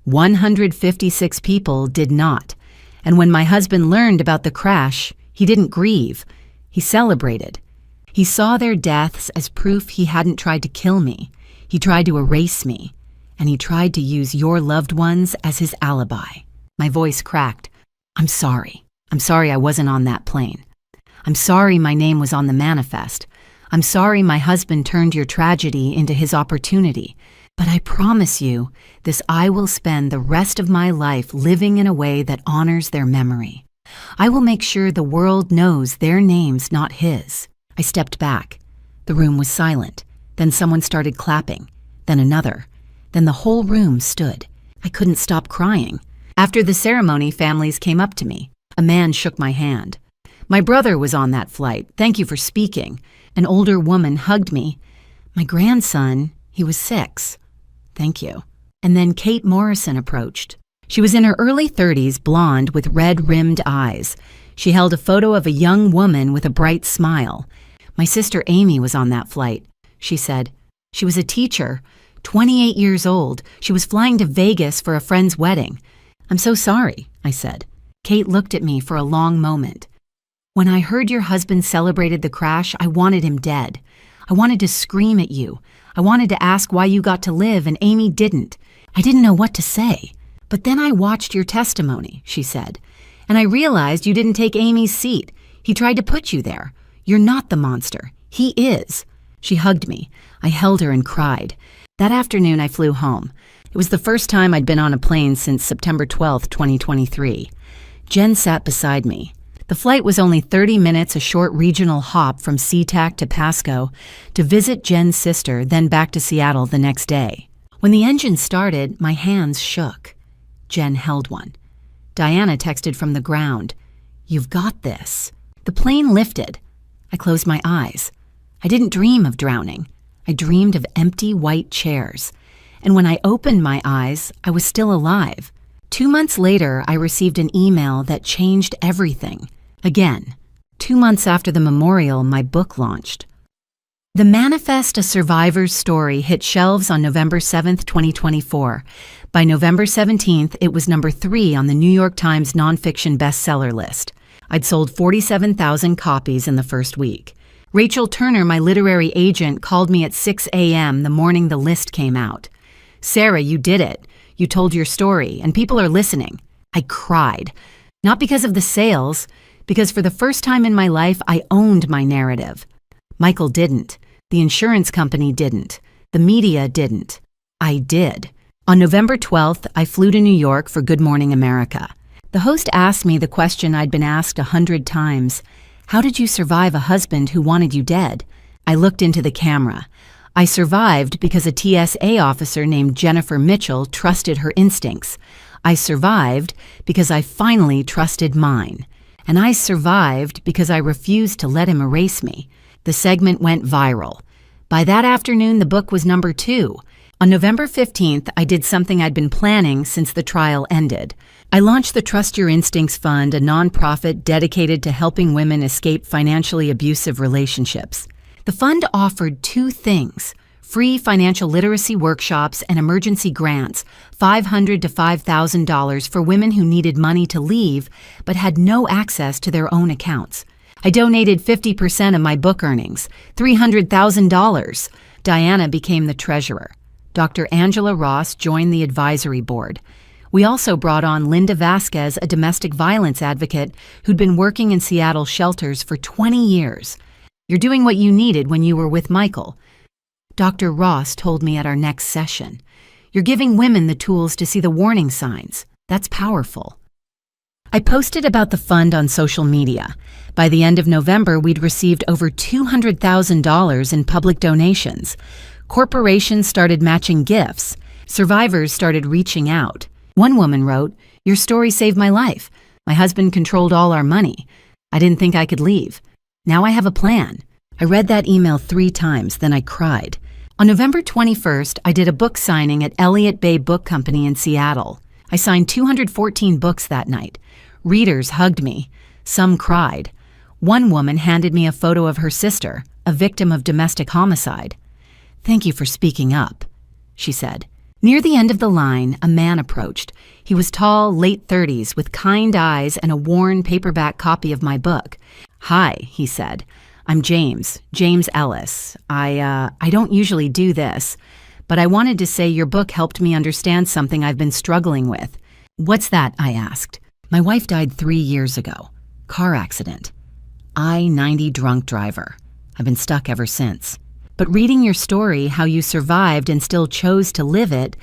156 people did not. And when my husband learned about the crash, he didn't grieve. He celebrated. He saw their deaths as proof he hadn't tried to kill me. He tried to erase me. And he tried to use your loved ones as his alibi." My voice cracked. I'm sorry. I'm sorry I wasn't on that plane. I'm sorry my name was on the manifest. I'm sorry my husband turned your tragedy into his opportunity. But I promise you, this I will spend the rest of my life living in a way that honors their memory. I will make sure the world knows their names, not his. I stepped back. The room was silent. Then someone started clapping. Then another. Then the whole room stood. I couldn't stop crying. After the ceremony, families came up to me. A man shook my hand. "My brother was on that flight. Thank you for speaking." An older woman hugged me. "My grandson, he was 6. Thank you." And then Kate Morrison approached. She was in her early 30s, blonde with red-rimmed eyes. She held a photo of a young woman with a bright smile. "My sister Amy was on that flight," she said. "She was a teacher. 28 years old. She was flying to Vegas for a friend's wedding." "I'm so sorry," I said. Kate looked at me for a long moment. "When I heard your husband celebrated the crash, I wanted him dead. I wanted to scream at you. I wanted to ask why you got to live and Amy didn't. I didn't know what to say. But then I watched your testimony," she said, "and I realized you didn't take Amy's seat. He tried to put you there. You're not the monster. He is." She hugged me. I held her and cried. That afternoon, I flew home. It was the first time I'd been on a plane since September 12, 2023. Jen sat beside me. The flight was only 30 minutes, a short regional hop from SeaTac to Pasco to visit Jen's sister, then back to Seattle the next day. When the engine started, my hands shook. Jen held one. Diana texted from the ground, "You've got this." The plane lifted. I closed my eyes. I didn't dream of drowning. I dreamed of empty white chairs. And when I opened my eyes, I was still alive. 2 months later, I received an email that changed everything. Again, 2 months after the memorial, my book launched. The Manifest, A Survivor's Story hit shelves on November 7th, 2024. By November 17th, it was number 3 on the New York Times nonfiction bestseller list. I'd sold 47,000 copies in the first week. Rachel Turner, my literary agent, called me at 6 a.m. the morning the list came out. "Sarah, you did it. You told your story, and people are listening." I cried. Not because of the sales, because for the first time in my life, I owned my narrative. Michael didn't. The insurance company didn't. The media didn't. I did. On November 12th, I flew to New York for Good Morning America. The host asked me the question I'd been asked 100 times. How did you survive a husband who wanted you dead? I looked into the camera. I survived because a TSA officer named Jennifer Mitchell trusted her instincts. I survived because I finally trusted mine. And I survived because I refused to let him erase me. The segment went viral. By that afternoon, the book was number 2. On November 15th, I did something I'd been planning since the trial ended. I launched the Trust Your Instincts Fund, a nonprofit dedicated to helping women escape financially abusive relationships. The fund offered 2 things: free financial literacy workshops and emergency grants, $500 to $5,000 for women who needed money to leave but had no access to their own accounts. I donated 50% of my book earnings, $300,000. Diana became the treasurer. Dr. Angela Ross joined the advisory board. We also brought on Linda Vasquez, a domestic violence advocate who'd been working in Seattle shelters for 20 years. You're doing what you needed when you were with Michael. Dr. Ross told me at our next session. You're giving women the tools to see the warning signs. That's powerful. I posted about the fund on social media. By the end of November, we'd received over $200,000 in public donations. Corporations started matching gifts. Survivors started reaching out. One woman wrote, "Your story saved my life. My husband controlled all our money. I didn't think I could leave. Now I have a plan." I read that email 3 times, then I cried. On November 21st, I did a book signing at Elliott Bay Book Company in Seattle. I signed 214 books that night. Readers hugged me. Some cried. One woman handed me a photo of her sister, a victim of domestic homicide. "Thank you for speaking up," she said. Near the end of the line, a man approached. He was tall, late 30s, with kind eyes and a worn paperback copy of my book. "Hi," he said. "I'm James Ellis. I don't usually do this, but I wanted to say your book helped me understand something I've been struggling with." "What's that?" I asked. "My wife died 3 years ago. Car accident. I-90 drunk driver. I've been stuck ever since. But reading your story, how you survived and still chose to live it,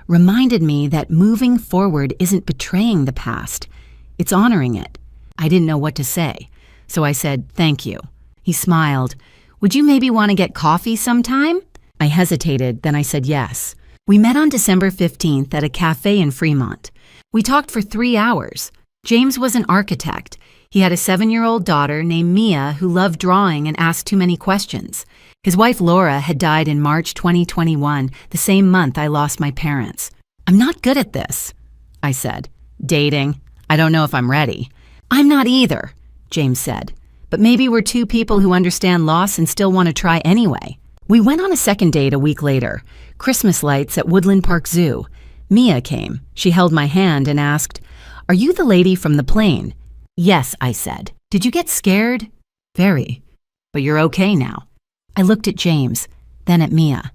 reminded me that moving forward isn't betraying the past. It's honoring it." I didn't know what to say, so I said, "Thank you." He smiled. "Would you maybe want to get coffee sometime?" I hesitated, then I said yes. We met on December 15th at a cafe in Fremont. We talked for 3 hours. James was an architect. He had a 7-year-old daughter named Mia who loved drawing and asked too many questions. His wife Laura had died in March 2021, the same month I lost my parents. "I'm not good at this," I said. "Dating? I don't know if I'm ready." "I'm not either," James said. "But maybe we're 2 people who understand loss and still want to try anyway." We went on a second date a week later. Christmas lights at Woodland Park Zoo. Mia came. She held my hand and asked, "Are you the lady from the plane?" "Yes," I said. "Did you get scared?" "Very. But you're okay now." I looked at James, then at Mia.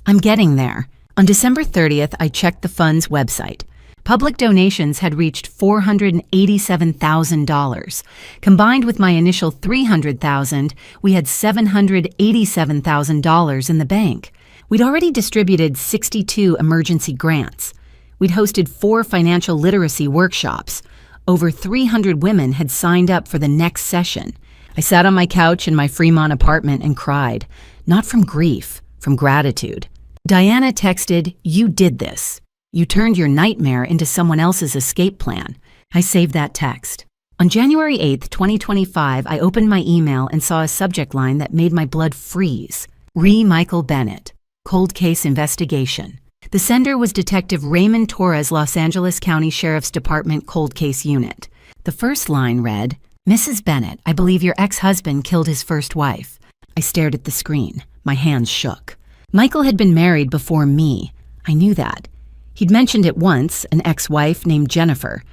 "I'm getting there." On December 30th, I checked the fund's website. Public donations had reached $487,000. Combined with my initial $300,000, we had $787,000 in the bank. We'd already distributed 62 emergency grants. We'd hosted 4 financial literacy workshops. Over 300 women had signed up for the next session. I sat on my couch in my Fremont apartment and cried, not from grief, from gratitude. Diana texted, "You did this. You turned your nightmare into someone else's escape plan." I saved that text. On January 8th, 2025, I opened my email and saw a subject line that made my blood freeze. Michael Bennett, Cold Case Investigation. The sender was Detective Raymond Torres, Los Angeles County Sheriff's Department Cold Case Unit. The first line read, "Mrs. Bennett, I believe your ex-husband killed his first wife." I stared at the screen. My hands shook. Michael had been married before me. I knew that. He'd mentioned it once, an ex-wife named Jennifer.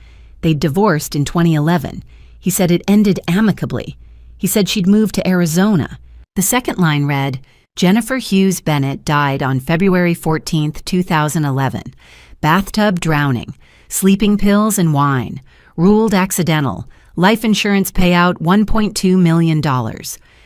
They'd divorced in 2011. He said it ended amicably. He said she'd moved to Arizona. The second line read, "Jennifer Hughes Bennett died on February 14th, 2011. Bathtub drowning, sleeping pills and wine, ruled accidental, life insurance payout $1.2 million.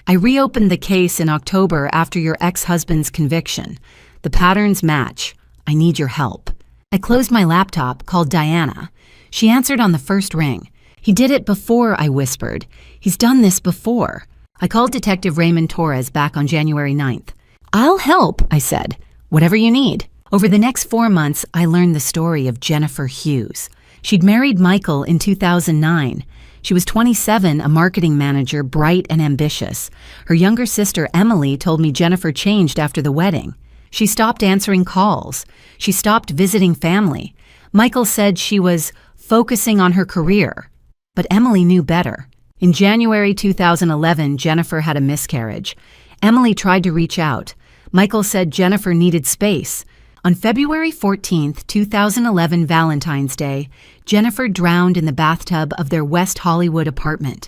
I reopened the case in October after your ex-husband's conviction. The patterns match. I need your help." I closed my laptop, called Diana. She answered on the first ring. "He did it before," I whispered. "He's done this before." I called Detective Raymond Torres back on January 9th. "I'll help," I said. "Whatever you need." Over the next 4 months, I learned the story of Jennifer Hughes. She'd married Michael in 2009. She was 27, a marketing manager, bright and ambitious. Her younger sister, Emily, told me Jennifer changed after the wedding. She stopped answering calls. She stopped visiting family. Michael said she was focusing on her career. But Emily knew better. In January 2011, Jennifer had a miscarriage. Emily tried to reach out. Michael said Jennifer needed space. On February 14, 2011, Valentine's Day, Jennifer drowned in the bathtub of their West Hollywood apartment.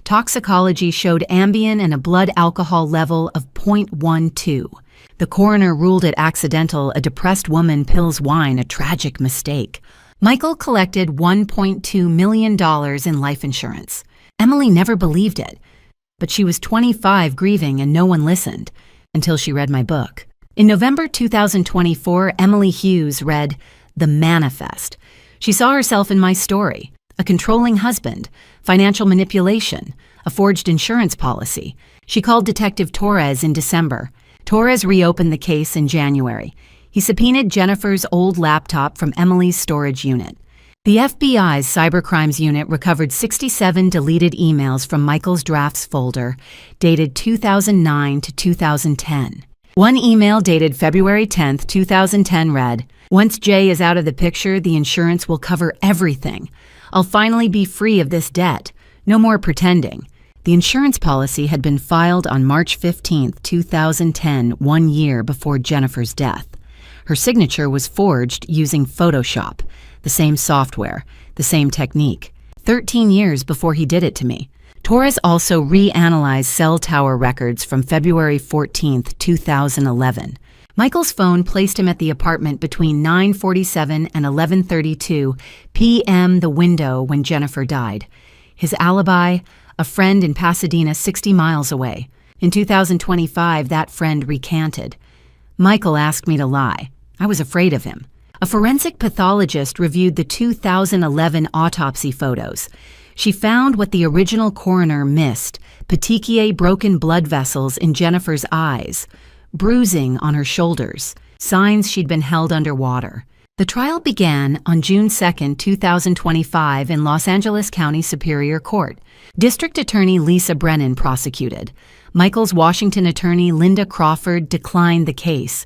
Toxicology showed Ambien and a blood alcohol level of 0.12. The coroner ruled it accidental. A depressed woman pills wine, a tragic mistake. Michael collected $1.2 million in life insurance. Emily never believed it, but she was 25 grieving and no one listened until she read my book. In November 2024, Emily Hughes read The Manifest. She saw herself in my story: a controlling husband, financial manipulation, a forged insurance policy. She called Detective Torres in December. Torres reopened the case in January. He subpoenaed Jennifer's old laptop from Emily's storage unit. The FBI's cybercrimes unit recovered 67 deleted emails from Michael's drafts folder, dated 2009 to 2010. One email dated February 10, 2010 read, "Once Jay is out of the picture, the insurance will cover everything. I'll finally be free of this debt. No more pretending." The insurance policy had been filed on March 15, 2010, 1 year before Jennifer's death. Her signature was forged using Photoshop, the same software, the same technique, 13 years before he did it to me. Torres also reanalyzed cell tower records from February 14, 2011. Michael's phone placed him at the apartment between 9:47 and 11:32 p.m., the window when Jennifer died. His alibi: a friend in Pasadena 60 miles away. In 2025, that friend recanted. Michael asked me to lie. I was afraid of him. A forensic pathologist reviewed the 2011 autopsy photos. She found what the original coroner missed: petechiae broken blood vessels in Jennifer's eyes, bruising on her shoulders, signs she'd been held underwater. The trial began on June 2, 2025 in Los Angeles County Superior Court. District Attorney Lisa Brennan prosecuted. Michael's Washington attorney Linda Crawford declined the case.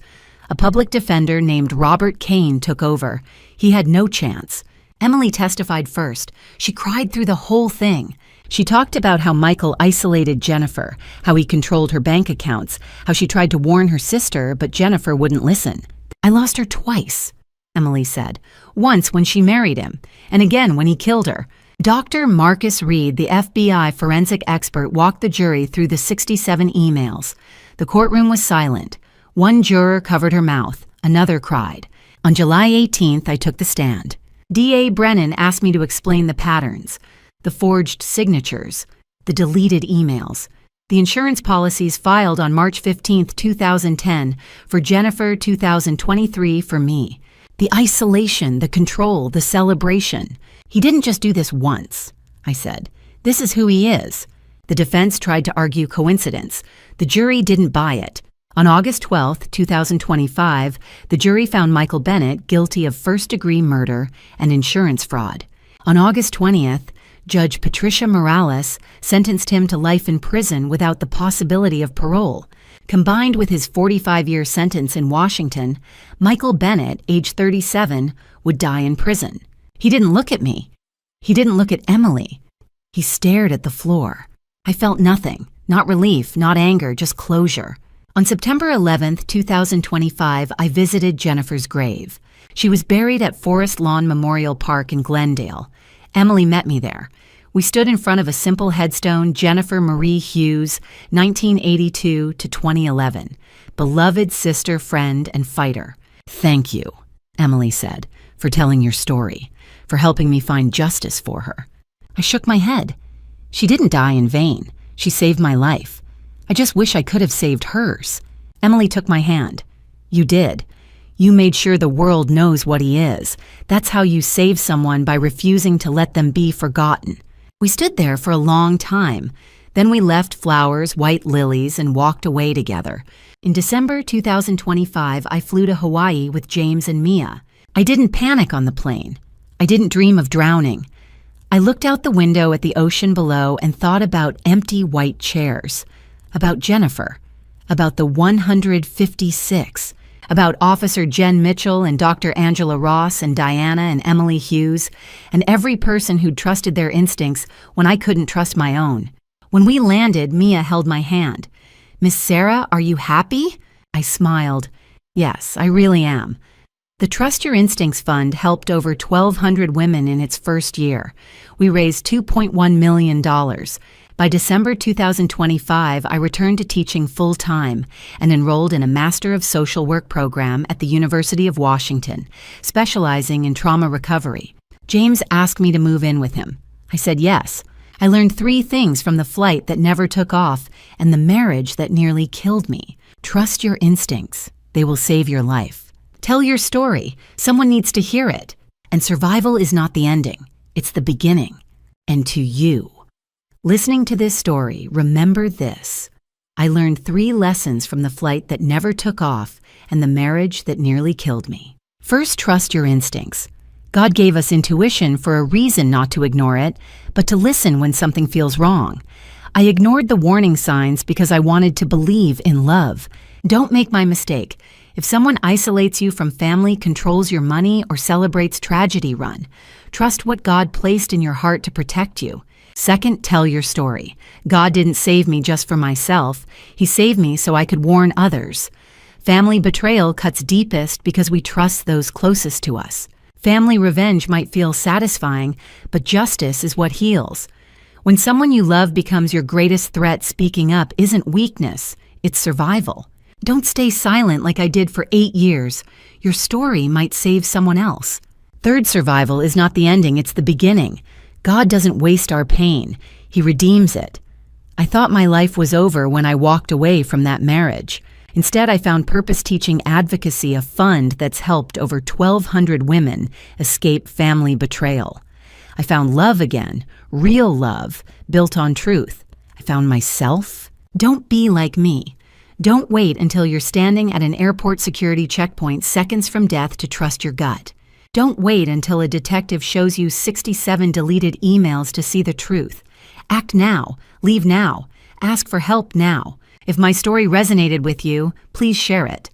A public defender named Robert Kane took over. He had no chance. Emily testified first. She cried through the whole thing. She talked about how Michael isolated Jennifer, how he controlled her bank accounts, how she tried to warn her sister, but Jennifer wouldn't listen. "I lost her twice," Emily said. "Once when she married him, and again when he killed her." Dr. Marcus Reed, the FBI forensic expert, walked the jury through the 67 emails. The courtroom was silent. One juror covered her mouth. Another cried. On July 18th, I took the stand. DA Brennan asked me to explain the patterns, the forged signatures, the deleted emails, the insurance policies filed on March 15, 2010, for Jennifer, 2023 for me. The isolation, the control, the celebration. "He didn't just do this once," I said. "This is who he is." The defense tried to argue coincidence. The jury didn't buy it. On August 12, 2025, the jury found Michael Bennett guilty of first-degree murder and insurance fraud. On August 20th, Judge Patricia Morales sentenced him to life in prison without the possibility of parole. Combined with his 45-year sentence in Washington, Michael Bennett, age 37, would die in prison. He didn't look at me. He didn't look at Emily. He stared at the floor. I felt nothing, not relief, not anger, just closure. On September 11, 2025, I visited Jennifer's grave. She was buried at Forest Lawn Memorial Park in Glendale. Emily met me there. We stood in front of a simple headstone: Jennifer Marie Hughes, 1982 to 2011. Beloved sister, friend, and fighter. "Thank you," Emily said, "for telling your story, for helping me find justice for her." I shook my head. She didn't die in vain. She saved my life. I just wish I could have saved hers. Emily took my hand. "You did. You made sure the world knows what he is. That's how you save someone, by refusing to let them be forgotten." We stood there for a long time. Then we left flowers, white lilies, and walked away together. In December 2025, I flew to Hawaii with James and Mia. I didn't panic on the plane. I didn't dream of drowning. I looked out the window at the ocean below and thought about empty white chairs, about Jennifer, about the 156, about Officer Jen Mitchell and Dr. Angela Ross and Diana and Emily Hughes, and every person who'd trusted their instincts when I couldn't trust my own. When we landed, Mia held my hand. "Miss Sarah, are you happy?" I smiled. "Yes, I really am. The Trust Your Instincts Fund helped over 1,200 women in its first year. We raised $2.1 million. By December 2025, I returned to teaching full-time and enrolled in a Master of Social Work program at the University of Washington, specializing in trauma recovery. James asked me to move in with him. I said yes. I learned 3 things from the flight that never took off and the marriage that nearly killed me. Trust your instincts. They will save your life. Tell your story. Someone needs to hear it. And survival is not the ending. It's the beginning. And to you. Listening to this story, remember this. I learned 3 lessons from the flight that never took off and the marriage that nearly killed me. First, trust your instincts. God gave us intuition for a reason not to ignore it, but to listen when something feels wrong. I ignored the warning signs because I wanted to believe in love. Don't make my mistake. If someone isolates you from family, controls your money, or celebrates tragedy, run. Trust what God placed in your heart to protect you. Second, tell your story. God didn't save me just for myself. He saved me so I could warn others. Family betrayal cuts deepest because we trust those closest to us. Family revenge might feel satisfying, but justice is what heals. When someone you love becomes your greatest threat, speaking up isn't weakness, it's survival. Don't stay silent like I did for 8 years. Your story might save someone else. Third, survival is not the ending, it's the beginning. God doesn't waste our pain. He redeems it. I thought my life was over when I walked away from that marriage. Instead, I found Purpose Teaching Advocacy, a fund that's helped over 1,200 women escape family betrayal. I found love again, real love, built on truth. I found myself. Don't be like me. Don't wait until you're standing at an airport security checkpoint seconds from death to trust your gut. Don't wait until a detective shows you 67 deleted emails to see the truth. Act now. Leave now. Ask for help now. If my story resonated with you, please share it.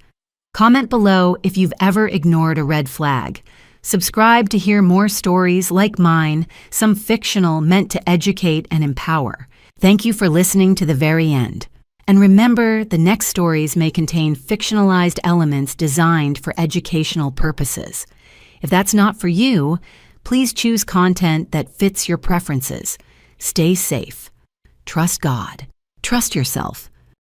Comment below if you've ever ignored a red flag. Subscribe to hear more stories like mine, some fictional meant to educate and empower. Thank you for listening to the very end. And remember, the next stories may contain fictionalized elements designed for educational purposes. If that's not for you, please choose content that fits your preferences. Stay safe. Trust God. Trust yourself.